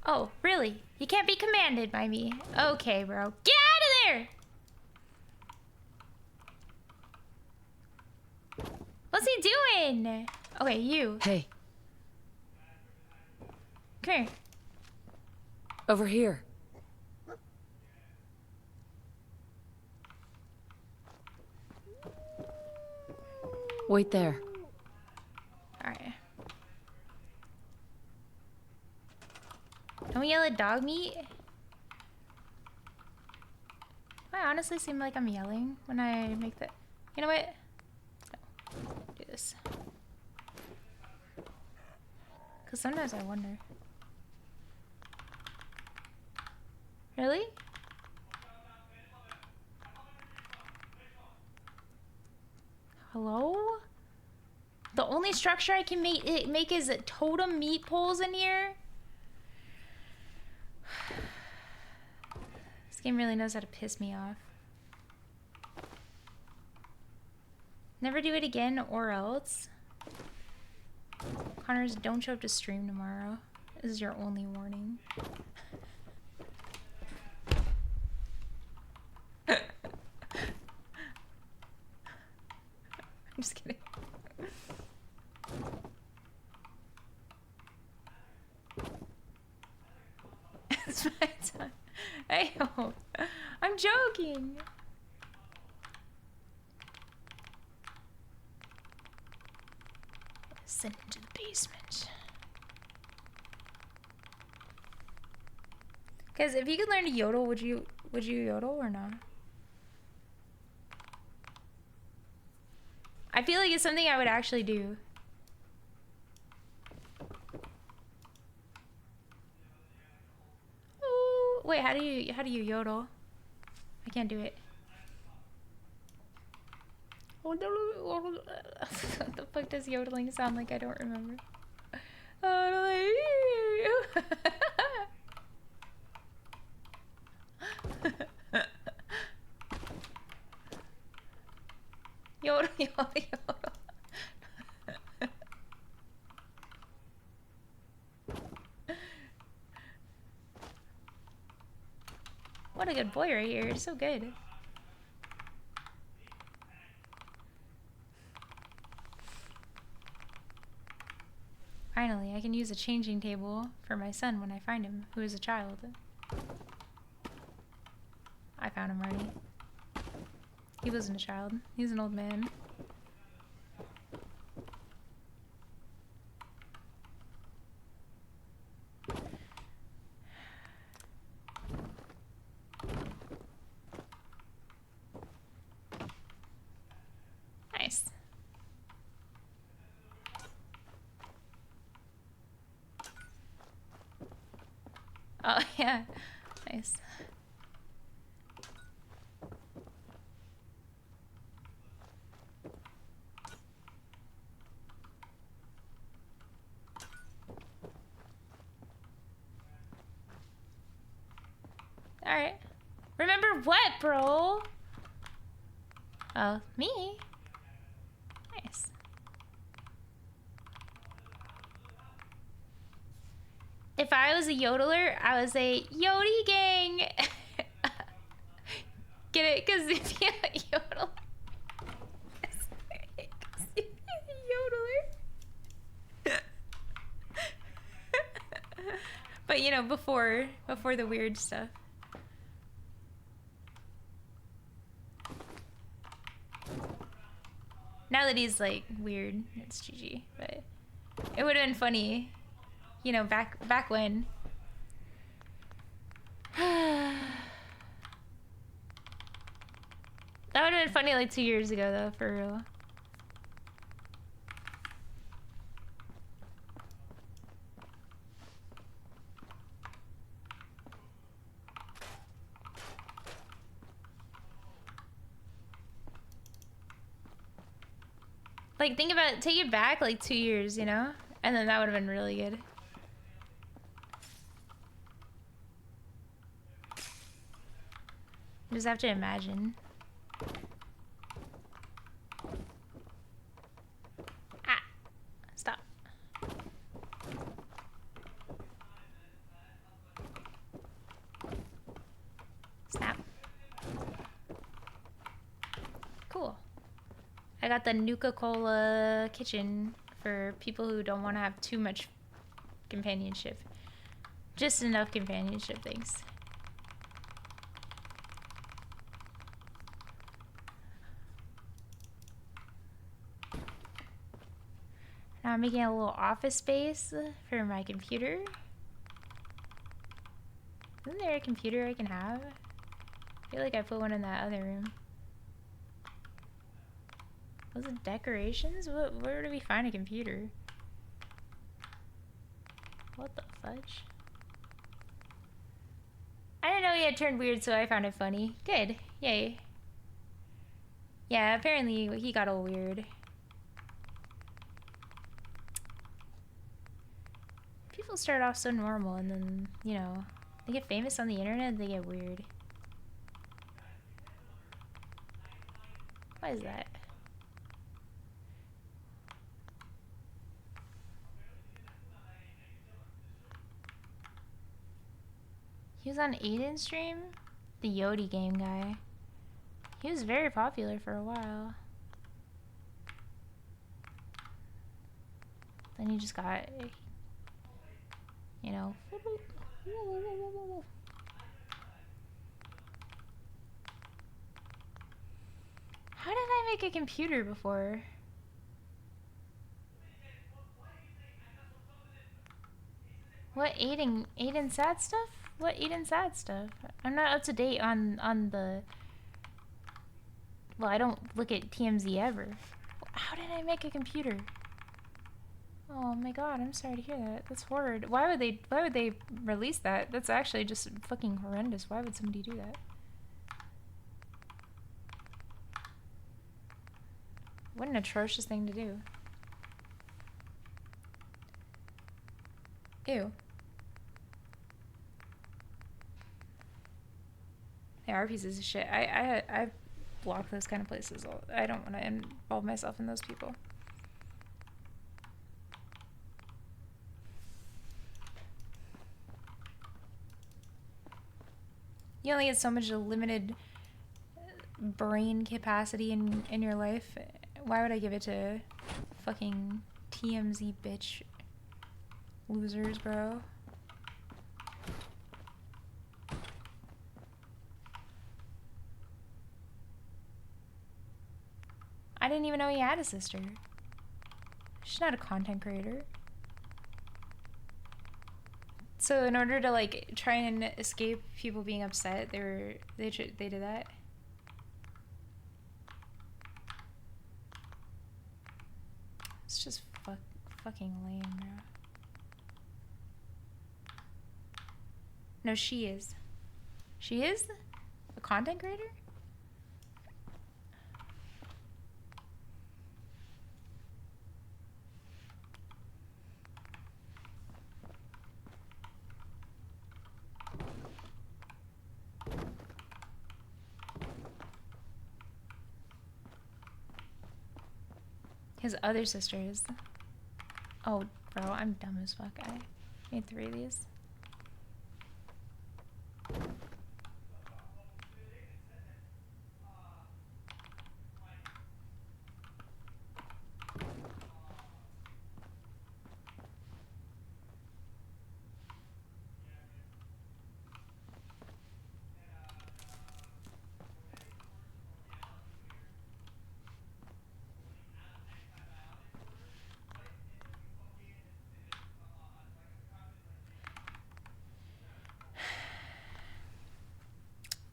Oh, really? You can't be commanded by me. Okay, bro. Get out of there! What's he doing? Okay, you. Hey. Come here. Over here. Wait there. Alright. Don't yell at dog meat. Do I honestly seem like I'm yelling when I make that? You know what? No. Do this. Because sometimes I wonder. Really? Hello? The only structure I can make is totem meat poles in here? This game really knows how to piss me off. Never do it again or else. Connors, don't show up to stream tomorrow. This is your only warning. I'm just kidding. It's my time. Hey, I'm joking. Send him to the basement. Guys, if you could learn to yodel, would you yodel or not? I feel like it's something I would actually do. Ooh, wait, how do you yodel? I can't do it. What the fuck does yodeling sound like? I don't remember. Yodel, yodel, yodel. What a good boy right here. You're so good. Finally, I can use a changing table for my son when I find him, who is a child. I found him already. He wasn't a child. He's an old man. Yeah. Nice. Alright. Remember what, bro? Oh, me? Nice. If I was a yodeler, I would say, Yodi gang! Get it? Because if you yodel... yodeler. But, you know, before the weird stuff. Now that he's, like, weird, it's GG. But it would have been funny, you know, back when. That would have been funny, like, 2 years ago, though, for real. Like, think about it, take it back, like, 2 years, you know? And then that would have been really good. You just have to imagine. Ah! Stop. Snap. Cool. I got the Nuka-Cola kitchen for people who don't want to have too much companionship. Just enough companionship, thanks. Now I'm making a little office space for my computer. Isn't there a computer I can have? I feel like I put one in that other room. Was it decorations? Where do we find a computer? What the fudge? I didn't know he had turned weird, so I found it funny. Good. Yay. Yeah, apparently he got all weird. People start off so normal and then, you know, they get famous on the internet and they get weird. Why is that? He was on Aiden's stream? The Yodi game guy. He was very popular for a while. Then he just got, you know. How did I make a computer before? What Aiden sad stuff? What Aiden sad stuff? I'm not up to date on the. Well, I don't look at TMZ ever. How did I make a computer? Oh my god, I'm sorry to hear that. That's horrid. Why would they release that? That's actually just fucking horrendous. Why would somebody do that? What an atrocious thing to do. Ew. They are pieces of shit. I block those kind of places. I don't want to involve myself in those people. You only get so much limited brain capacity in your life. Why would I give it to fucking TMZ bitch losers, bro? I didn't even know he had a sister. She's not a content creator. So in order to like try and escape people being upset, they did that. It's just fucking lame, bro. No, she is. She is a content creator? His other sister is. Oh, bro, I'm dumb as fuck. I made 3 of these.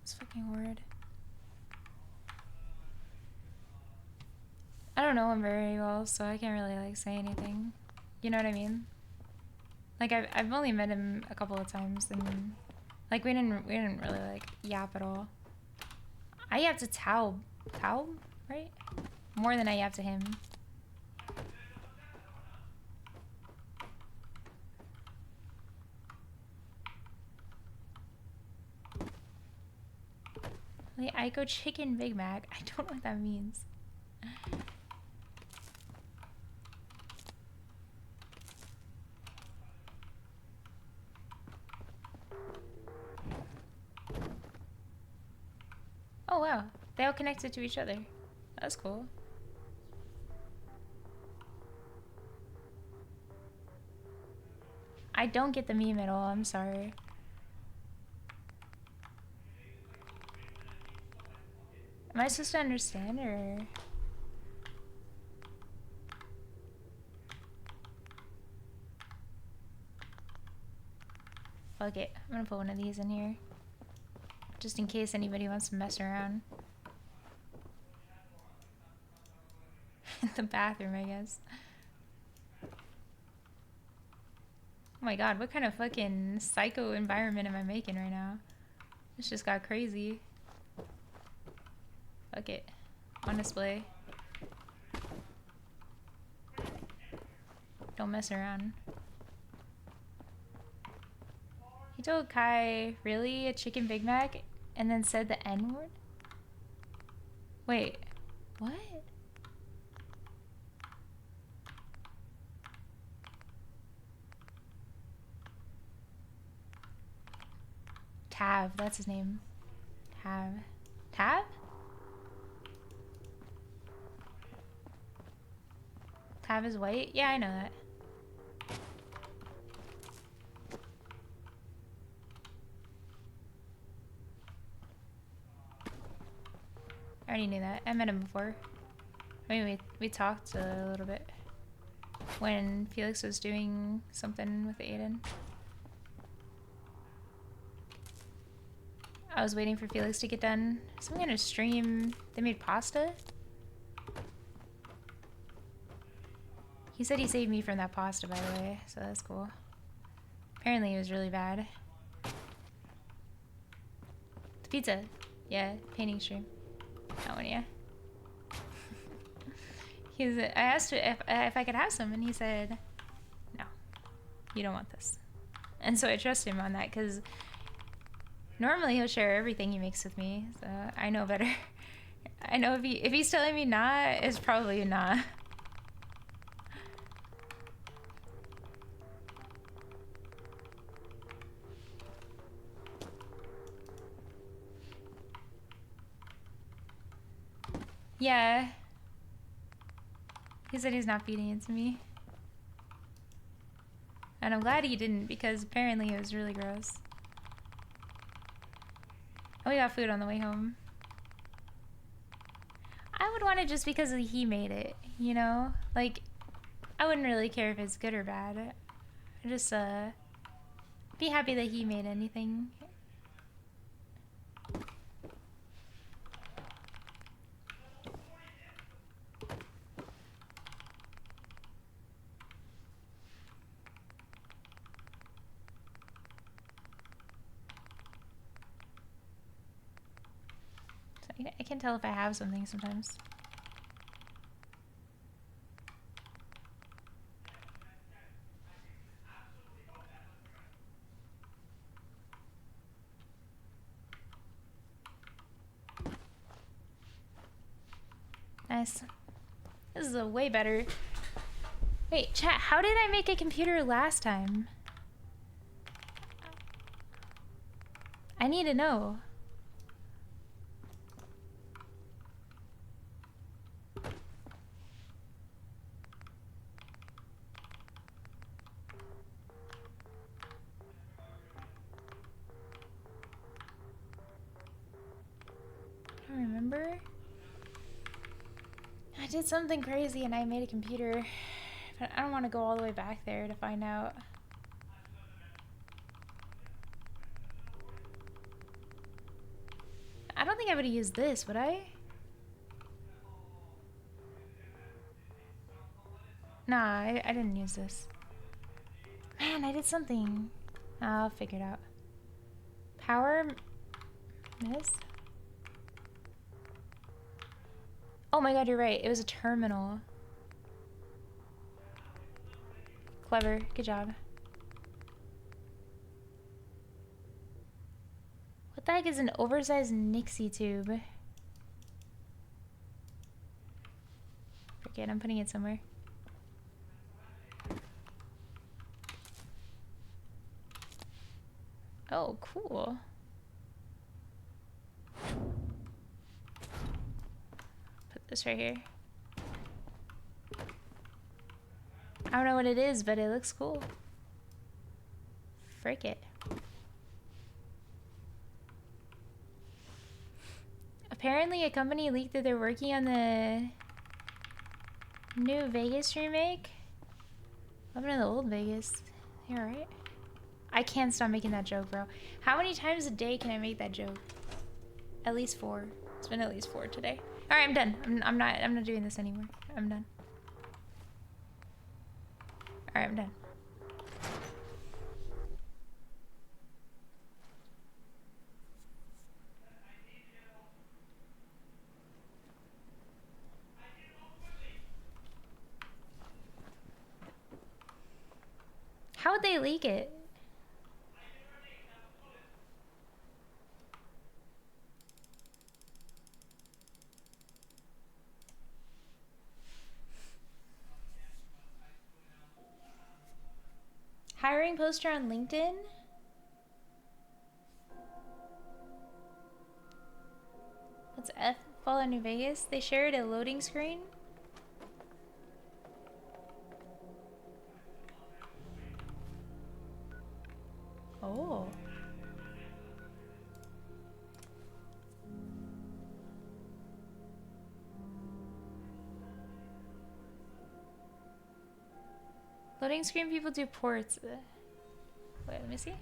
It's fucking weird. I don't know him very well, so I can't really like say anything. You know what I mean? Like I've only met him a couple of times, and like we didn't really like yap at all. I yapped to Tao, right? More than I yapped to him. The Aiko Chicken Big Mac. I don't know what that means. Oh wow, they all connected to each other. That's cool. I don't get the meme at all, I'm sorry. Am I supposed to understand, or? Fuck it, I'm gonna put one of these in here. Just in case anybody wants to mess around. In the bathroom, I guess. Oh my god, what kind of fucking psycho environment am I making right now? This just got crazy. Fuck it. On display. Don't mess around. He told Kai, really? A chicken Big Mac? And then said the N-word? Wait. What? Tav, that's his name. Tav. Tav? Tav is white? Yeah, I know that. I already knew that. I met him before. I mean, we talked a little bit when Felix was doing something with Aiden. I was waiting for Felix to get done. Some kind of stream. They made pasta. He said he saved me from that pasta, by the way, so that's cool. Apparently it was really bad. The pizza. Yeah, painting stream. That one, yeah. I asked if I could have some, and he said, no, you don't want this. And so I trust him on that, because normally he'll share everything he makes with me, so I know better. I know if he's telling me nah, it's probably nah. Yeah. He said he's not feeding it to me. And I'm glad he didn't, because apparently it was really gross. And we got food on the way home. I would want it just because he made it, you know? Like, I wouldn't really care if it's good or bad. I just, be happy that he made anything. I can tell if I have something sometimes. Nice. This is a way better. Wait, chat, how did I make a computer last time? I need to know. I don't remember. I did something crazy and I made a computer, but I don't want to go all the way back there to find out. I don't think I would have used this, would I? Nah, I didn't use this. Man, I did something. I'll figure it out. Power miss? Oh my god, you're right. It was a terminal. Clever. Good job. What the heck is an oversized Nixie tube? Forget, I'm putting it somewhere. Oh, cool. Put this right here. I don't know what it is, but it looks cool. Frick it. Apparently a company leaked that they're working on the new Vegas remake. What happened to the old Vegas? You alright? I can't stop making that joke, bro. How many times a day can I make that joke? At least 4. It's been at least 4 today. Alright, I'm done. I'm not doing this anymore. I'm done. Alright, I'm done. How would they leak it? Hiring poster on LinkedIn? What's F? Fallout New Vegas? They shared a loading screen? Oh. Loading screen people do ports. Wait, let me see.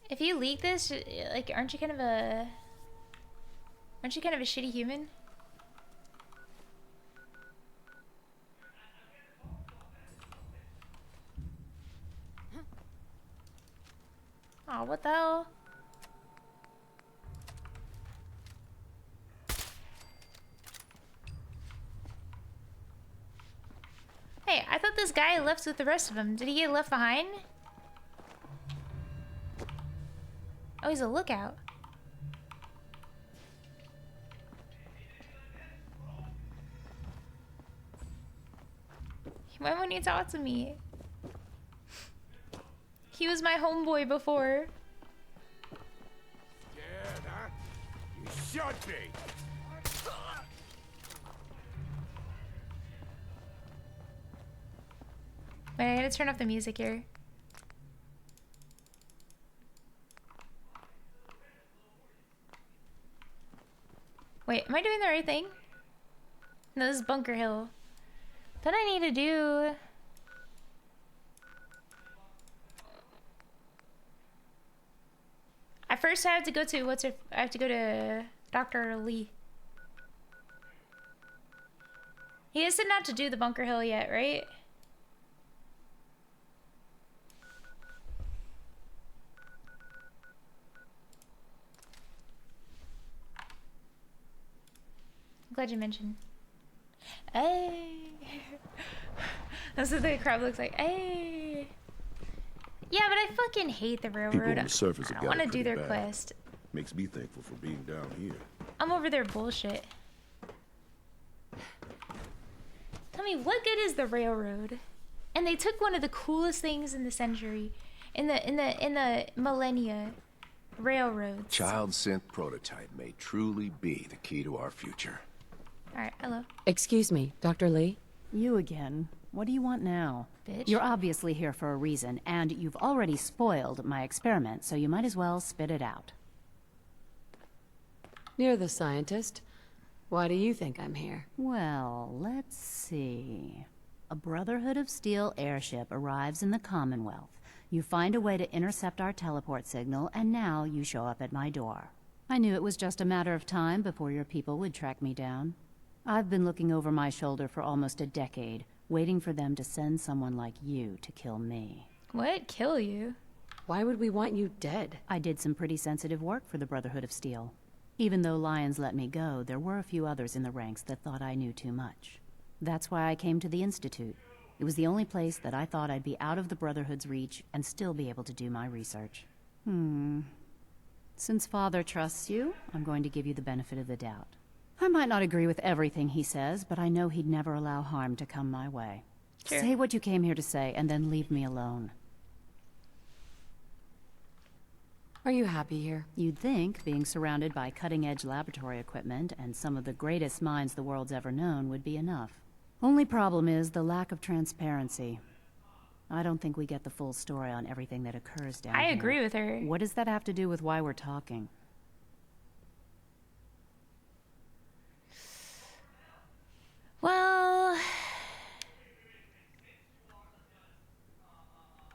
If you leak this, like, aren't you kind of a shitty human? Oh, what the hell? Hey, I thought this guy left with the rest of them. Did he get left behind? Oh, he's a lookout. Why won't you talk to me? He was my homeboy before. Scared, huh? You should be. Wait, I gotta turn off the music here. Wait, am I doing the right thing? No, this is Bunker Hill. What I need to do... At first I have to go to, I have to go to Dr. Lee. He has said not to do the Bunker Hill yet, right? I'm glad you mentioned. Hey. That's what the crowd looks like. Hey. Yeah, but I fucking hate the railroad. People on the surface I have want got to it do their pretty bad. quest. Makes me thankful for being down here. I'm over their bullshit. Tell me, what good is the railroad? And they took one of the coolest things in the century, in the millennia, railroads. Child synth prototype may truly be the key to our future. All right, hello. Excuse me, Dr. Lee? You again. What do you want now? Bitch. You're obviously here for a reason, and you've already spoiled my experiment, so you might as well spit it out. You're the scientist. Why do you think I'm here? Well, let's see. A Brotherhood of Steel airship arrives in the Commonwealth. You find a way to intercept our teleport signal, and now you show up at my door. I knew it was just a matter of time before your people would track me down. I've been looking over my shoulder for almost a decade, waiting for them to send someone like you to kill me. What? Kill you? Why would we want you dead? I did some pretty sensitive work for the Brotherhood of Steel. Even though Lyons let me go, there were a few others in the ranks that thought I knew too much. That's why I came to the Institute. It was the only place that I thought I'd be out of the Brotherhood's reach and still be able to do my research. Since Father trusts you, I'm going to give you the benefit of the doubt. I might not agree with everything he says, but I know he'd never allow harm to come my way. Sure. Say what you came here to say, and then leave me alone. Are you happy here? You'd think being surrounded by cutting-edge laboratory equipment and some of the greatest minds the world's ever known would be enough. Only problem is the lack of transparency. I don't think we get the full story on everything that occurs down here. I agree with her. What does that have to do with why we're talking? Well...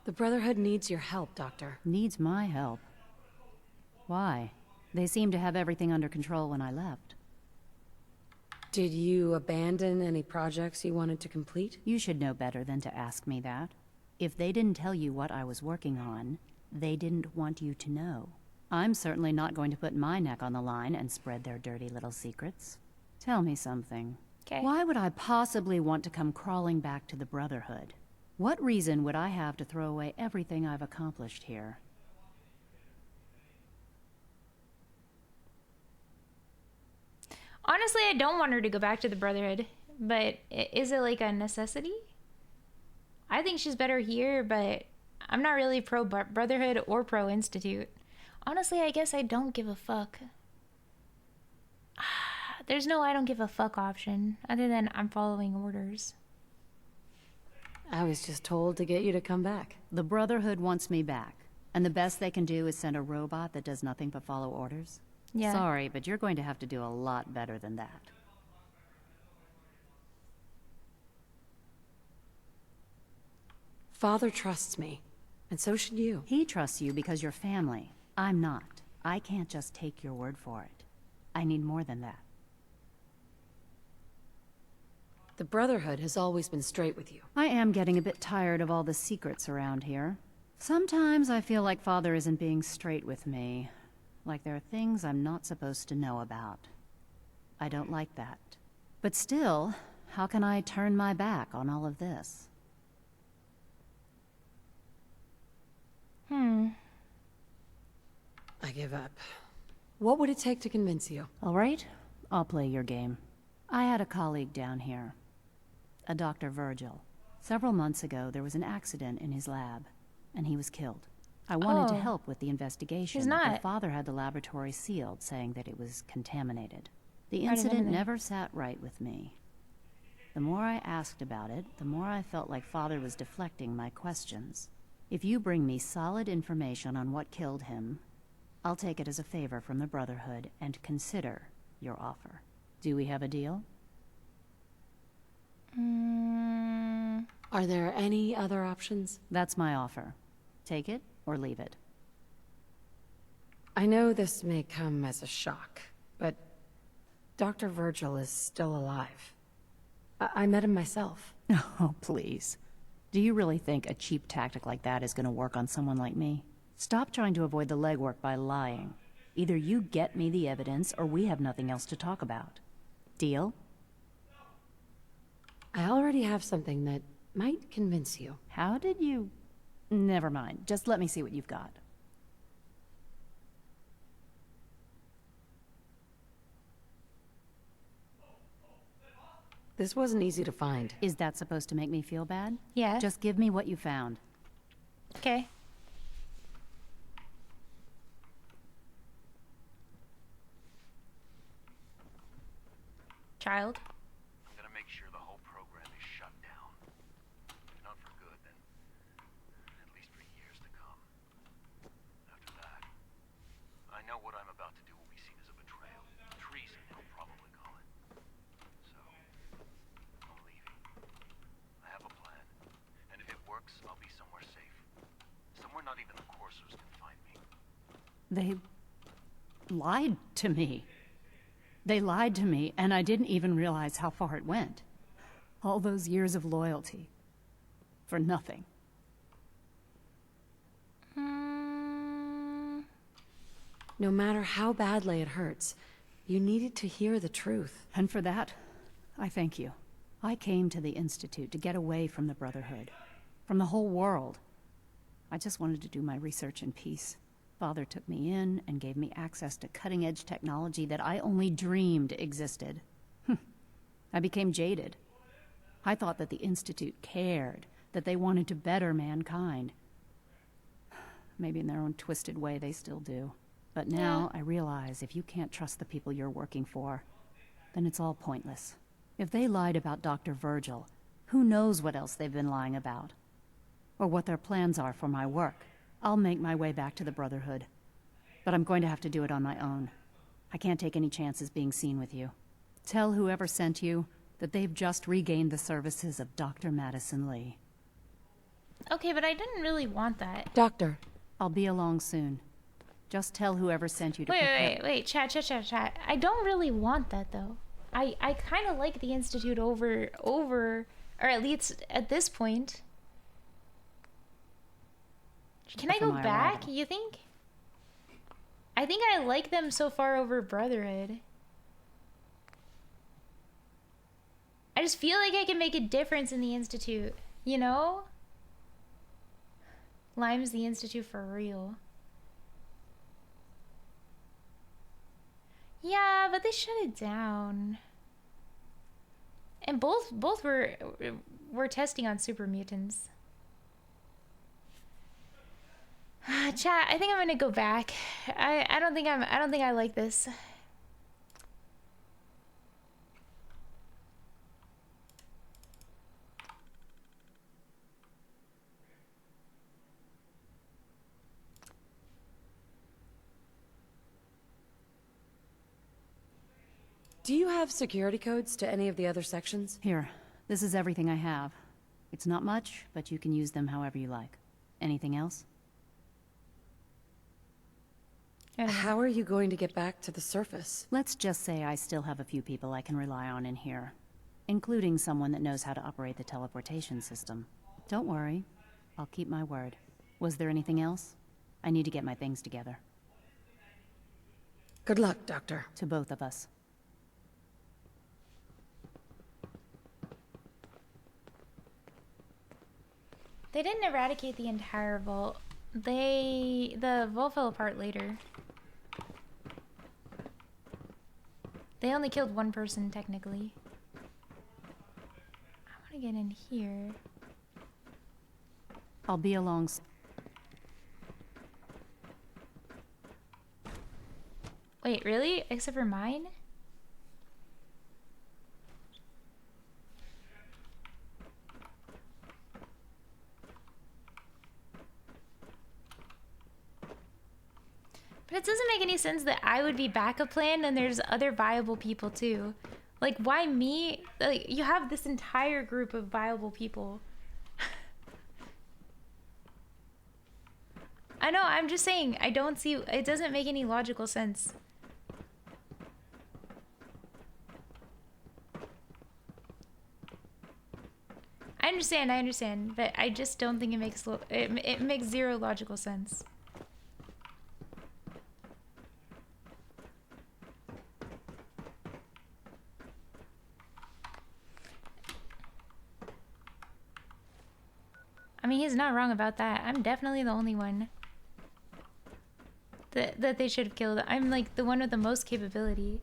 The Brotherhood needs your help, Doctor. Needs my help? Why? They seemed to have everything under control when I left. Did you abandon any projects you wanted to complete? You should know better than to ask me that. If they didn't tell you what I was working on, they didn't want you to know. I'm certainly not going to put my neck on the line and spread their dirty little secrets. Tell me something. Okay. Why would I possibly want to come crawling back to the Brotherhood? What reason would I have to throw away everything I've accomplished here? Honestly, I don't want her to go back to the Brotherhood, but is it like a necessity? I think she's better here, but I'm not really pro Brotherhood or pro Institute. Honestly, I guess I don't give a fuck. There's no I don't give a fuck option, other than I'm following orders. I was just told to get you to come back. The Brotherhood wants me back, and the best they can do is send a robot that does nothing but follow orders? Yeah. Sorry, but you're going to have to do a lot better than that. Father trusts me, and so should you. He trusts you because you're family. I'm not. I can't just take your word for it. I need more than that. The Brotherhood has always been straight with you. I am getting a bit tired of all the secrets around here. Sometimes I feel like Father isn't being straight with me. Like there are things I'm not supposed to know about. I don't like that. But still, how can I turn my back on all of this? I give up. What would it take to convince you? All right, I'll play your game. I had a colleague down here, a Dr. Virgil. Several months ago, there was an accident in his lab, and he was killed. I wanted to help with the investigation, He's not. but Father had the laboratory sealed, saying that it was contaminated. The incident never sat right with me. The more I asked about it, the more I felt like Father was deflecting my questions. If you bring me solid information on what killed him, I'll take it as a favor from the Brotherhood and consider your offer. Do we have a deal? Are there any other options? That's my offer. Take it or leave it. I know this may come as a shock, but Dr. Virgil is still alive. I met him myself. Oh, please. Do you really think a cheap tactic like that is going to work on someone like me? Stop trying to avoid the legwork by lying. Either you get me the evidence, or we have nothing else to talk about. Deal? I already have something that might convince you. How did you... Never mind. Just let me see what you've got. This wasn't easy to find. Is that supposed to make me feel bad? Yeah. Just give me what you found. Okay. Child. I'm gonna make sure the whole program is shut down. If not for good, then at least for years to come. After that, I know what I'm about to do will be seen as a betrayal. Treason, they'll probably call it. So, I'm leaving. I have a plan. And if it works, I'll be somewhere safe. Somewhere not even the coursers can find me. They lied to me. They lied to me, and I didn't even realize how far it went. All those years of loyalty. For nothing. No matter how badly it hurts, you needed to hear the truth. And for that, I thank you. I came to the Institute to get away from the Brotherhood. From the whole world. I just wanted to do my research in peace. Father took me in and gave me access to cutting-edge technology that I only dreamed existed. I became jaded. I thought that the Institute cared, that they wanted to better mankind. Maybe in their own twisted way they still do. But now I realize if you can't trust the people you're working for, then it's all pointless. If they lied about Dr. Virgil, who knows what else they've been lying about? Or what their plans are for my work. I'll make my way back to the Brotherhood. But I'm going to have to do it on my own. I can't take any chances being seen with you. Tell whoever sent you that they've just regained the services of Dr. Madison Lee. Okay, but I didn't really want that. Doctor. I'll be along soon. Just tell whoever sent you to Wait. Chat. I don't really want that, though. I kind of like the Institute over, or at least at this point. Can I go back, you think? I think I like them so far over Brotherhood. I just feel like I can make a difference in the Institute, you know? Lime's the Institute for real. Yeah, but they shut it down. And both were testing on super mutants. Chat, I think I'm gonna go back. I don't think I like this. Do you have security codes to any of the other sections? Here, this is everything I have. It's not much, but you can use them however you like. Anything else? How are you going to get back to the surface? Let's just say I still have a few people I can rely on in here, including someone that knows how to operate the teleportation system. Don't worry, I'll keep my word. Was there anything else? I need to get my things together. Good luck, Doctor. To both of us. They didn't eradicate the entire vault. The vault fell apart later. They only killed one person, technically. I want to get in here. I'll be along. Wait, really? Except for mine? But it doesn't make any sense that I would be backup plan and there's other viable people too. Like, why me? Like, you have this entire group of viable people. I know, I'm just saying, I don't see, it doesn't make any logical sense. I understand, but I just don't think it makes, it makes zero logical sense. I mean, he's not wrong about that. I'm definitely the only one that they should have killed. I'm like the one with the most capability.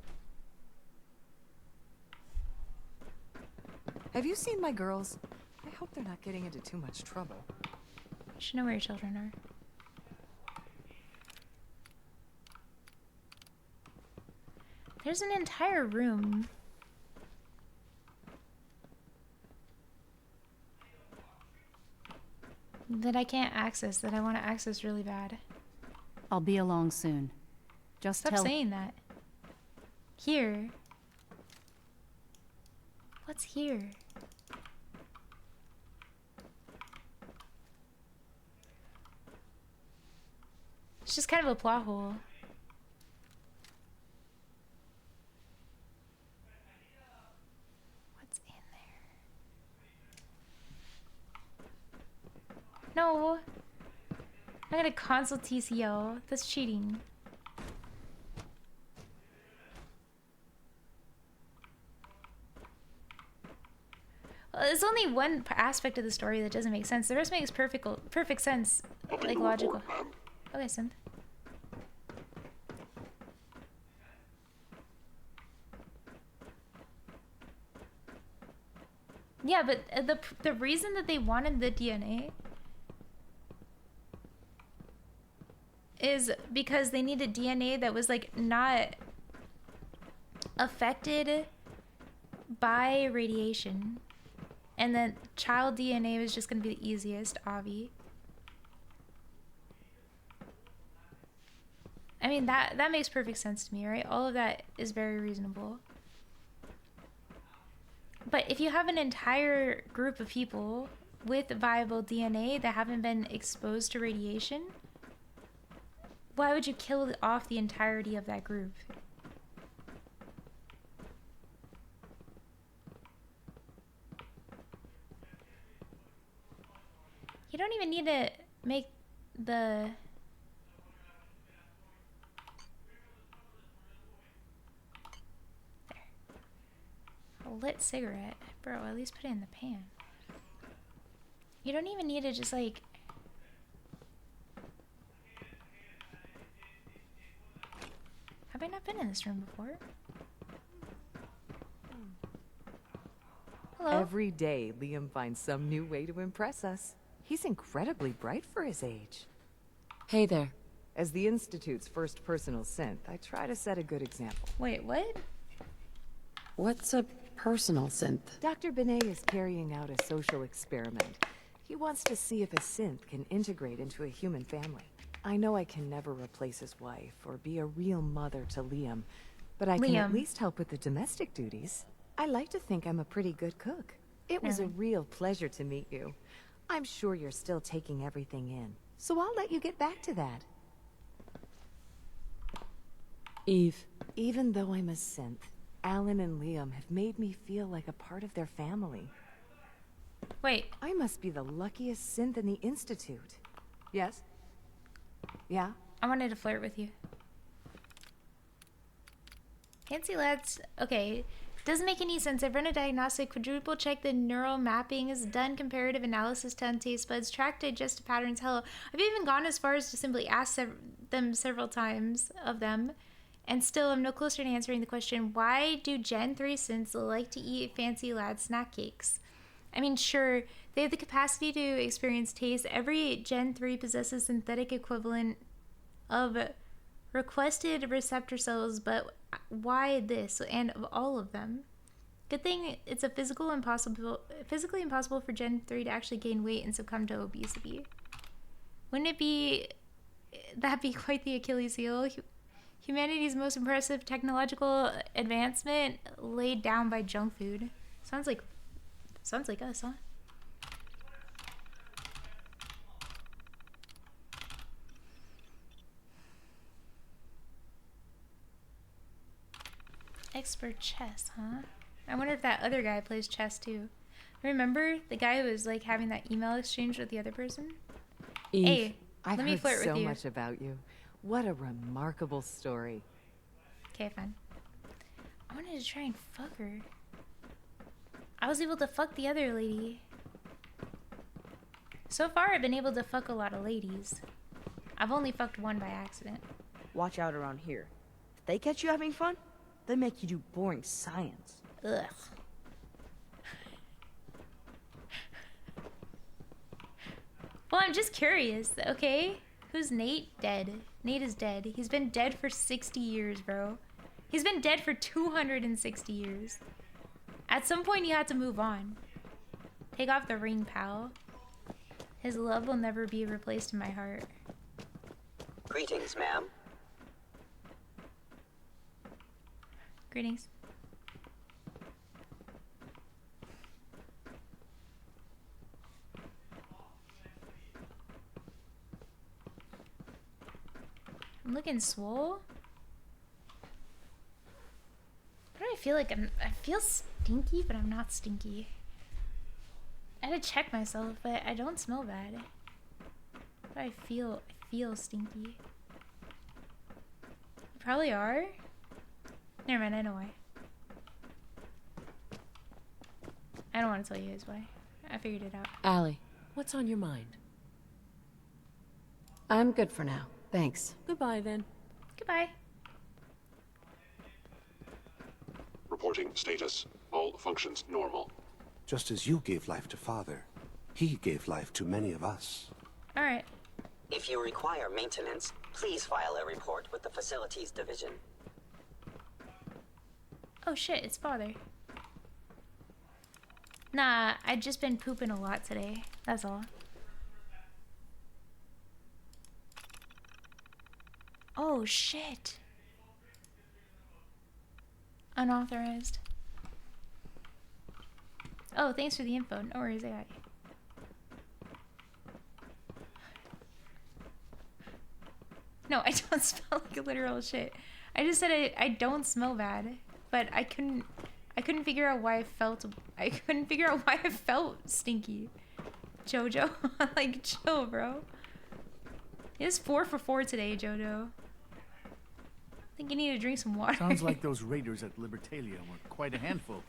Have you seen my girls? I hope they're not getting into too much trouble. You should know where your children are. There's an entire room. That I can't access, that I want to access really bad. I'll be along soon. Just Stop saying that. Here. What's here? It's just kind of a plot hole. What's in there? No. I gotta console TCO. That's cheating. Well, there's only one aspect of the story that doesn't make sense. The rest makes perfect sense. Like, logical. Okay, Synth. Yeah, but the reason that they wanted the DNA is because they needed DNA that was like not affected by radiation, and then child DNA was just gonna be the easiest, obvi. I mean, that makes perfect sense to me, right? All of that is very reasonable. But if you have an entire group of people with viable DNA that haven't been exposed to radiation, why would you kill off the entirety of that group? You don't even need to make the... A lit cigarette. Bro, at least put it in the pan. You don't even need to just like... Have I not been in this room before? Hello? Every day, Liam finds some new way to impress us. He's incredibly bright for his age. Hey there. As the Institute's first personal synth, I try to set a good example. Wait, what? What's a personal synth? Dr. Benet is carrying out a social experiment. He wants to see if a synth can integrate into a human family. I know I can never replace his wife or be a real mother to Liam, but I can at least help with the domestic duties. I like to think I'm a pretty good cook. It was a real pleasure to meet you. I'm sure you're still taking everything in, so I'll let you get back to that. Eve. Even though I'm a synth, Alan and Liam have made me feel like a part of their family. Wait. I must be the luckiest synth in the Institute. Yes? Yeah? I wanted to flirt with you. Fancy lads. Okay. Doesn't make any sense. I've run a diagnostic, quadruple checked the neural mappings, done comparative analysis on taste buds, tracked digestive patterns. Hell, I've even gone as far as to simply ask them several times of them, and still I'm no closer to answering the question, why do Gen 3 synths like to eat fancy lad snack cakes? I mean, sure, they have the capacity to experience taste. Every Gen 3 possesses synthetic equivalent of requested receptor cells, but why this? And of all of them? Good thing it's a physically impossible for Gen 3 to actually gain weight and succumb to obesity. Wouldn't it be that be quite the Achilles heel. Humanity's most impressive technological advancement laid down by junk food. Sounds like us, huh? Expert chess, huh? I wonder if that other guy plays chess too. Remember the guy who was like having that email exchange with the other person? Eve, Hey, I've let me heard flirt so with you. much about you. What a remarkable story. Okay, fine. I wanted to try and fuck her. I was able to fuck the other lady. So far, I've been able to fuck a lot of ladies. I've only fucked one by accident. Watch out around here. If they catch you having fun, they make you do boring science. Ugh. Well, I'm just curious, okay? Who's Nate? Dead. Nate is dead. He's been dead for 60 years, bro. He's been dead for 260 years. At some point, you had to move on. Take off the ring, pal. His love will never be replaced in my heart. Greetings, ma'am. Greetings. I'm looking swole. What do I feel like? I feel stinky, but I'm not stinky. I had to check myself, but I don't smell bad. But I feel stinky. You probably are. Never mind, I know why. I don't want to tell you guys why. I figured it out. Allie, what's on your mind? I'm good for now. Thanks. Goodbye, then. Goodbye. Reporting status. All functions normal. Just as you gave life to Father, he gave life to many of us. Alright. If you require maintenance, please file a report with the Facilities Division. Oh shit, it's Father. Nah, I've just been pooping a lot today. That's all. Oh shit. Unauthorized. Oh, thanks for the info. No worries, I got you. No, I don't smell like a literal shit. I just said I don't smell bad, but I couldn't figure out why I couldn't figure out why I felt stinky. Jojo, like chill, bro. It's 4 for 4 today, Jojo. I think you need to drink some water. Sounds like those raiders at Libertalia were quite a handful.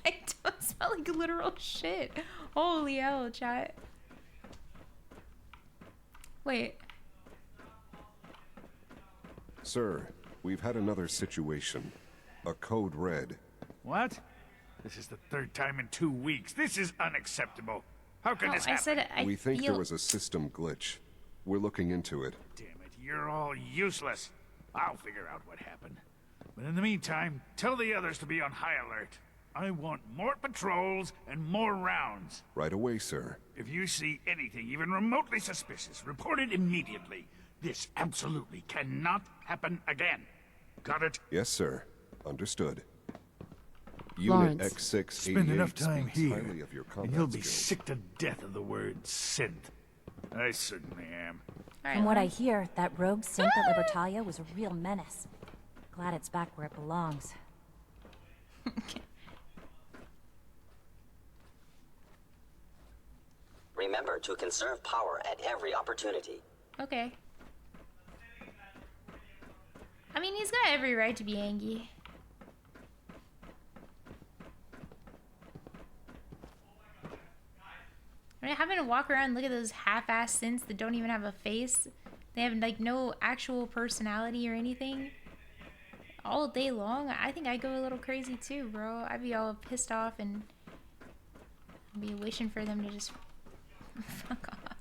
I don't smell like literal shit. Holy hell, chat. Wait. Sir, we've had another situation. A code red. What? This is the 3rd time in 2 weeks. This is unacceptable. How can this happen? Said We think there was a system glitch. We're looking into it. Damn it, you're all useless. I'll figure out what happened. But in the meantime, tell the others to be on high alert. I want more patrols and more rounds. Right away, sir. If you see anything even remotely suspicious, report it immediately. This absolutely cannot happen again. Got it? Yes, sir. Understood. Lawrence, Unit X688 spend enough time speaks here, highly of your and combat you'll be skills. sick to death of the word synth. I certainly am. From what I hear, that rogue synth at Libertalia was a real menace. Glad it's back where it belongs. Remember to conserve power at every opportunity. Okay. I mean, he's got every right to be angry. I mean, having to walk around and look at those half-assed synths that don't even have a face. They have, like, no actual personality or anything. All day long, I think I'd go a little crazy too, bro. I'd be all pissed off and be wishing for them to just fuck off.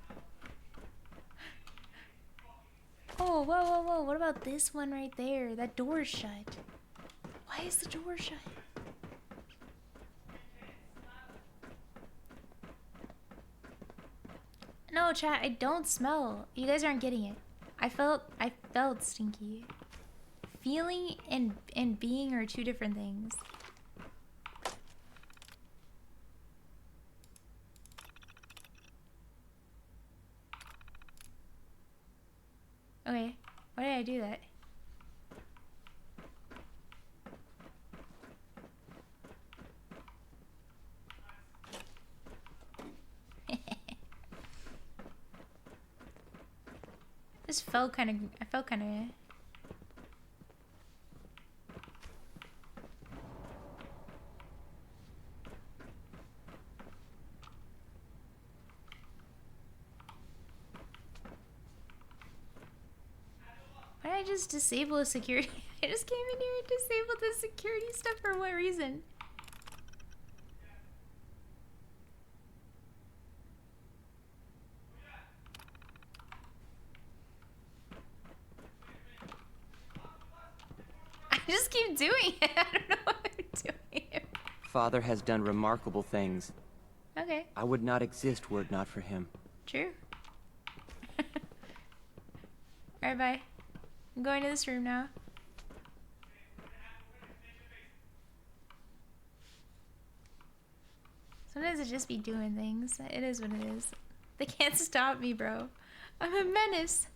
Oh, whoa, whoa, whoa. What about this one right there? That door's shut. Why is the door shut? No, chat, I don't smell. You guys aren't getting it. I felt stinky. Feeling and being are two different things. Okay, why did I do that? This felt kind of. I felt kind of. Why did I just disable the security? I just came in here and disabled the security stuff for what reason? I just keep doing it. I don't know what I'm doing. Father has done remarkable things. Okay. I would not exist were it not for him. True. Alright, bye. I'm going to this room now. Sometimes I just be doing things. It is what it is. They can't stop me, bro. I'm a menace.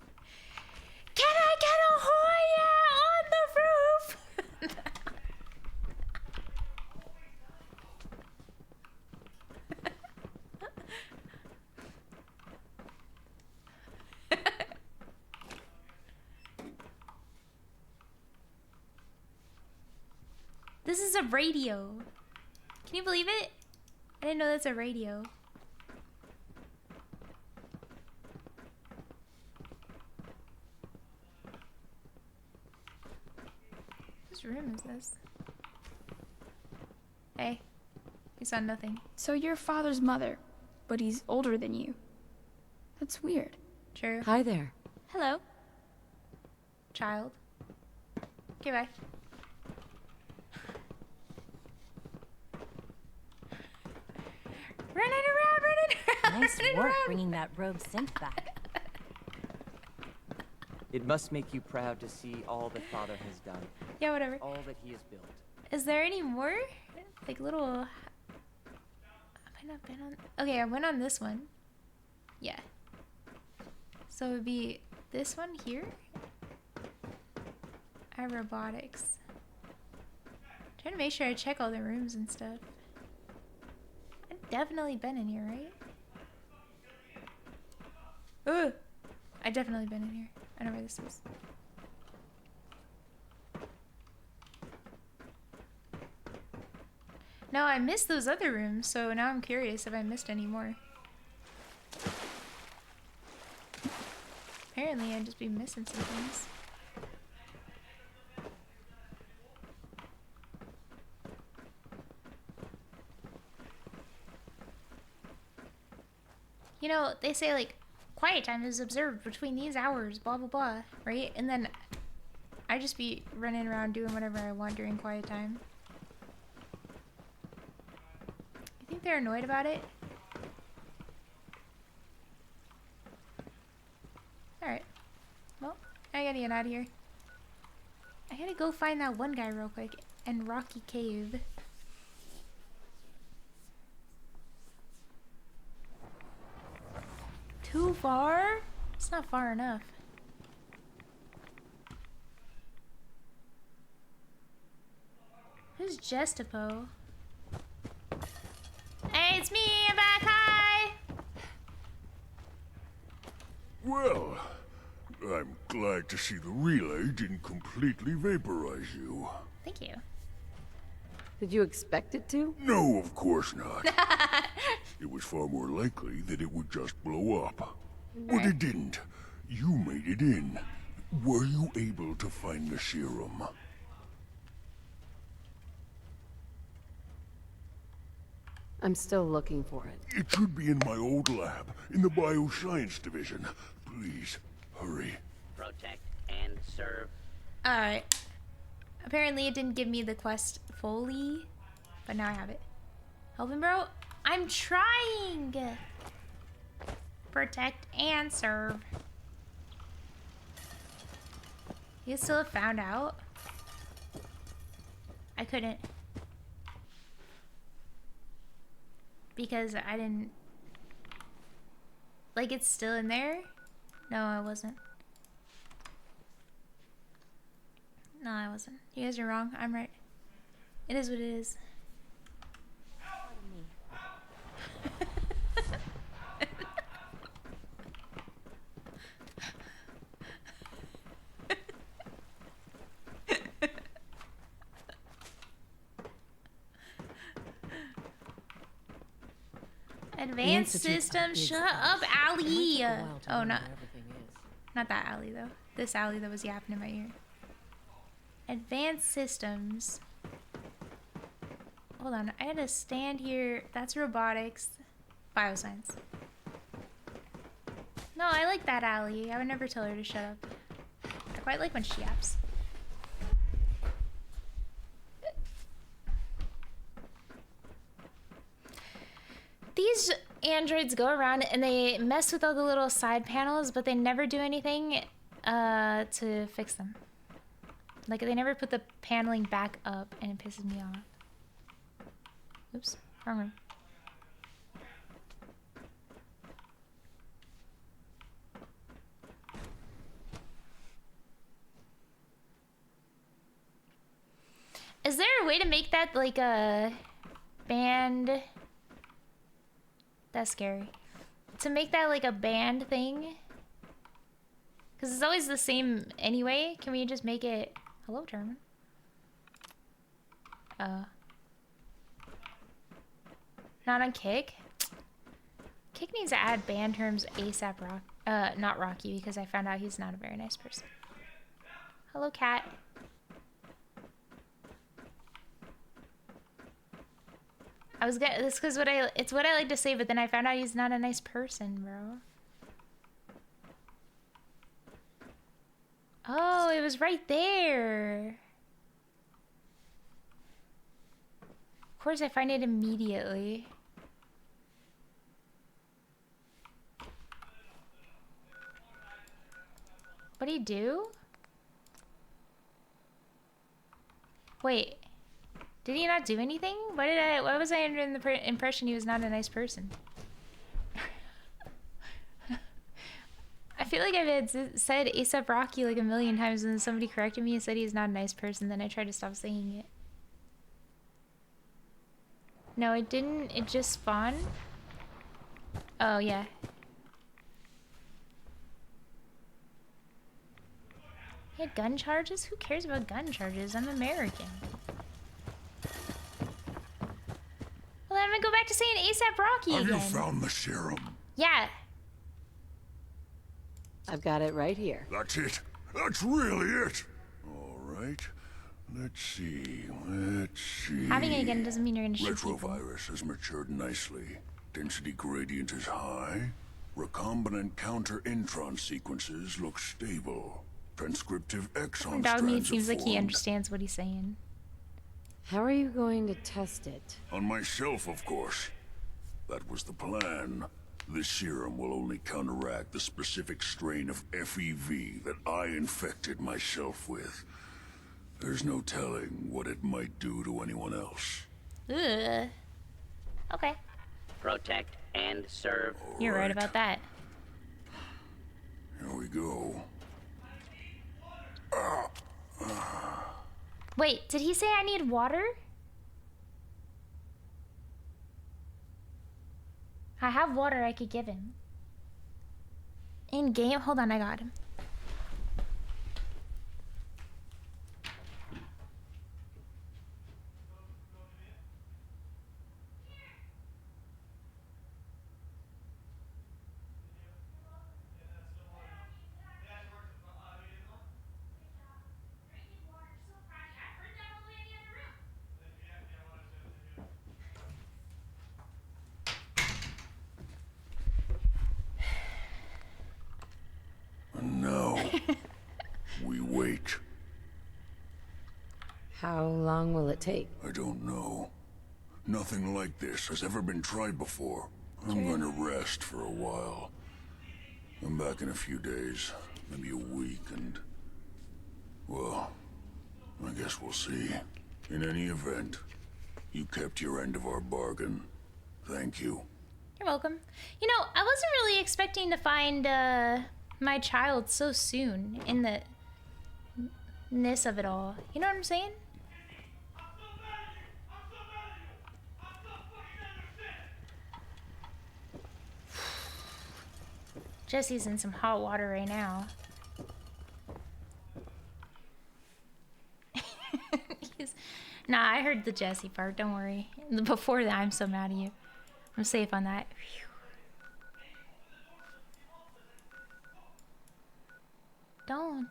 Can I get a Hoya on the roof? This is a radio. Can you believe it? I didn't know that's a radio. Whose room is this? Hey, you saw nothing. So you're father's mother, but he's older than you. That's weird. True. Hi there. Hello. Child. Okay, bye. Running around. Nice work bringing that rogue synth back. It must make you proud to see all that Father has done. Yeah, whatever. All that he has built. Is there any more? Like little... Have I not been on... Okay, I went on this one. Yeah. So it would be this one here. Robotics. Trying to make sure I check all the rooms and stuff. I've definitely been in here, right? Ugh! I've definitely been in here. I know where this is. No, I missed those other rooms, so now I'm curious if I missed any more. Apparently I'd just be missing some things. You know, they say like, quiet time is observed between these hours, blah blah blah, right? And then I just be running around doing whatever I want during quiet time. You think they're annoyed about it? Alright. Well, I gotta get out of here. I gotta go find that one guy real quick in Rocky Cave. Too far? It's not far enough. Who's Gestapo? Hey, it's me! I'm back! Hi! Well, I'm glad to see the relay didn't completely vaporize you. Thank you. Did you expect it to? No, of course not. It was far more likely that it would just blow up. But it didn't. You made it in. Were you able to find the serum? I'm still looking for it. It should be in my old lab, in the bioscience division. Please, hurry. Protect and serve. Alright. Apparently it didn't give me the quest fully, but now I have it. Help him, bro. I'm trying! Bro. protect and serve. You still have found out? I couldn't. Because I didn't... Like, it's still in there? No, I wasn't. No, I wasn't. You guys are wrong. I'm right. It is what it is. Advanced system, shut up, Allie. Oh, not that Allie though. This Allie that was yapping in my ear. Advanced systems. Hold on, I had to stand here. That's robotics, bioscience. No, I like that Allie. I would never tell her to shut up. I quite like when she yaps. These androids go around and they mess with all the little side panels, but they never do anything to fix them. Like, they never put the paneling back up, and it pisses me off. Oops, wrong room. Is there a way to make that like a band? That's scary. To make that like a band thing? Because it's always the same anyway. Can we just make it... Hello, German. Not on Kick? Kick needs to add band terms ASAP not Rocky, because I found out he's not a very nice person. Hello, cat. I was gonna... This is it's what I like to say, but then I found out he's not a nice person, bro. Oh, it was right there. Of course, I find it immediately. What'd he do? Wait. Did he not do anything? Why was I under the impression he was not a nice person? I feel like I've said ASAP Rocky like a million times, and then somebody corrected me and said he's not a nice person. Then I tried to stop saying it. No, it didn't. It just spawned. Oh, yeah. He had gun charges? Who cares about gun charges? I'm American. Well, then I'm gonna go back to saying ASAP Rocky again. Have you found the serum? Yeah. I've got it right here. That's it. That's really it. All right. Let's see. Having it again doesn't mean you're gonna shoot people. Retrovirus has matured nicely. Density gradient is high. Recombinant counter-intron sequences look stable. Transcriptive exon Dog meat strands seems are like he formed. understands what he's saying. How are you going to test it? On myself, of course. That was the plan. This serum will only counteract the specific strain of FEV that I infected myself with. There's no telling what it might do to anyone else. Ugh. Okay. Protect and serve. You're right about that. Here we go. Wait, did he say I need water? I have water I could give him. In game? Hold on, I got him. And now, we wait. How long will it take? I don't know. Nothing like this has ever been tried before. I'm going to rest for a while. I'm back in a few days, maybe a week, and... well, I guess we'll see. In any event, you kept your end of our bargain. Thank you. You're welcome. You know, I wasn't really expecting to find my child so soon in the ness of it all. You know what I'm saying? Jesse's in some hot water right now. Nah, I heard the Jesse part, don't worry. Before that, I'm so mad at you. I'm safe on that. Don't.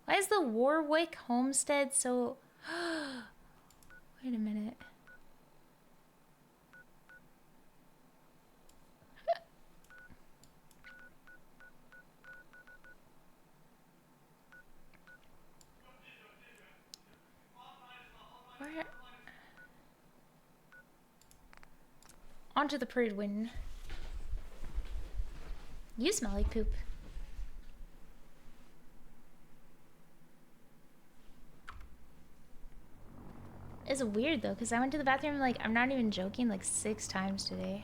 Why is the Warwick homestead so... Wait a minute. Where... Onto the parade win. You smell like poop. It's weird though, because I went to the bathroom, like, I'm not even joking, like 6 times today.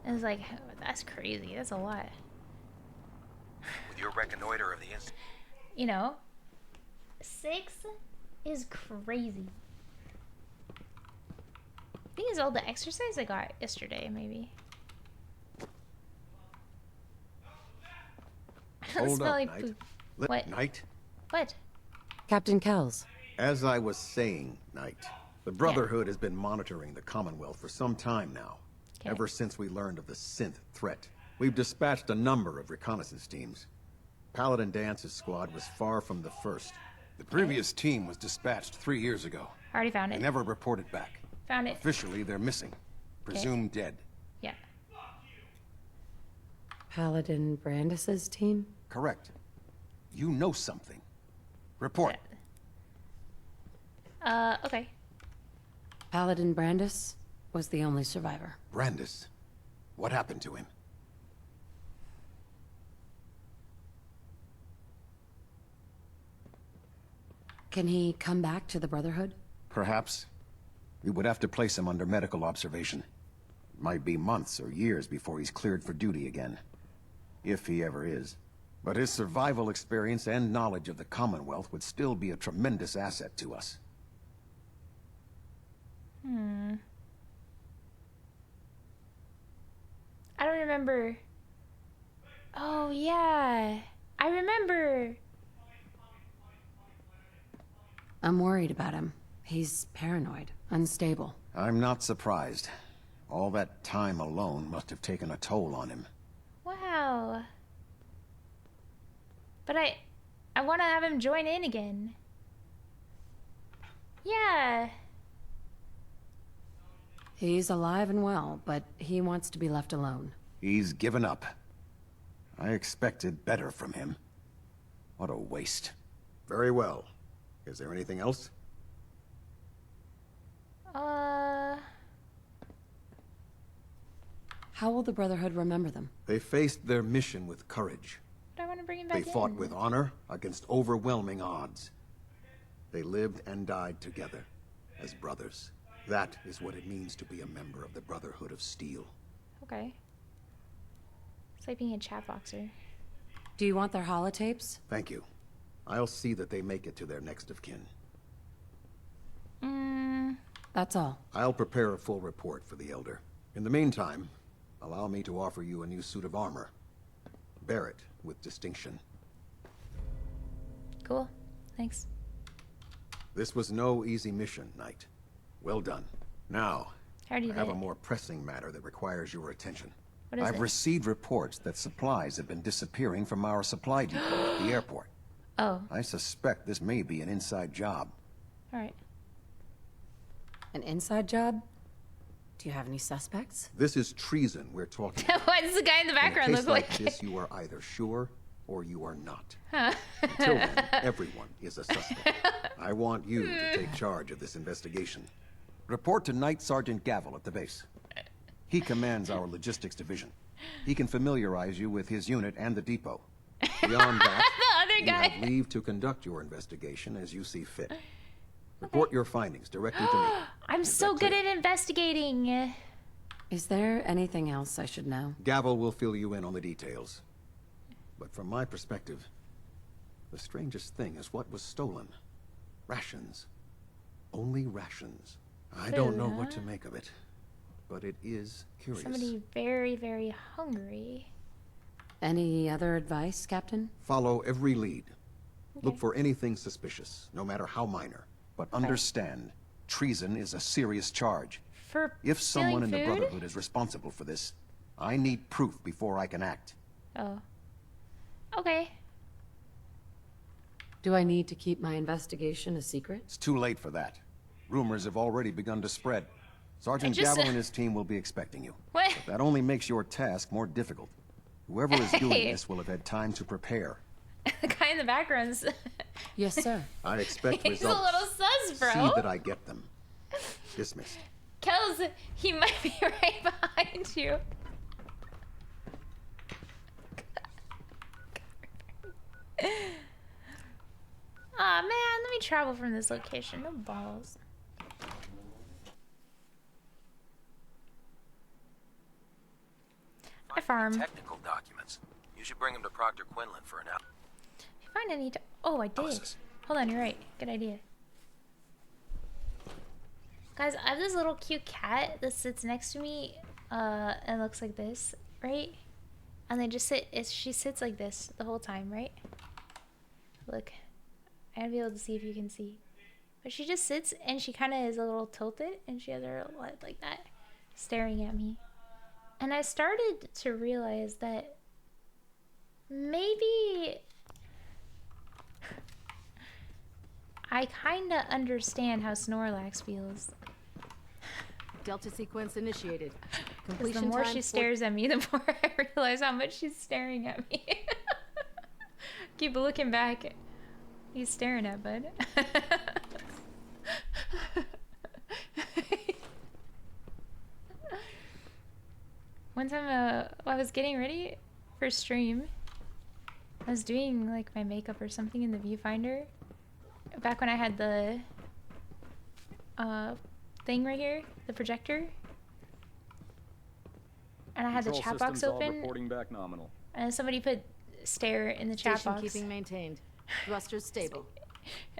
It was like, that's crazy. That's a lot. With your reconnoiter of the incident. You know, 6 is crazy. I think it's all the exercise I got yesterday, maybe. Hold up, like Knight. poop. What? What? Knight? What? Captain Kells. As I was saying, Knight, the Brotherhood has been monitoring the Commonwealth for some time now. Okay. Ever since we learned of the synth threat. We've dispatched a number of reconnaissance teams. Paladin Dance's squad was far from the first. The previous team was dispatched 3 years ago. Already found They it. never reported back. Found it. Officially, they're missing. Presumed dead. Yeah. Paladin Brandis's team? Correct. You know something. Report. Okay. Paladin Brandis was the only survivor. Brandis. What happened to him? Can he come back to the Brotherhood? Perhaps. We would have to place him under medical observation. It might be months or years before he's cleared for duty again. If he ever is. But his survival experience and knowledge of the Commonwealth would still be a tremendous asset to us. I don't remember. Oh, yeah. I remember. I'm worried about him. He's paranoid, unstable. I'm not surprised. All that time alone must have taken a toll on him. Wow. But I want to have him join in again. Yeah. He's alive and well, but he wants to be left alone. He's given up. I expected better from him. What a waste. Very well. Is there anything else? How will the Brotherhood remember them? They faced their mission with courage. But I want to bring him back They fought in. with honor against overwhelming odds. They lived and died together as brothers. That is what it means to be a member of the Brotherhood of Steel. Okay. It's like being a chat boxer. Do you want their holotapes? Thank you. I'll see that they make it to their next of kin. That's all. I'll prepare a full report for the Elder. In the meantime, allow me to offer you a new suit of armor. Bear it with distinction. Cool. Thanks. This was no easy mission, Knight. Well done. Now, How do you I have do a it? more pressing matter that requires your attention. What is I've it? received reports that supplies have been disappearing from our supply depot at the airport. Oh. I suspect this may be an inside job. All right. An inside job? Do you have any suspects? This is treason we're talking Why does the guy in the background in a case look like like? this, you are either sure or you are not. Huh. Until then, everyone is a suspect. I want you to take charge of this investigation. Report to Night Sergeant Gavel at the base. He commands our logistics division. He can familiarize you with his unit and the depot. Beyond that, the other guy. you have leave to conduct your investigation as you see fit. Report your findings directly to me. I'm so good at investigating. Is there anything else I should know? Gavel will fill you in on the details. But from my perspective, the strangest thing is what was stolen. Rations. Only rations. I don't know what to make of it, but it is curious. Somebody very, very hungry. Any other advice, Captain? Follow every lead. Look for anything suspicious, no matter how minor. But understand, treason is a serious charge. If someone in the Brotherhood is responsible for this, I need proof before I can act. Oh. Okay. Do I need to keep my investigation a secret? It's too late for that. Rumors have already begun to spread. Sergeant Gavel and his team will be expecting you. What? But that only makes your task more difficult. Whoever is doing this will have had time to prepare. The guy in the background's... Yes, sir. I expect He's results. a little sus, bro. See that I get them. Dismissed. Kels, he might be right behind you. Aw, man, let me travel from this location. No balls. I farm. Technical documents. You should bring them to Proctor Quinlan for an hour. If you find any... Oh, I did. Hold on, you're right. Good idea. Guys, I have this little cute cat that sits next to me. And looks like this, right? And they just sit... She sits like this the whole time, right? Look. I gotta be able to see if you can see. But she just sits and she kind of is a little tilted. And she has her head like that. Staring at me. And I started to realize that maybe I kind of understand how Snorlax feels. Delta sequence initiated. Because the more she stares at me, the more I realize how much she's staring at me. Keep looking back. He's staring at Bud. One time I was getting ready for stream. I was doing like my makeup or something in the viewfinder. Back when I had the thing right here, the projector. And I had the chat box open. Reporting back nominal. And somebody put stare in the chat box. Keeping maintained. Thrusters stable.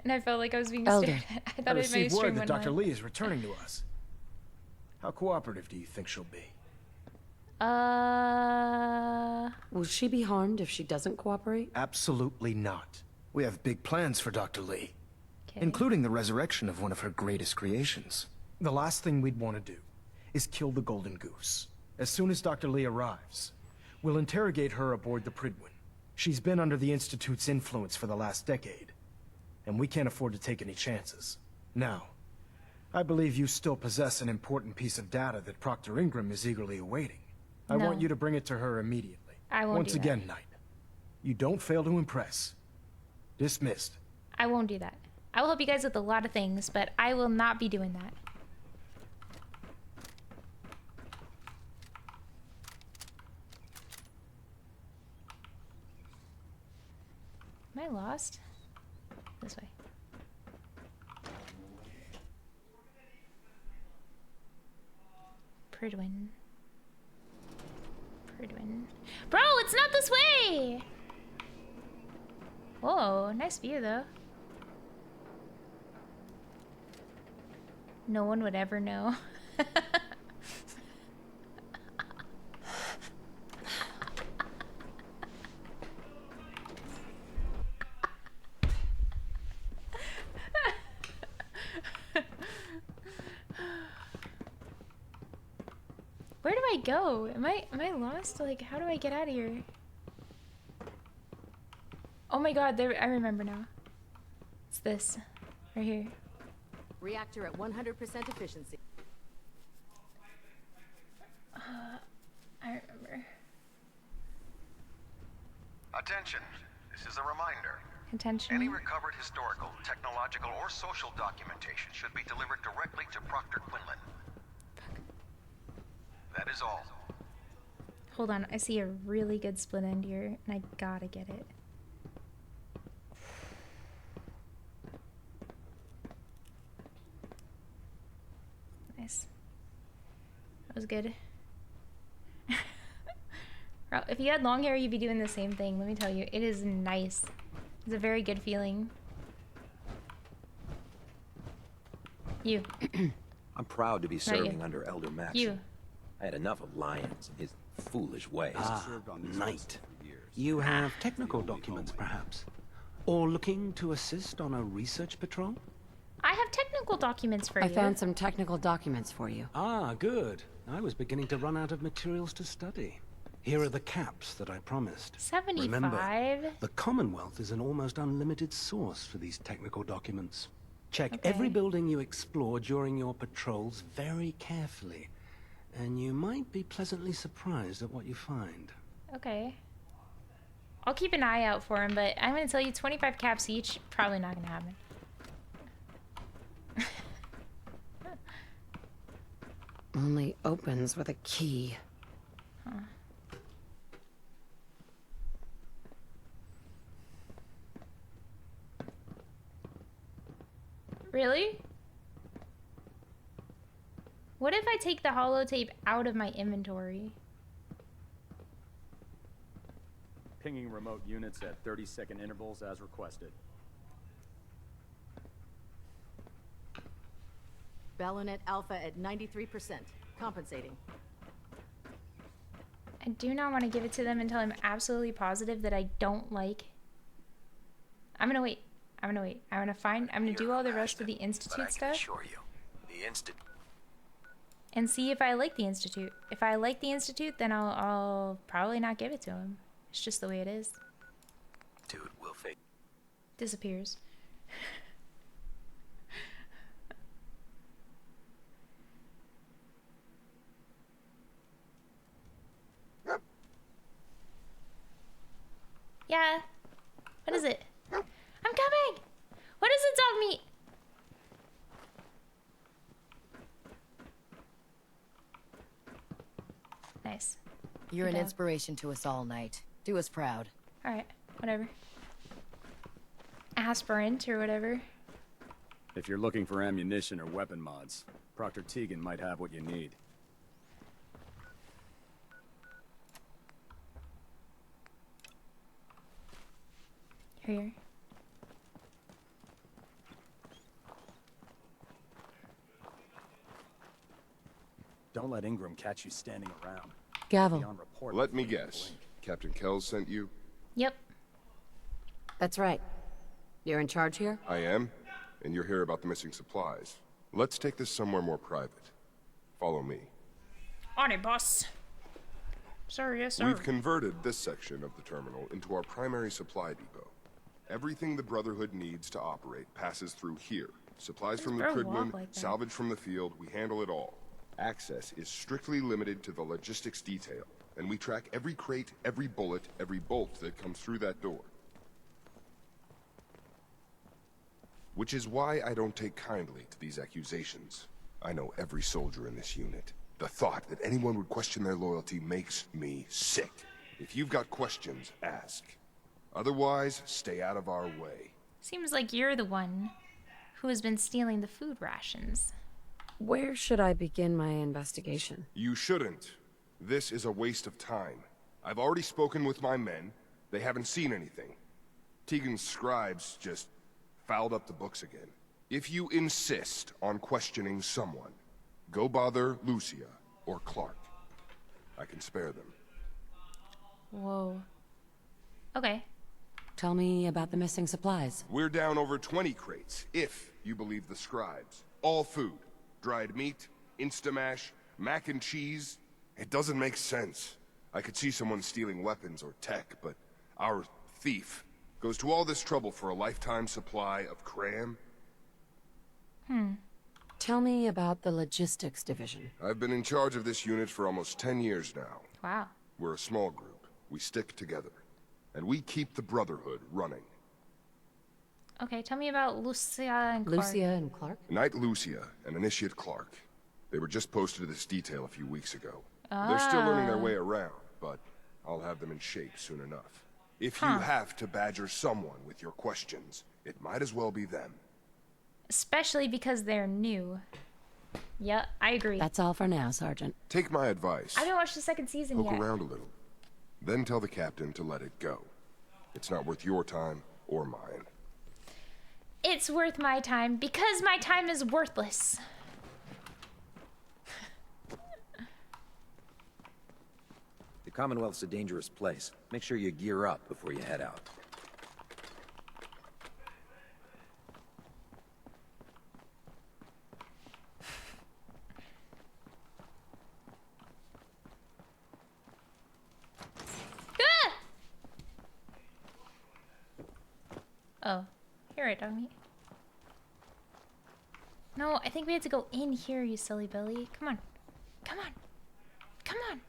And I felt like I was being stared at. I thought it might word that Dr. Lee is returning to us. How cooperative do you think she'll be? Will she be harmed if she doesn't cooperate? Absolutely not. We have big plans for Dr. Lee, including the resurrection of one of her greatest creations. The last thing we'd want to do is kill the Golden Goose. As soon as Dr. Lee arrives, we'll interrogate her aboard the Pridwin. She's been under the Institute's influence for the last decade, and we can't afford to take any chances. Now, I believe you still possess an important piece of data that Proctor Ingram is eagerly awaiting. I want you to bring it to her immediately. I won't Once do again, that. Knight, you don't fail to impress. Dismissed. I won't do that. I will help you guys with a lot of things, but I will not be doing that. Am I lost? This way. Pridwin. Pridwin. Bro, it's not this way! Whoa, nice view though. No one would ever know. Where do I go? Am I lost? Like, how do I get out of here? Oh my god, there, I remember now. It's this. Right here. Reactor at 100% efficiency. I remember. Attention. This is a reminder. Attention. Any recovered historical, technological, or social documentation should be delivered directly to Proctor Quinlan. That is all. Hold on, I see a really good split end here, and I gotta get it. Nice. That was good. Bro, if you had long hair, you'd be doing the same thing. Let me tell you, it is nice. It's a very good feeling. You. I'm proud to be Not serving you. under Elder Maxon. You. I had enough of Lyons and his foolish ways. Knight. You have technical documents, perhaps? Or looking to assist on a research patrol? I have technical documents for you. I found some technical documents for you. Ah, good. I was beginning to run out of materials to study. Here are the caps that I promised. 75? Remember, the Commonwealth is an almost unlimited source for these technical documents. Check Okay. every building you explore during your patrols very carefully, and you might be pleasantly surprised at what you find. Okay. I'll keep an eye out for him, but I'm gonna tell you 25 caps each, probably not gonna happen. Only opens with a key. Huh. Really? What if I take the holotape out of my inventory? Pinging remote units at 30-second intervals as requested. Balonet Alpha at 93%. Compensating. I do not want to give it to them until I'm absolutely positive that I don't like. I'm gonna wait. I'm gonna do all the rest of the Institute stuff. Assure you, the And see if I like the Institute. If I like the Institute, then I'll probably not give it to him. It's just the way it is. Dude will fake. Disappears. Yeah. What is it? I'm coming! What is it, dog meat? Nice. You're Good an dog. inspiration to us all, Knight. Do us proud. Alright, whatever. Aspirant or whatever. If you're looking for ammunition or weapon mods, Proctor Tegan might have what you need. Here. Don't let Ingram catch you standing around. Gavel. Be on report Let me before you guess. blink. Captain Kells sent you? Yep. That's right. You're in charge here? I am, and you're here about the missing supplies. Let's take this somewhere more private. Follow me. On it, boss. Sorry, yes, sir. We've converted this section of the terminal into our primary supply depot. Everything the Brotherhood needs to operate passes through here. Supplies from the Bro, walk Crigman, like that. salvage from the field, we handle it all. Access is strictly limited to the logistics detail, and we track every crate, every bullet, every bolt that comes through that door. Which is why I don't take kindly to these accusations. I know every soldier in this unit. The thought that anyone would question their loyalty makes me sick. If you've got questions, ask. Otherwise, stay out of our way. Seems like you're the one who has been stealing the food rations. Where should I begin my investigation? You shouldn't. This is a waste of time. I've already spoken with my men. They haven't seen anything. Tegan's scribes just fouled up the books again. If you insist on questioning someone, go bother Lucia or Clark. I can spare them. Whoa. Okay. Tell me about the missing supplies. We're down over 20 crates, if you believe the scribes. All food. Dried meat, Instamash, mac and cheese. It doesn't make sense. I could see someone stealing weapons or tech, but our thief goes to all this trouble for a lifetime supply of cram. Tell me about the logistics division. I've been in charge of this unit for almost 10 years now. Wow. We're a small group. We stick together. And we keep the Brotherhood running. Okay, tell me about Lucia and Clark. Lucia and Clark? Knight Lucia and Initiate Clark. They were just posted to this detail a few weeks ago. They're still learning their way around. but I'll have them in shape soon enough. If you have to badger someone with your questions, it might as well be them. Especially because they're new. Yeah, I agree. That's all for now, Sergeant. Take my advice. I haven't watched the second season Poke yet. around a little. Then tell the captain to let it go. It's not worth your time or mine. It's worth my time because my time is worthless. The Commonwealth's a dangerous place. Make sure you gear up before you head out. Oh, you're right, dog meat. No, I think we have to go in here, you silly Billy. Come on. Come on. Come on.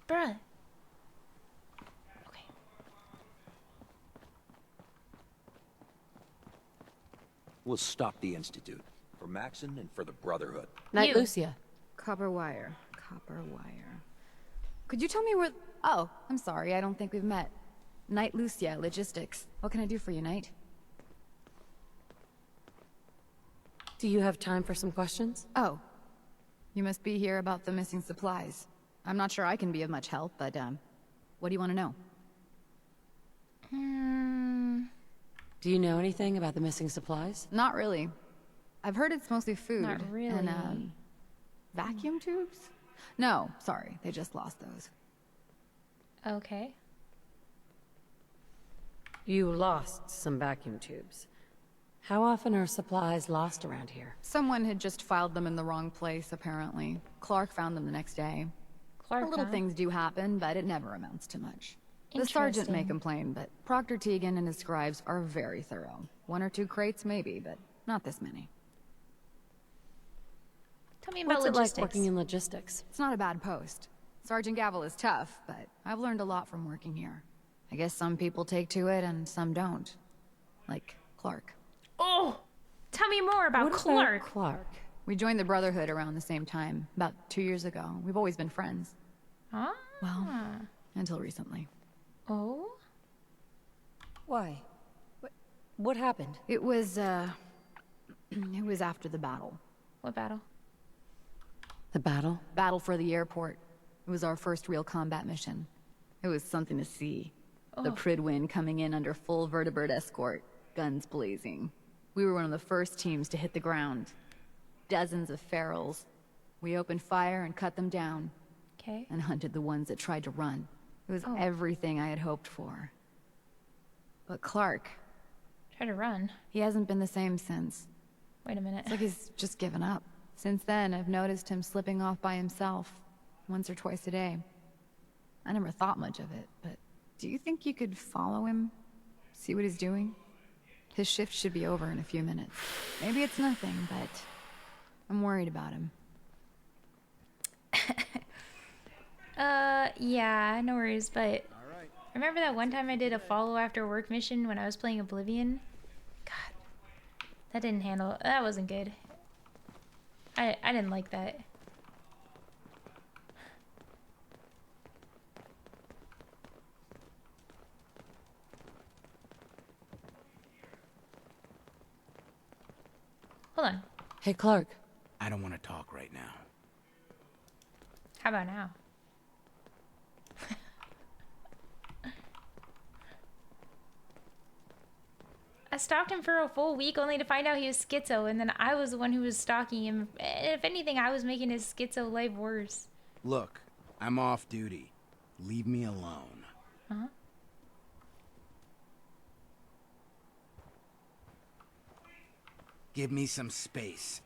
Bruh. Okay. We'll stop the Institute. For Maxon and for the Brotherhood. Night Lucia. Copper wire. Copper wire. Could you tell me where... Oh, I'm sorry, I don't think we've met. Night Lucia, logistics. What can I do for you, Knight? Do you have time for some questions? Oh. You must be here about the missing supplies. I'm not sure I can be of much help, but, what do you want to know? Do you know anything about the missing supplies? Not really. I've heard it's mostly food. Not really. And, vacuum tubes? No, sorry, they just lost those. Okay. You lost some vacuum tubes. How often are supplies lost around here? Someone had just filed them in the wrong place, apparently. Clark found them the next day. Clark, Little huh? things do happen, but it never amounts to much. The sergeant may Interesting. complain, but Proctor Teagan and his scribes are very thorough. 1 or 2 crates, maybe, but not this many. Tell me about What's it logistics. like working in logistics? It's not a bad post. Sergeant Gavel is tough, but I've learned a lot from working here. I guess some people take to it and some don't. Like Clark. Oh! Tell me more about Clark. Clark? We joined the Brotherhood around the same time, about 2 years ago. We've always been friends. Huh? Well, until recently. Oh? Why? What happened? It was, it was after the battle. What battle? The battle? Battle for the airport. It was our first real combat mission. It was something to see. The Oh. Pridwin coming in under full vertibird escort, guns blazing. We were one of the first teams to hit the ground. Dozens of ferals. We opened fire and cut them down. Okay. And hunted the ones that tried to run. It was Oh. everything I had hoped for. But Clark... Try to run. He hasn't been the same since. Wait a minute. It's like he's just given up. Since then, I've noticed him slipping off by himself, once or twice a day. I never thought much of it, but do you think you could follow him? See what he's doing? His shift should be over in a few minutes. Maybe it's nothing, but I'm worried about him. Yeah, no worries, but remember that one time I did a follow after work mission when I was playing Oblivion? God, that didn't handle, that wasn't good. I didn't like that. Hold on. Hey, Clark. I don't want to talk right now. How about now? I stalked him for a full week only to find out he was schizo, and then I was the one who was stalking him. If anything, I was making his schizo life worse. Look, I'm off duty. Leave me alone. Huh? Give me some space.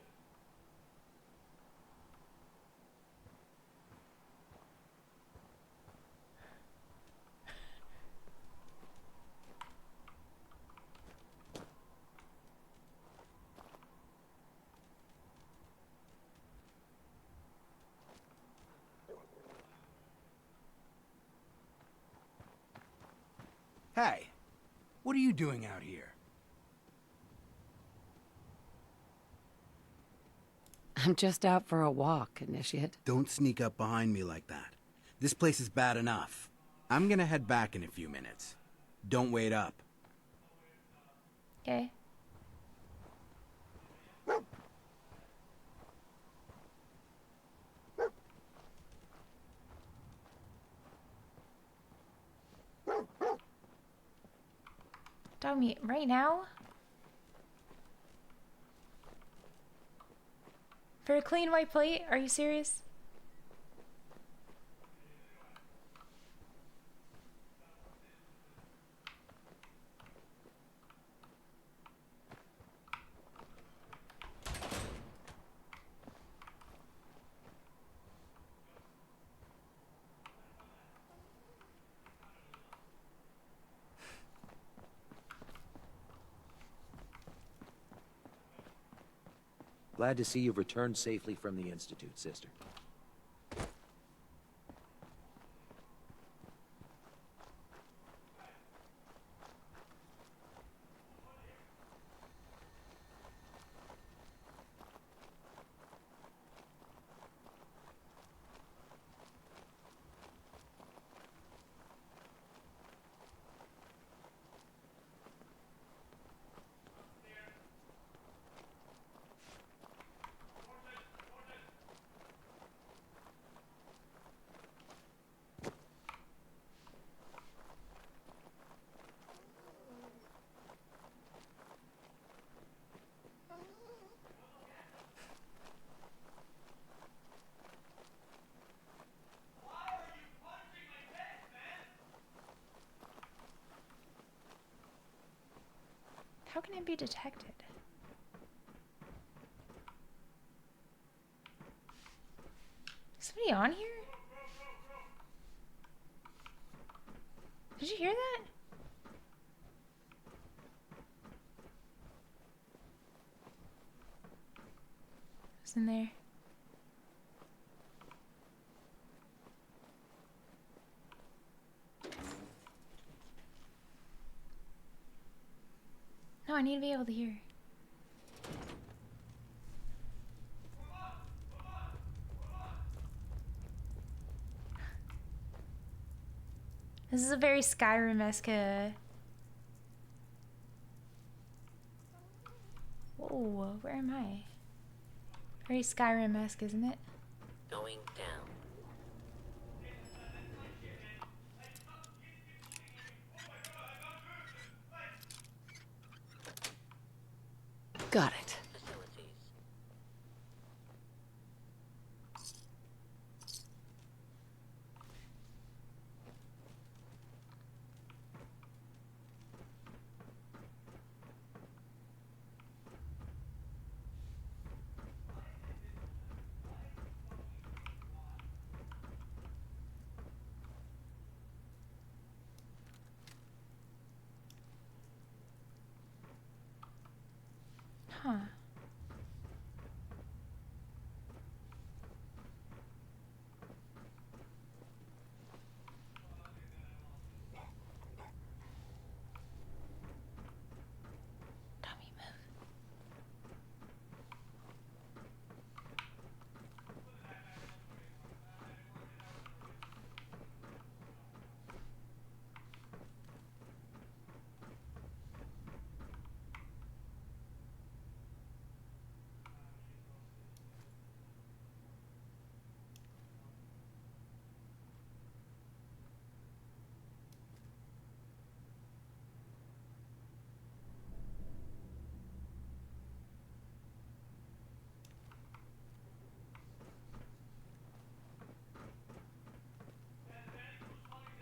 Hey, what are you doing out here? I'm just out for a walk, Initiate. Don't sneak up behind me like that. This place is bad enough. I'm gonna head back in a few minutes. Don't wait up. Okay. Dog meat right now? For a clean white plate? Are you serious? Glad to see you've returned safely from the Institute, sister. How can it be detected? Is somebody on here? Did you hear that? Who's in there? No, I need to be able to hear. This is a very Skyrim-esque. Whoa, where am I? Very Skyrim-esque, isn't it? Going down. Got it. Huh. Tommy, move.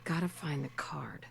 Gotta find the card.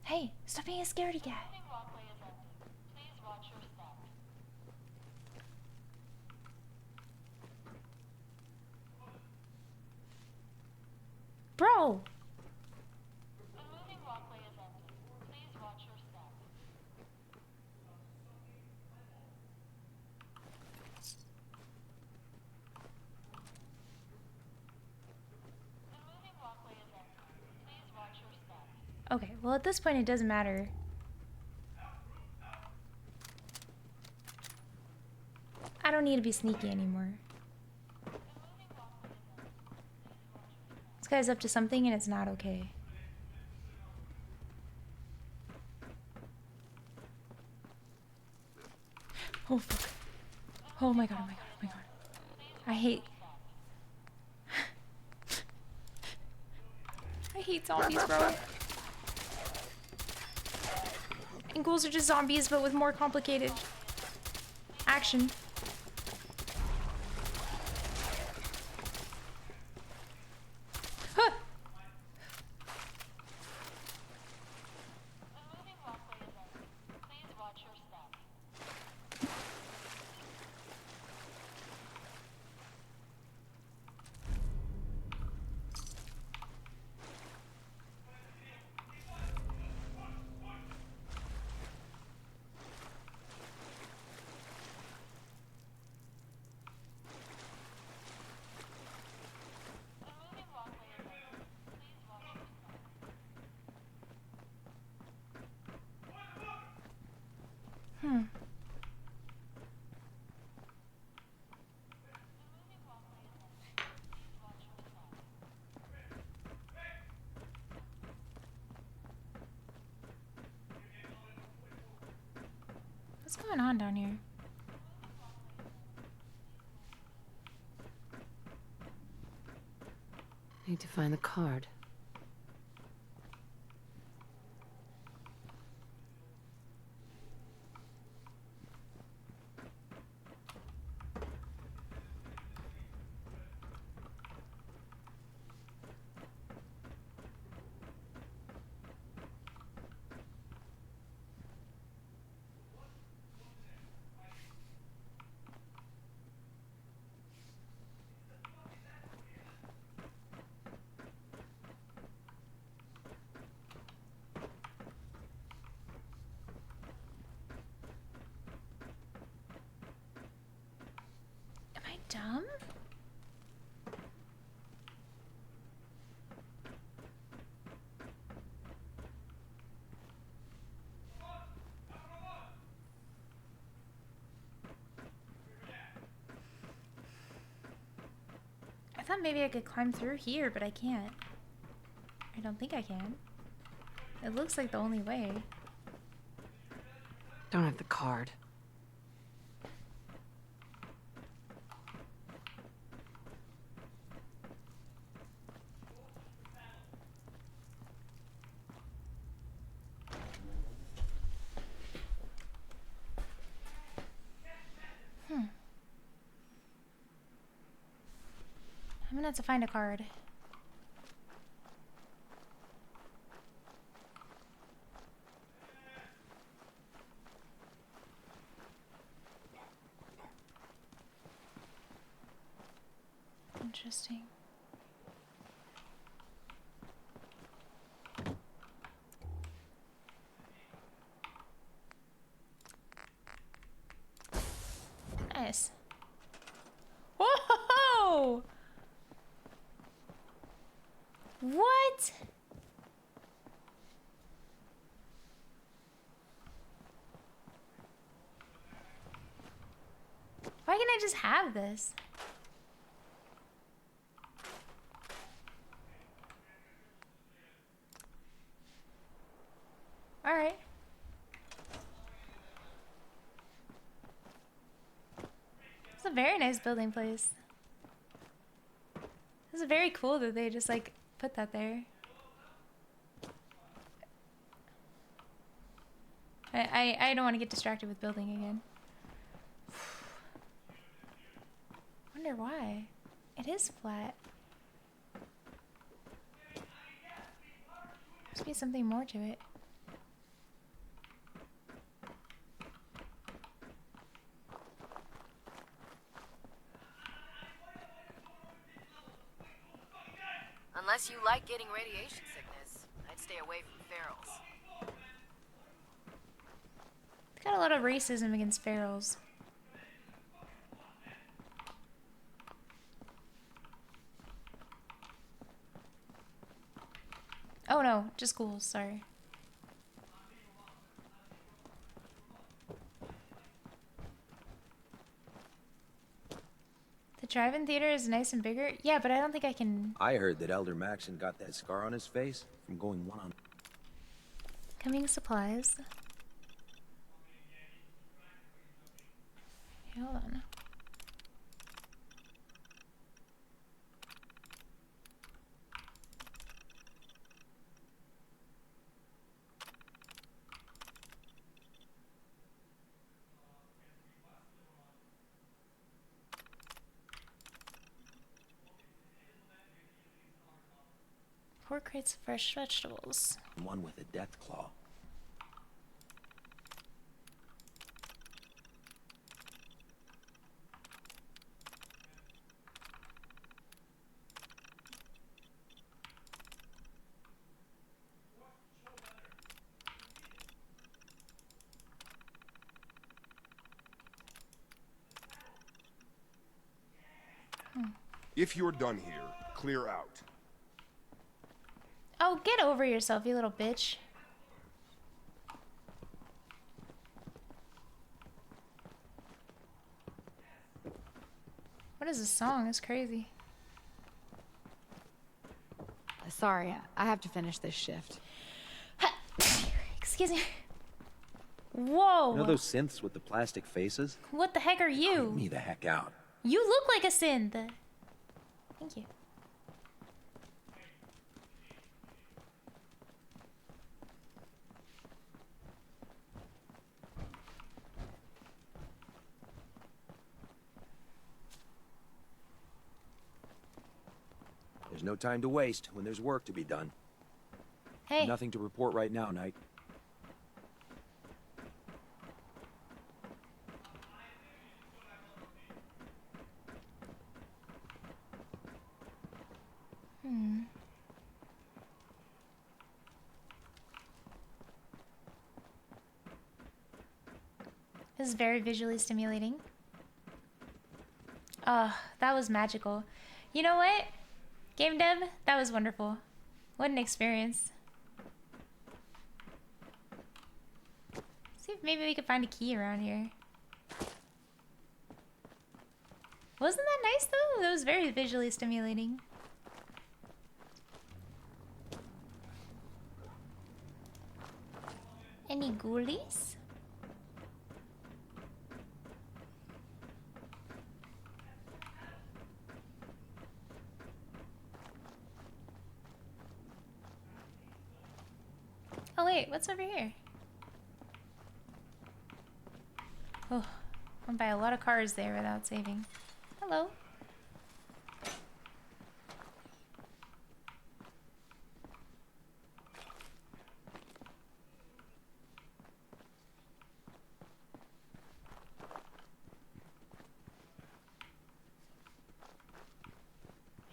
Hey, stop being a scaredy cat. Bro! Okay, well at this point it doesn't matter. I don't need to be sneaky anymore. This guy's up to something and it's not okay. Oh fuck. Oh my god, oh my god, oh my god. I hate zombies, bro. And ghouls are just zombies, but with more complicated action. Huh. What's going on down here? Need to find the card. Am I dumb? I thought maybe I could climb through here, but I can't. I don't think I can. It looks like the only way. Don't have the card. I'm gonna have to find a card. Interesting. Nice. Whoa! What? Why can't I just have this? All right. It's a very nice building place. This is very cool that they just like put that there. I don't want to get distracted with building again. Wonder why. It is flat. Must be something more to it. Unless you like getting radiation sickness, I'd stay away from ferals. It's got a lot of racism against ferals. Oh no, just ghouls, sorry. The drive-in theater is nice and bigger? Yeah, but I don't think I can... I heard that Elder Maxon got that scar on his face from going one-on... Coming supplies. Okay, hold on. Four crates of fresh vegetables. One with a death claw. If you're done here, clear out. Oh, get over yourself, you little bitch. What is this song? It's crazy. Sorry, I have to finish this shift. Excuse me. Whoa. You know those synths with the plastic faces? What the heck are you? Creep me the heck out. You look like a synth. Thank you. There's no time to waste when there's work to be done. Hey. Nothing to report right now, Knight. This is very visually stimulating. Oh, that was magical. You know what? Game dev, that was wonderful. What an experience. See if maybe we could find a key around here. Wasn't that nice though? That was very visually stimulating. Any ghoulies? Oh wait, what's over here? Oh, went by a lot of cars there without saving. Hello.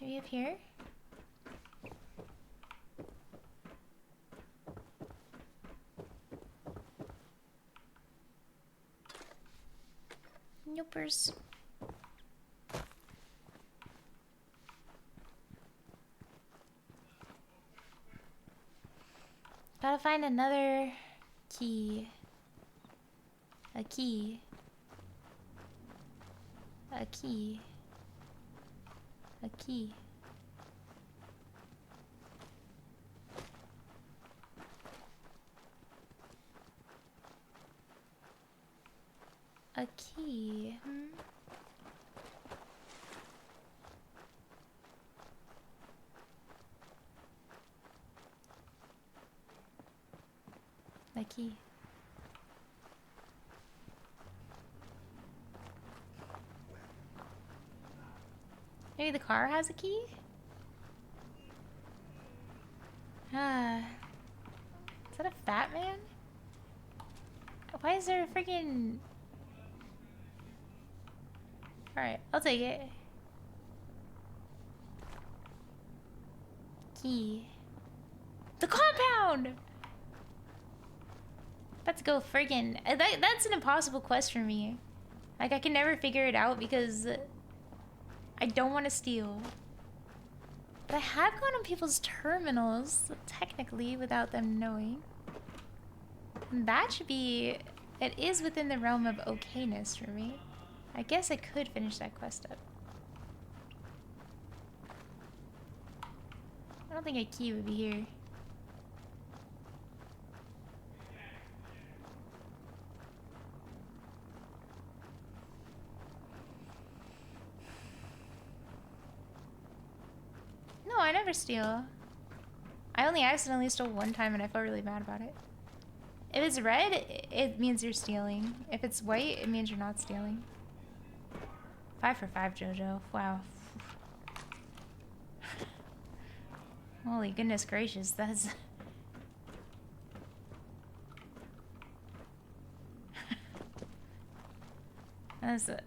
Maybe up here? Nopers. Gotta find another key. A key. A key. A key. A key. A key. Maybe the car has a key? Ah. Is that a fat man? Why is there a freaking... Alright, I'll take it. Key. The compound! Let's go friggin'. That's an impossible quest for me. Like, I can never figure it out because I don't want to steal. But I have gone on people's terminals, technically, without them knowing. And that should be... It is within the realm of okayness for me. I guess I could finish that quest up. I don't think a key would be here. No, I never steal. I only accidentally stole one time and I felt really bad about it. If it's red, it means you're stealing. If it's white, it means you're not stealing. 5 for 5, Jojo. Wow. Holy goodness gracious, that's... that's a...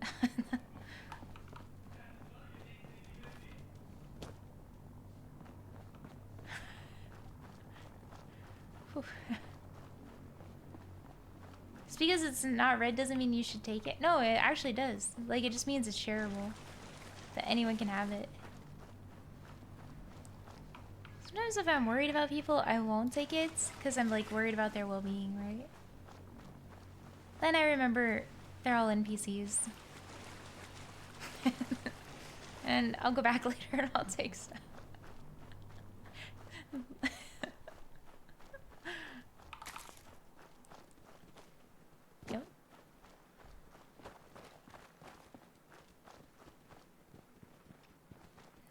Just because it's not red doesn't mean you should take it. No, it actually does. Like, it just means it's shareable. That anyone can have it. Sometimes if I'm worried about people, I won't take it. Because I'm, like, worried about their well-being, right? Then I remember they're all NPCs. And I'll go back later and I'll take stuff. Yep.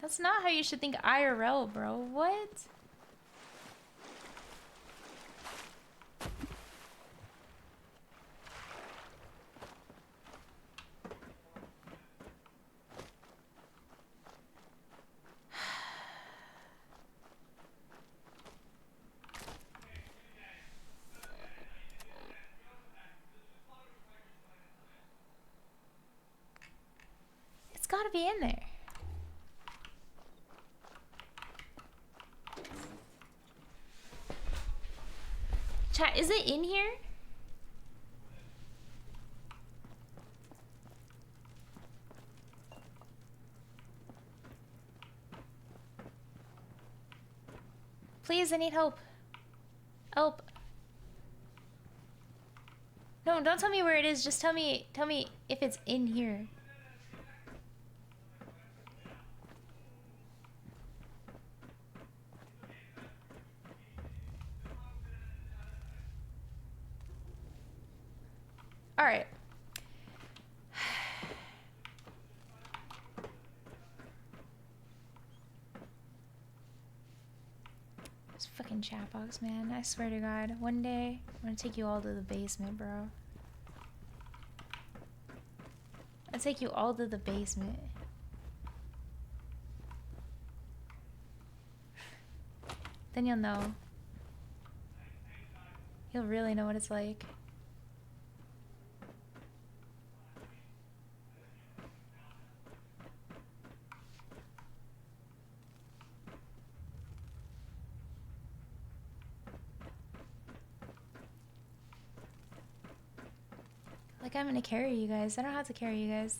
That's not how you should think IRL, bro. What? It's gotta be in there. Chat, is it in here? Please, I need help. Help. No, don't tell me where it is. Just tell me if it's in here. All right. This fucking chat box, man. I swear to God, one day I'm gonna take you all to the basement, bro. I'll take you all to the basement. Then you'll know. You'll really know what it's like. Like, I'm gonna carry you guys. I don't have to carry you guys.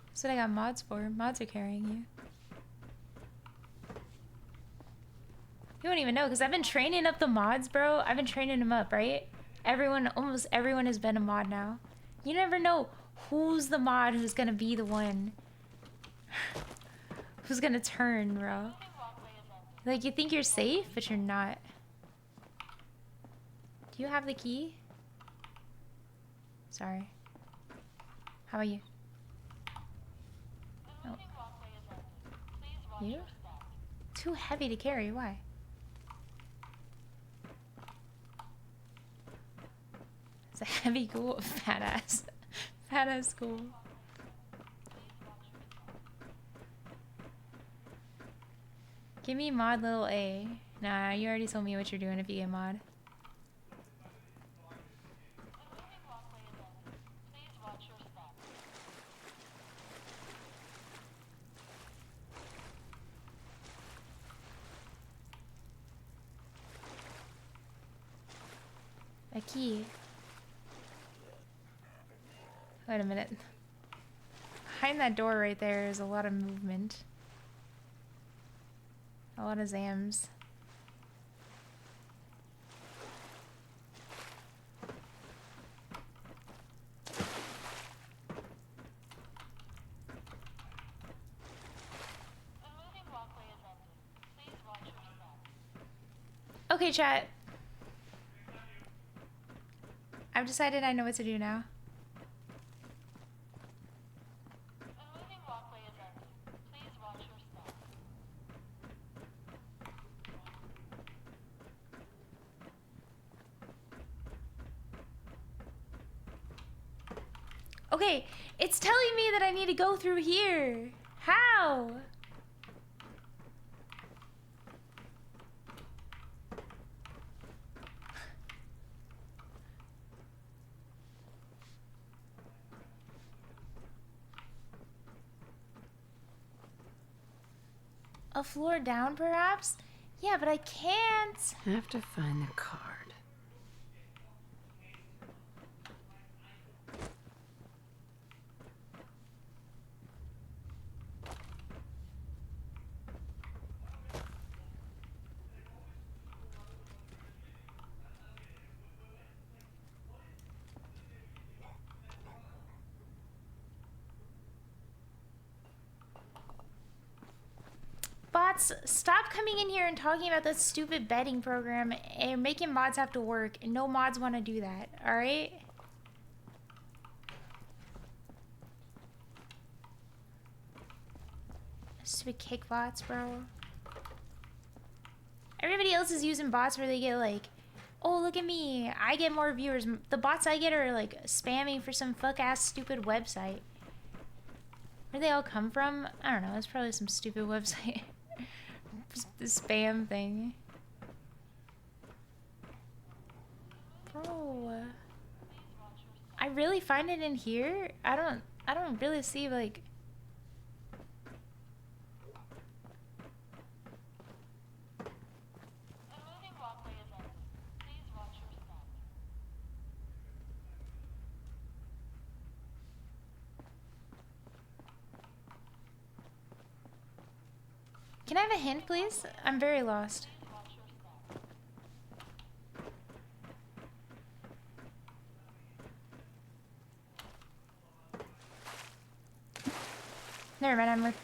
That's what I got mods for. Mods are carrying you. You won't even know, because I've been training up the mods, bro. I've been training them up, right? Almost everyone has been a mod now. You never know who's the mod who's gonna be the one who's gonna turn, bro. Like, you think you're safe, but you're not. Do you have the key? Sorry. How about you? Oh. You? Too heavy to carry, why? It's a heavy ghoul, fat ass. Fat ass ghoul. Give me mod little A. Nah, you already told me what you're doing if you get mod. A key. Wait a minute. Behind that door right there is a lot of movement. A lot of Zams. Okay, chat. I've decided I know what to do now. Okay, it's telling me that I need to go through here. How? A floor down, perhaps? Yeah, but I can't. I have to find the card. Bots, stop coming in here and talking about that stupid betting program and making mods have to work. And no mods want to do that, alright? Stupid kick bots, bro. Everybody else is using bots where they get like, oh, look at me, I get more viewers. The bots I get are like spamming for some fuck-ass stupid website. Where they all come from? I don't know, it's probably some stupid website. The spam thing. Bro. I really find it in here? I don't really see like... Can I have a hint, please? I'm very lost. Never mind, I'm with...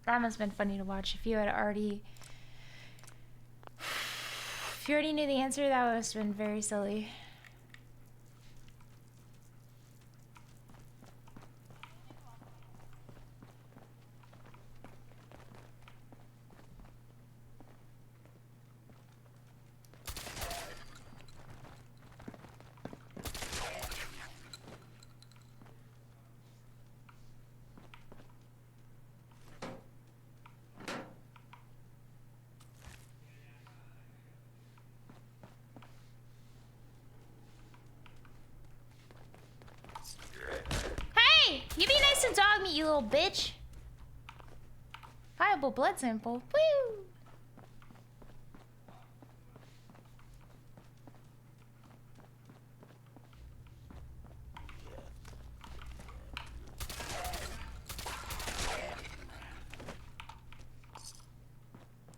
That must have been funny to watch. If you had already... If you already knew the answer, that must have been very silly. Hey! You be nice to dog meat, you little bitch! Viable blood sample. Woo!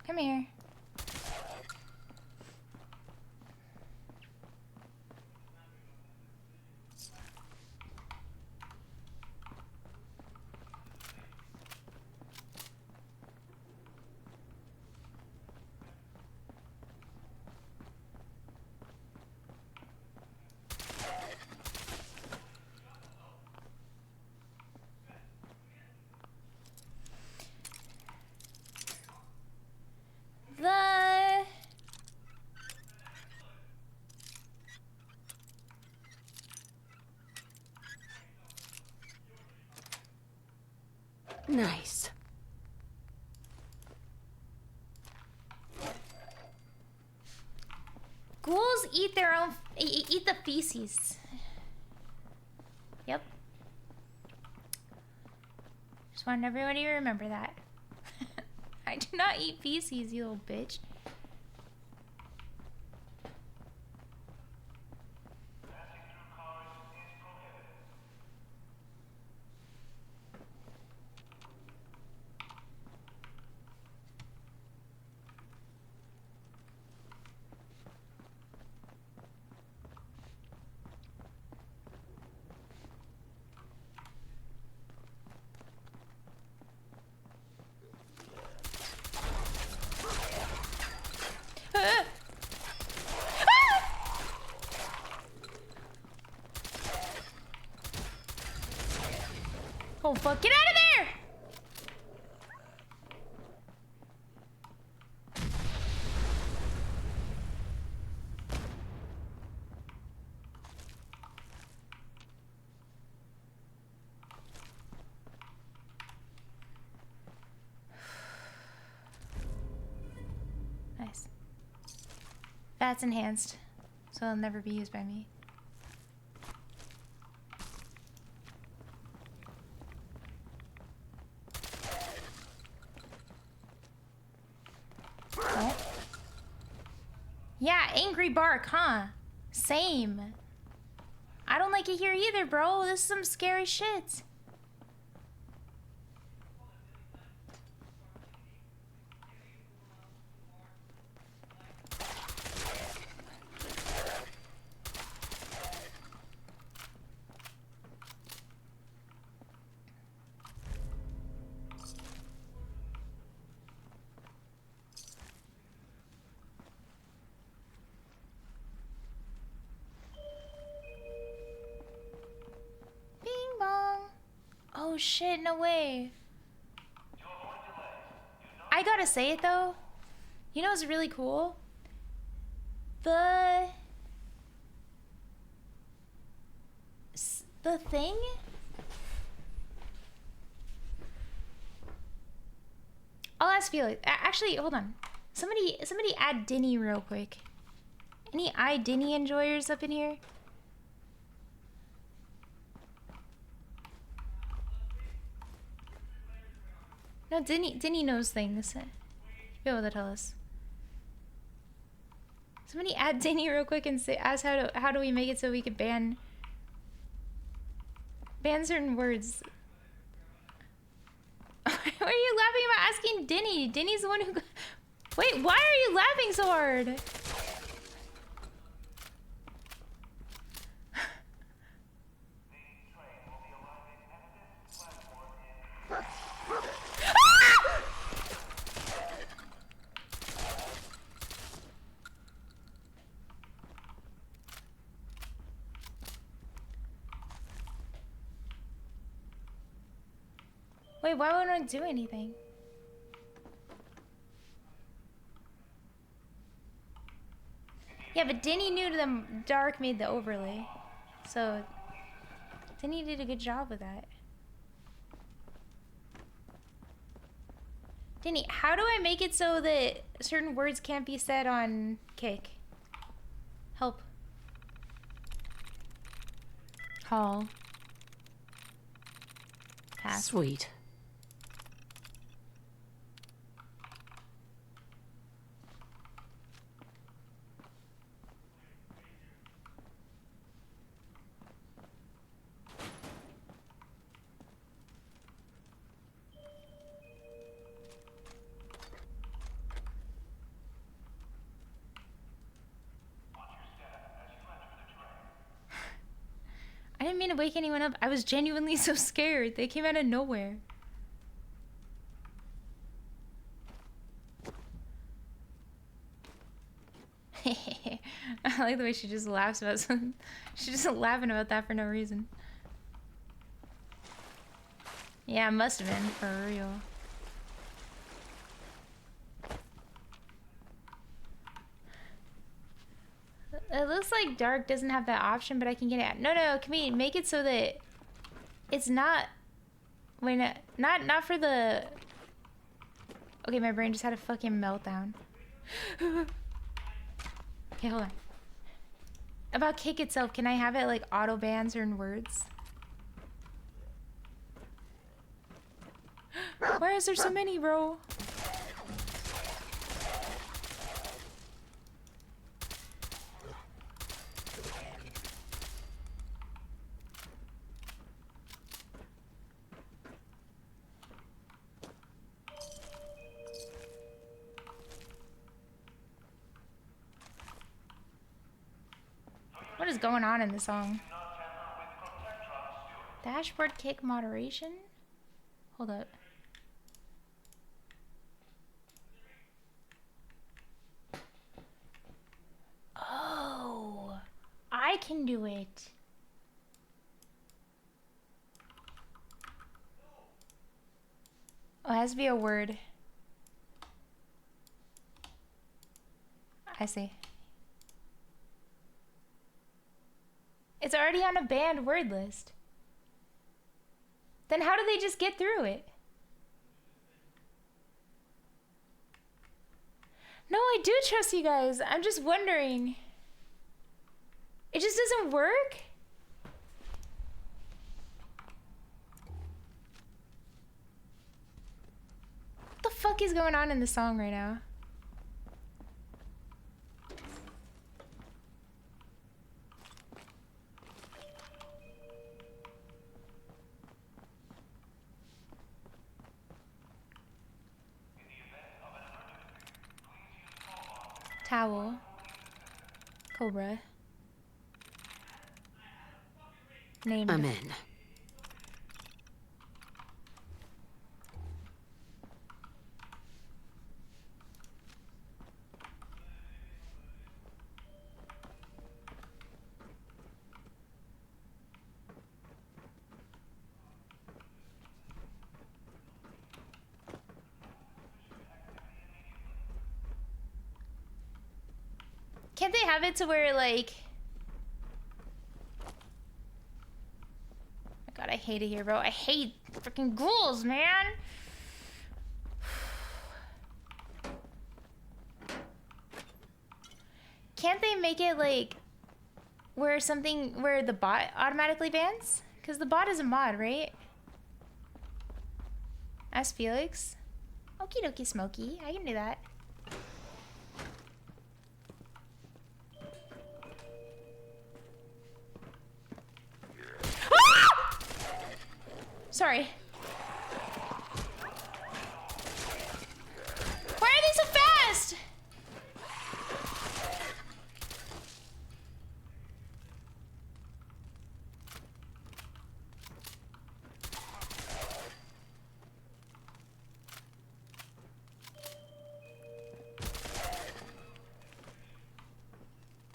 Come here. Nice. Ghouls eat their own, eat the feces. Yep. Just want everybody to remember that. I do not eat feces, you little bitch. Oh fuck, get out of there! Nice. That's enhanced, so it'll never be used by me. Oh. Yeah, angry bark, huh? Same. I don't like it here either, bro. This is some scary shit. Bing bong. Oh shit, no way. I gotta say it though. You know what's really cool? The thing? I'll ask Felix. Actually, hold on. Somebody add Dinny real quick. Any Dinny enjoyers up in here? No, Dinny knows things. He'll be able to tell us. Somebody add Dinny real quick and ask how do we make it so we can ban certain words. Why are you laughing about asking Dinny? Dinny's the one who... Wait, why are you laughing so hard? Wait, why wouldn't I do anything? Yeah, but Dinny knew the dark made the overlay. So, Dinny did a good job with that. Dinny, how do I make it so that certain words can't be said on Kick? Help. Call. Pass. Sweet. I didn't mean to wake anyone up. I was genuinely so scared. They came out of nowhere. I like the way she just laughs about something. She's just laughing about that for no reason. Yeah, it must have been, for real. It looks like Dark doesn't have that option, but I can get it. No, can we make it so that it's not Wait, no, not for the... Okay, my brain just had a fucking meltdown. Okay, hold on. About cake itself, can I have it like auto ban certain words? Why is there so many, bro? What is going on in the song? Dashboard kick moderation? Hold up. Oh, I can do it. Oh, it has to be a word. I see. It's already on a banned word list. Then how do they just get through it? No, I do trust you guys. I'm just wondering. It just doesn't work? What the fuck is going on in the song right now? Towel. Cobra. Named. I'm in. Can't they have it to where, like... Oh God, I hate it here, bro. I hate freaking ghouls, man! Can't they make it, like... where the bot automatically bans? Because the bot is a mod, right? Ask Felix. Okie dokie, Smokey. I can do that. Sorry. Why are they so fast?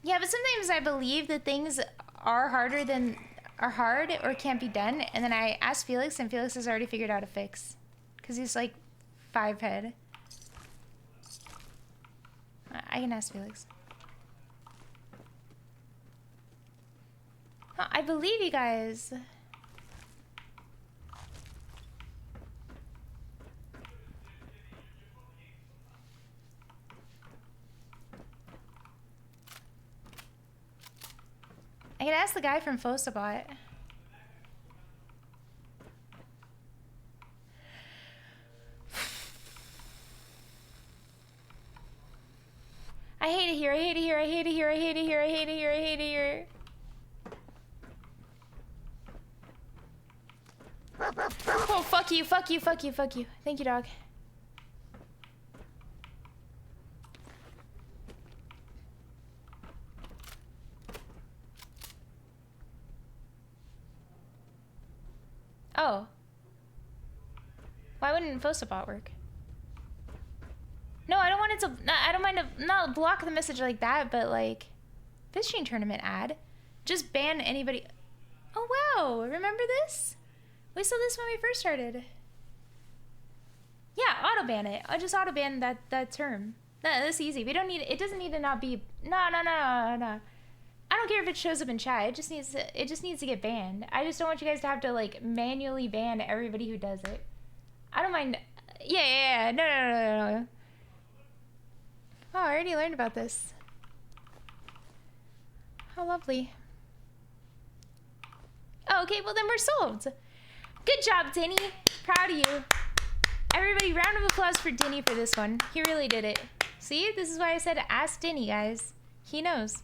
Yeah, but sometimes I believe that things are hard or can't be done, and then I ask Felix, and Felix has already figured out a fix, because he's like 5 head. I can ask Felix. Huh, I believe you guys. I could ask the guy from Fosabot. I hate it here, I hate it here, I hate it here, I hate it here, I hate it here, I hate it here. Oh, fuck you, fuck you, fuck you, fuck you. Thank you, dog. Oh. Why wouldn't Fosabot work? No, I don't want it to... I don't mind to not block the message like that, but like... Fishing tournament ad. Just ban anybody... Oh, wow. Remember this? We saw this when we first started. Yeah, auto-ban it. I'll just auto-ban that term. That's easy. We don't need... It doesn't need to not be... No. I don't care if it shows up in chat. It just needs to get banned. I just don't want you guys to have to like manually ban everybody who does it. I don't mind. Yeah. No. Oh, I already learned about this. How lovely. Oh, okay, well then we're solved. Good job, Denny. Proud of you. Everybody, round of applause for Denny for this one. He really did it. See, this is why I said ask Denny, guys. He knows.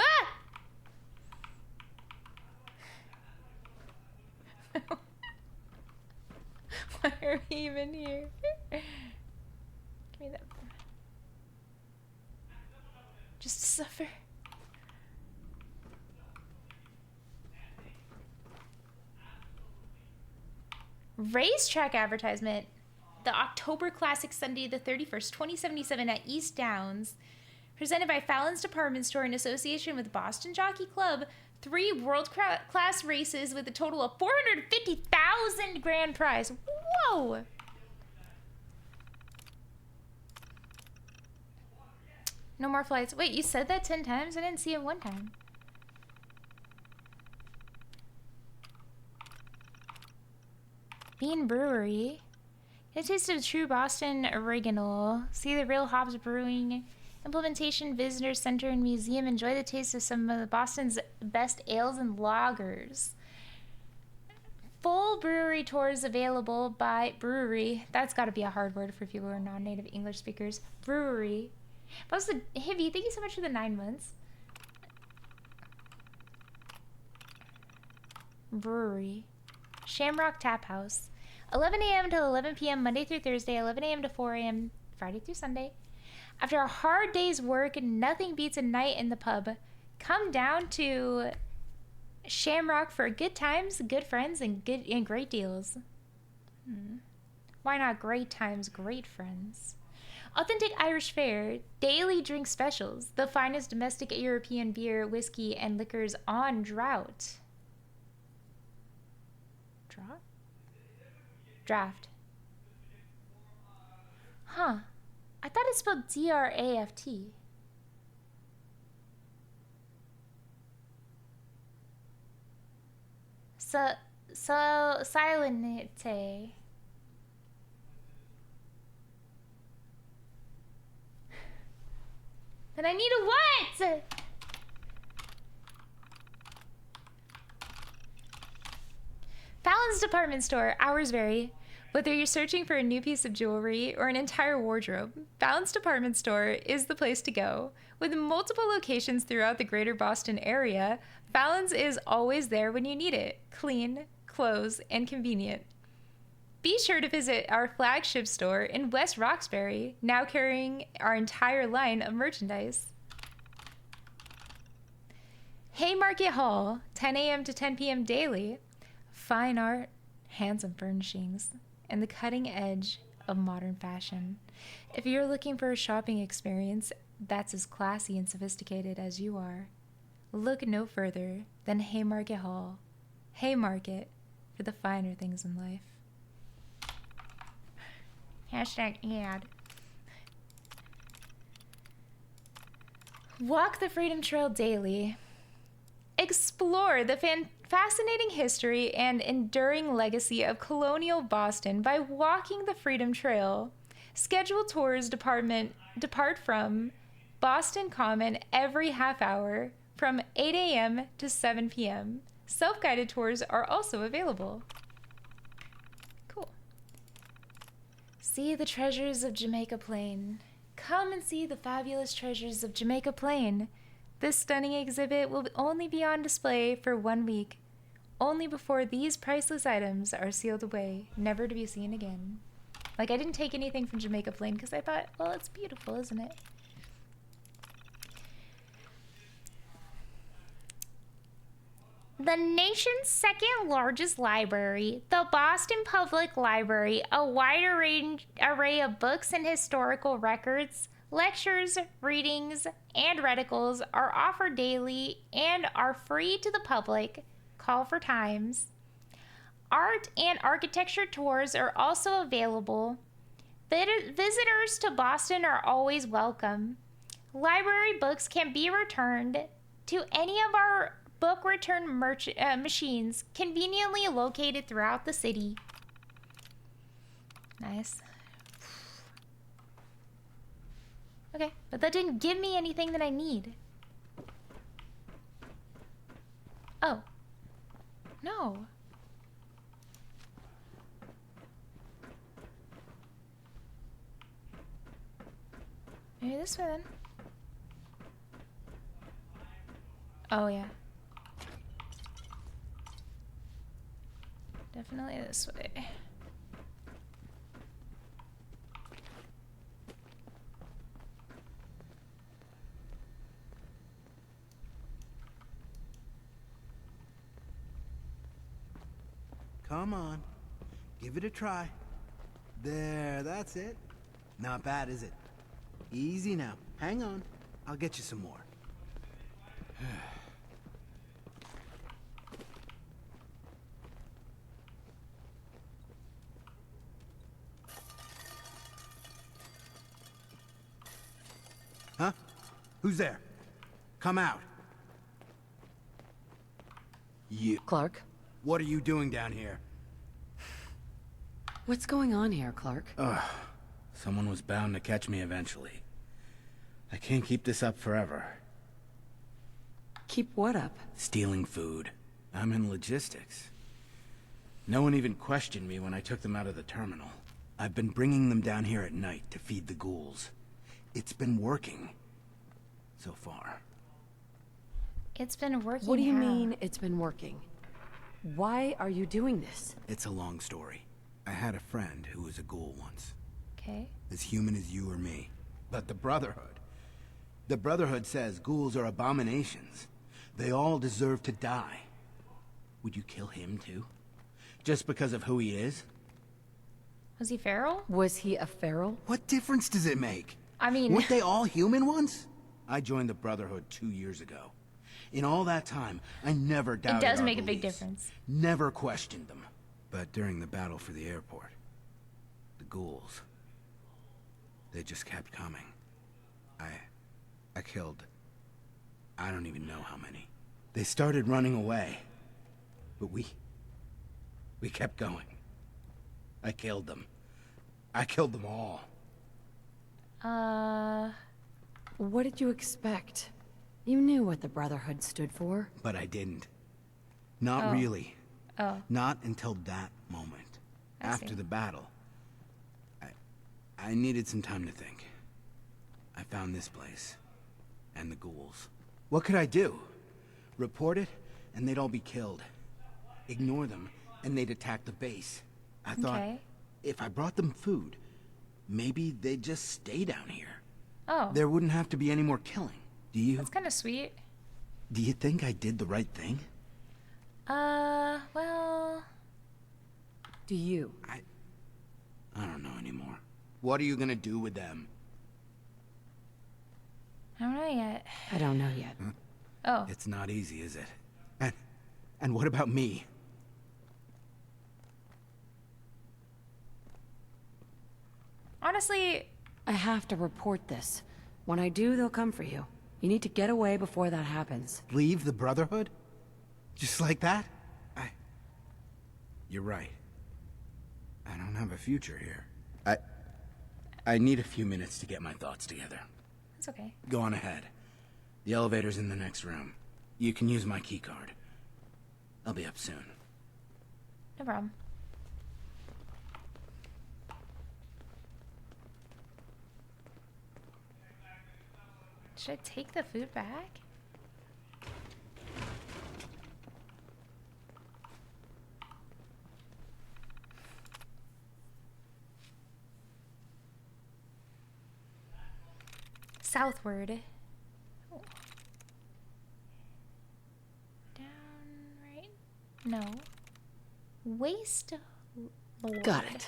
Ah! Why are we even here? Give me that. Just to suffer. Racetrack advertisement. The October Classic Sunday the 31st, 2077 at East Downs. Presented by Fallon's Department Store in association with Boston Jockey Club. 3 world-class races with a total of 450,000 grand prize. Whoa! No more flights. Wait, you said that 10 times? I didn't see it one time. Bean Brewery. Get a taste of true Boston original. See the real hops brewing implementation visitor center and museum. Enjoy the taste of some of Boston's best ales and lagers. Full brewery tours available by brewery. That's got to be a hard word for people who are non-native English speakers. Brewery. Also, Hibby, thank you so much for the 9 months. Brewery. Shamrock Tap House. 11 a.m. to 11 p.m. Monday through Thursday. 11 a.m. to 4 a.m. Friday through Sunday. After a hard day's work, nothing beats a night in the pub. Come down to Shamrock for good times, good friends, and great deals. Why not great times, great friends? Authentic Irish fare, daily drink specials, the finest domestic European beer, whiskey, and liquors on draft. Draft. Huh. I thought it spelled D-R-A-F-T. So Silente. And I need a what? Fallon's Department Store. Hours vary. Whether you're searching for a new piece of jewelry or an entire wardrobe, Fallon's Department Store is the place to go. With multiple locations throughout the greater Boston area, Fallon's is always there when you need it. Clean, close, and convenient. Be sure to visit our flagship store in West Roxbury, now carrying our entire line of merchandise. Haymarket Hall, 10 a.m. to 10 p.m. daily. Fine art, handsome furnishings, and the cutting edge of modern fashion. If you're looking for a shopping experience that's as classy and sophisticated as you are, look no further than Haymarket Hall. Haymarket for the finer things in life. Hashtag ad. Walk the Freedom Trail daily. Explore the fascinating history and enduring legacy of colonial Boston by walking the Freedom Trail. Scheduled tours depart from Boston Common every half hour from 8 a.m. to 7 p.m. Self-guided tours are also available. Cool. See the treasures of Jamaica Plain. Come and see the fabulous treasures of Jamaica Plain. This stunning exhibit will only be on display for 1 week, only before these priceless items are sealed away, never to be seen again. Like, I didn't take anything from Jamaica Plain because I thought, well, it's beautiful, isn't it? The nation's second largest library, the Boston Public Library, a wide array of books and historical records, lectures, readings, and reticles are offered daily and are free to the public. Call for times. Art and architecture tours are also available. Visitors to Boston are always welcome. Library books can be returned to any of our book return machines conveniently located throughout the city. Nice. Okay, but that didn't give me anything that I need. Oh. No. Maybe this way then. Oh, yeah. Definitely this way. Come on. Give it a try. There, that's it. Not bad, is it? Easy now. Hang on. I'll get you some more. Huh? Who's there? Come out. You... Clark? What are you doing down here? What's going on here, Clark? Someone was bound to catch me eventually. I can't keep this up forever. Keep what up? Stealing food. I'm in logistics. No one even questioned me when I took them out of the terminal. I've been bringing them down here at night to feed the ghouls. It's been working. So far. It's been working. What do you mean it's been working? Why are you doing this? It's a long story. I had a friend who was a ghoul once. Okay. As human as you or me. But the Brotherhood. The Brotherhood says ghouls are abominations. They all deserve to die. Would you kill him too? Just because of who he is? Was he feral? Was he a feral? What difference does it make? I mean... Weren't they all human once? I joined the Brotherhood 2 years ago. In all that time, I never doubted It does our make a big beliefs. difference. Never questioned them. But during the battle for the airport, the ghouls, they just kept coming. I killed, I don't even know how many. They started running away, but we kept going. I killed them. I killed them all. What did you expect? You knew what the Brotherhood stood for. But I didn't. Not really. Oh. Not until that moment. After see. the battle. I needed some time to think. I found this place. And the ghouls. What could I do? Report it, and they'd all be killed. Ignore them, and they'd attack the base. I thought, if I brought them food, maybe they'd just stay down here. Oh. There wouldn't have to be any more killing. Do you? That's kind of sweet. Do you think I did the right thing? Well... Do you? I don't know anymore. What are you gonna do with them? I don't know yet. I don't know yet. Huh? Oh. It's not easy, is it? And what about me? Honestly... I have to report this. When I do, they'll come for you. You need to get away before that happens. Leave the Brotherhood? Just like that? You're right. I don't have a future here. I need a few minutes to get my thoughts together. It's okay. Go on ahead. The elevator's in the next room. You can use my keycard. I'll be up soon. No problem. Should I take the food back? Southward. Oh. Down, right? No. Waste. Lord. Got it.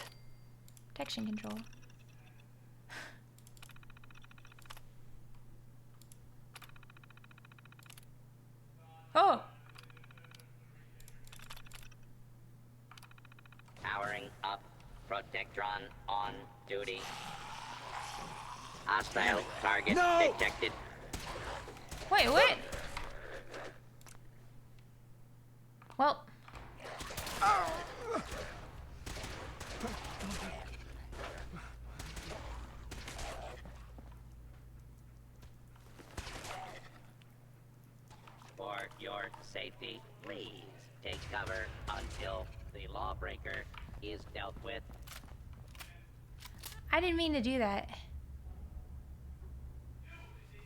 Protection control. Oh! Powering up. Protectron on duty. Hostile target detected. Wait, what? Well. For your safety, please take cover until the lawbreaker is dealt with. I didn't mean to do that.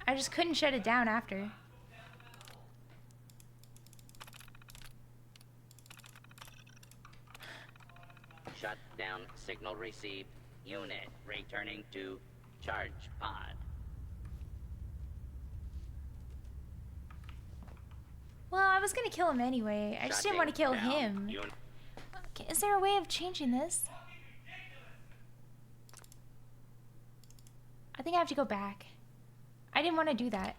I just couldn't shut it down after. Shut down signal received. Unit returning to charge pod. Well, I was gonna kill him anyway. I just didn't want to kill him. Okay, is there a way of changing this? I think I have to go back. I didn't want to do that.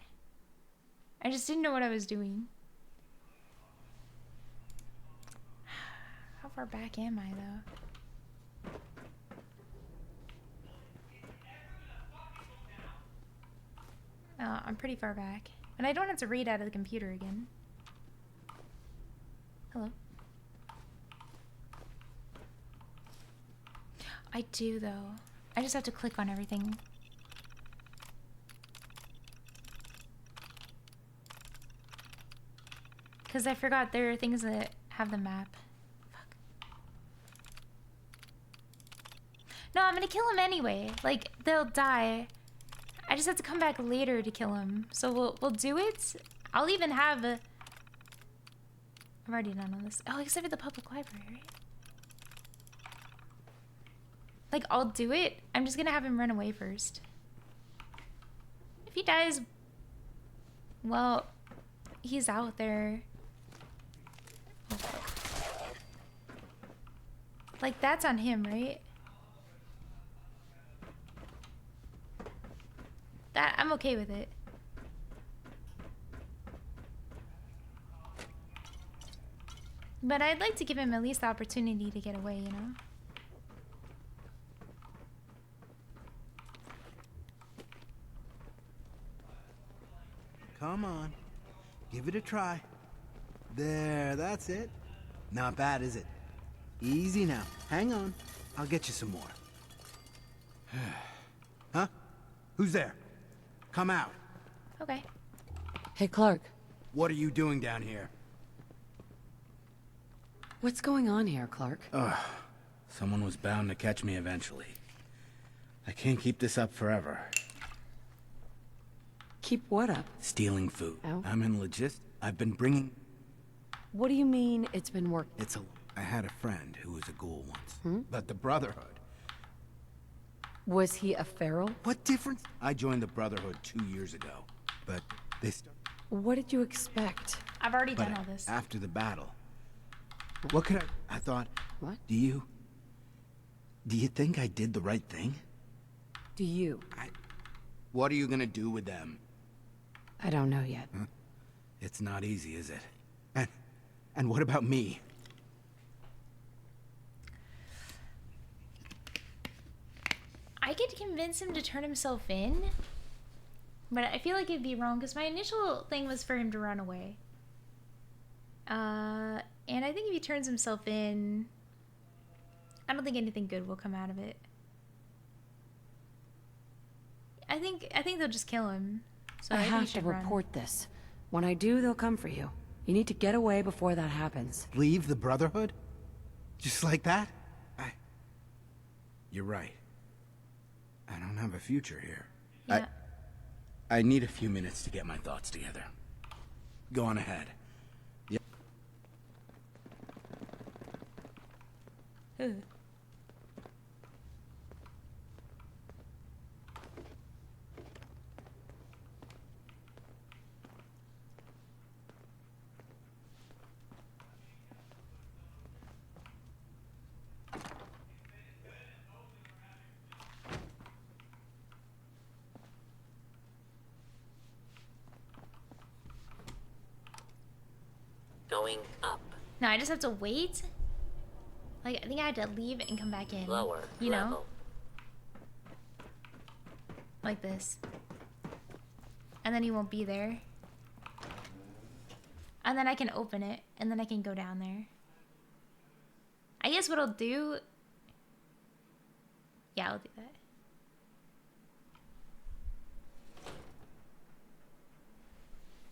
I just didn't know what I was doing. How far back am I, though? Oh, I'm pretty far back. And I don't have to read out of the computer again. Hello? I do, though. I just have to click on everything. Because I forgot there are things that have the map. Fuck. No, I'm gonna kill him anyway. Like, they'll die. I just have to come back later to kill him. So we'll do it. I'll even have a... I've already done all this. Oh, except for the public library, right? Like, I'll do it. I'm just gonna have him run away first. If he dies... Well, he's out there. Oh, fuck. Like, that's on him, right? That, I'm okay with it. But I'd like to give him at least the opportunity to get away, you know? Come on. Give it a try. There, that's it. Not bad, is it? Easy now. Hang on. I'll get you some more. Huh? Who's there? Come out. Okay. Hey, Clark. What are you doing down here? What's going on here, Clark? Ugh. Someone was bound to catch me eventually. I can't keep this up forever. Keep what up? Stealing food. Oh. I'm in I've been bringing... What do you mean it's been working? I had a friend who was a ghoul once. Hmm? But the Brotherhood... Was he a feral? What difference? I joined the Brotherhood 2 years ago, but they... What did you expect? I've already done all this. After the battle... What could I thought... What? Do you think I did the right thing? Do you? What are you gonna do with them? I don't know yet. Huh? It's not easy, is it? And what about me? I could convince him to turn himself in, but I feel like it'd be wrong because my initial thing was for him to run away. And I think if he turns himself in, I don't think anything good will come out of it. I think they'll just kill him. So I think he have to should run. report this. When I do, they'll come for you. You need to get away before that happens. Leave the Brotherhood? Just like that? You're right. I don't have a future here. Yeah. I need a few minutes to get my thoughts together. Go on ahead. Yeah. Ugh. Going up. No, I just have to wait. Like, I think I had to leave and come back in. Lower you know? level. Like this. And then he won't be there. And then I can open it, and then I can go down there. I guess what I'll do... Yeah, I'll do that.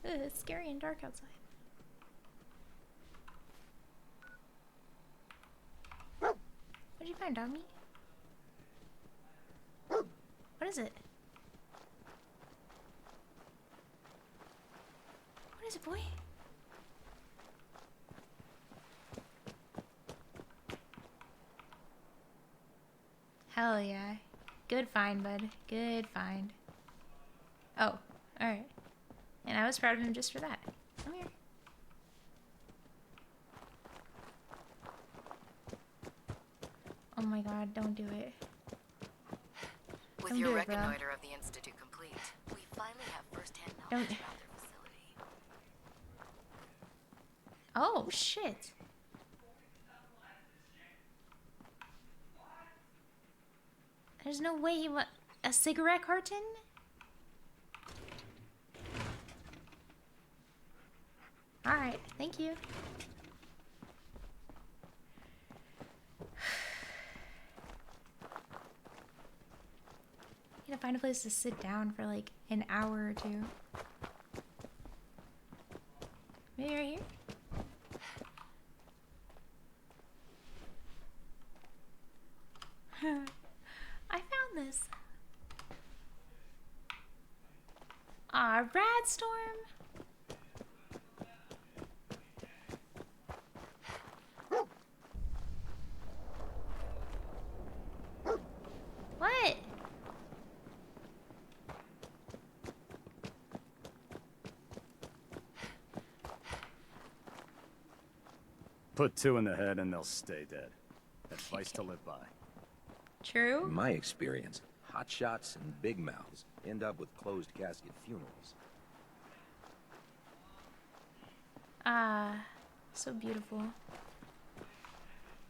Ugh, it's scary and dark outside. What'd you find, doggy? What is it? What is it, boy? Hell yeah. Good find, bud. Good find. Oh, alright. And I was proud of him just for that. Come here. Oh my god, don't do it. With Don't your do it, bro. reconnoiter of the Institute complete, we finally have first-hand knowledge Don't. about their facility. Oh, shit. There's no way he want a cigarette carton? Alright, thank you. Need to find a place to sit down for like an hour or two. Maybe right here? I found this. Ah, rad storm. What? Put two in the head and they'll stay dead. Advice to live by. True. In my experience, hotshots and big mouths end up with closed casket funerals. Ah, so beautiful.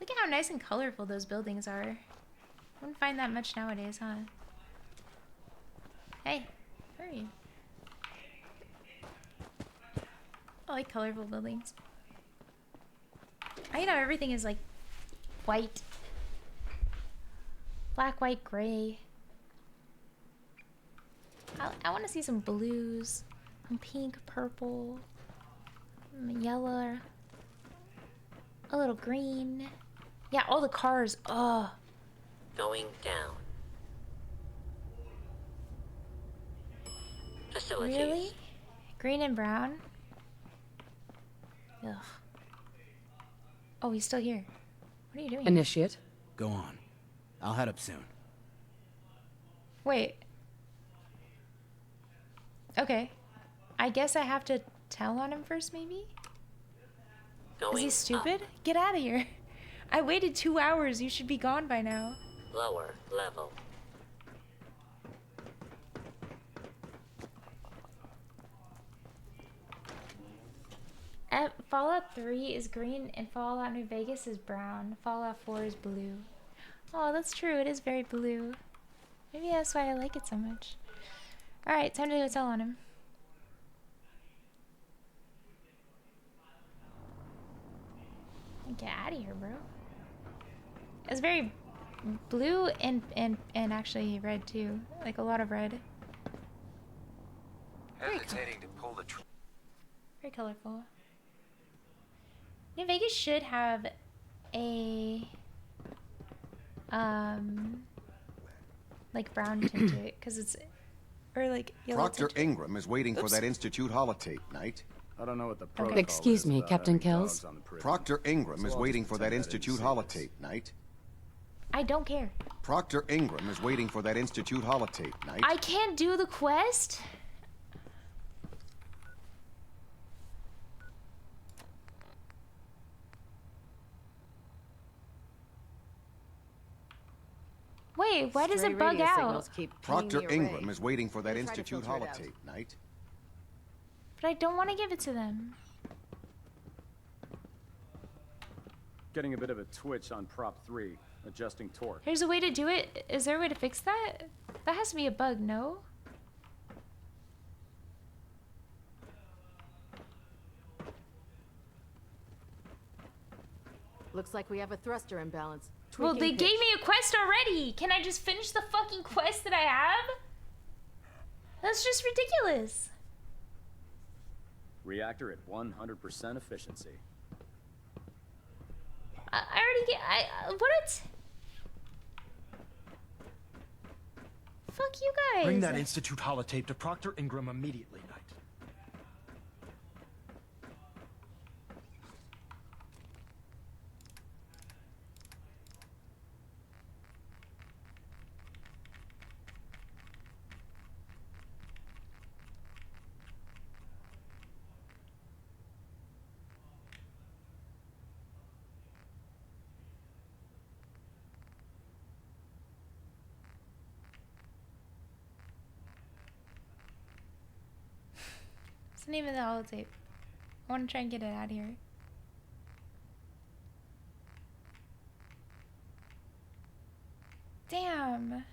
Look at how nice and colorful those buildings are. Wouldn't find that much nowadays, huh? Hey, where are you? I like colorful buildings. I know everything is like white. Black, white, gray. I want to see some blues, some pink, purple, yellow, a little green. Yeah, all the cars. Oh. Going down. Facilities. Really? Green and brown? Ugh. Oh, he's still here. What are you doing? Initiate. Go on. I'll head up soon. Wait. Okay. I guess I have to tell on him first, maybe? Is he stupid? Get out of here. I waited 2 hours. You should be gone by now. Lower level. Fallout 3 is green and Fallout New Vegas is brown. Fallout 4 is blue. Oh, that's true. It is very blue. Maybe that's why I like it so much. Alright, time to go tell on him. Get out of here, bro. It's very blue and actually red too. Like a lot of red. Hesitating to pull the trigger. Very colorful. New Vegas should have a like brown tint to it, because it's like yellow Proctor tint. Ingram is waiting for Oops. that Institute holotape, Knight. I don't know what the protocol Excuse me, Captain Kells. Proctor Ingram is waiting for that Institute holotape, Knight. I don't care. Proctor Ingram is waiting for that Institute holotape, Knight. I can't do the quest? Wait, why does Stray it bug radio out? signals keep pinging Proctor the array. Ingram is waiting for that We'll try to Institute filter it out. holotape, Knight. But I don't want to give it to them. Getting a bit of a twitch on Prop 3. Adjusting torque. There's a way to do it. Is there a way to fix that? That has to be a bug, no? Looks like we have a thruster imbalance. Well, Tweaking they gave pitch. me a quest already. Can I just finish the fucking quest that I have? That's just ridiculous. Reactor at 100% efficiency. I already get. What? Fuck you guys. Bring that Institute holotape to Proctor Ingram immediately, Knight. What's the name of the holotape? I want to try and get it out of here. Damn.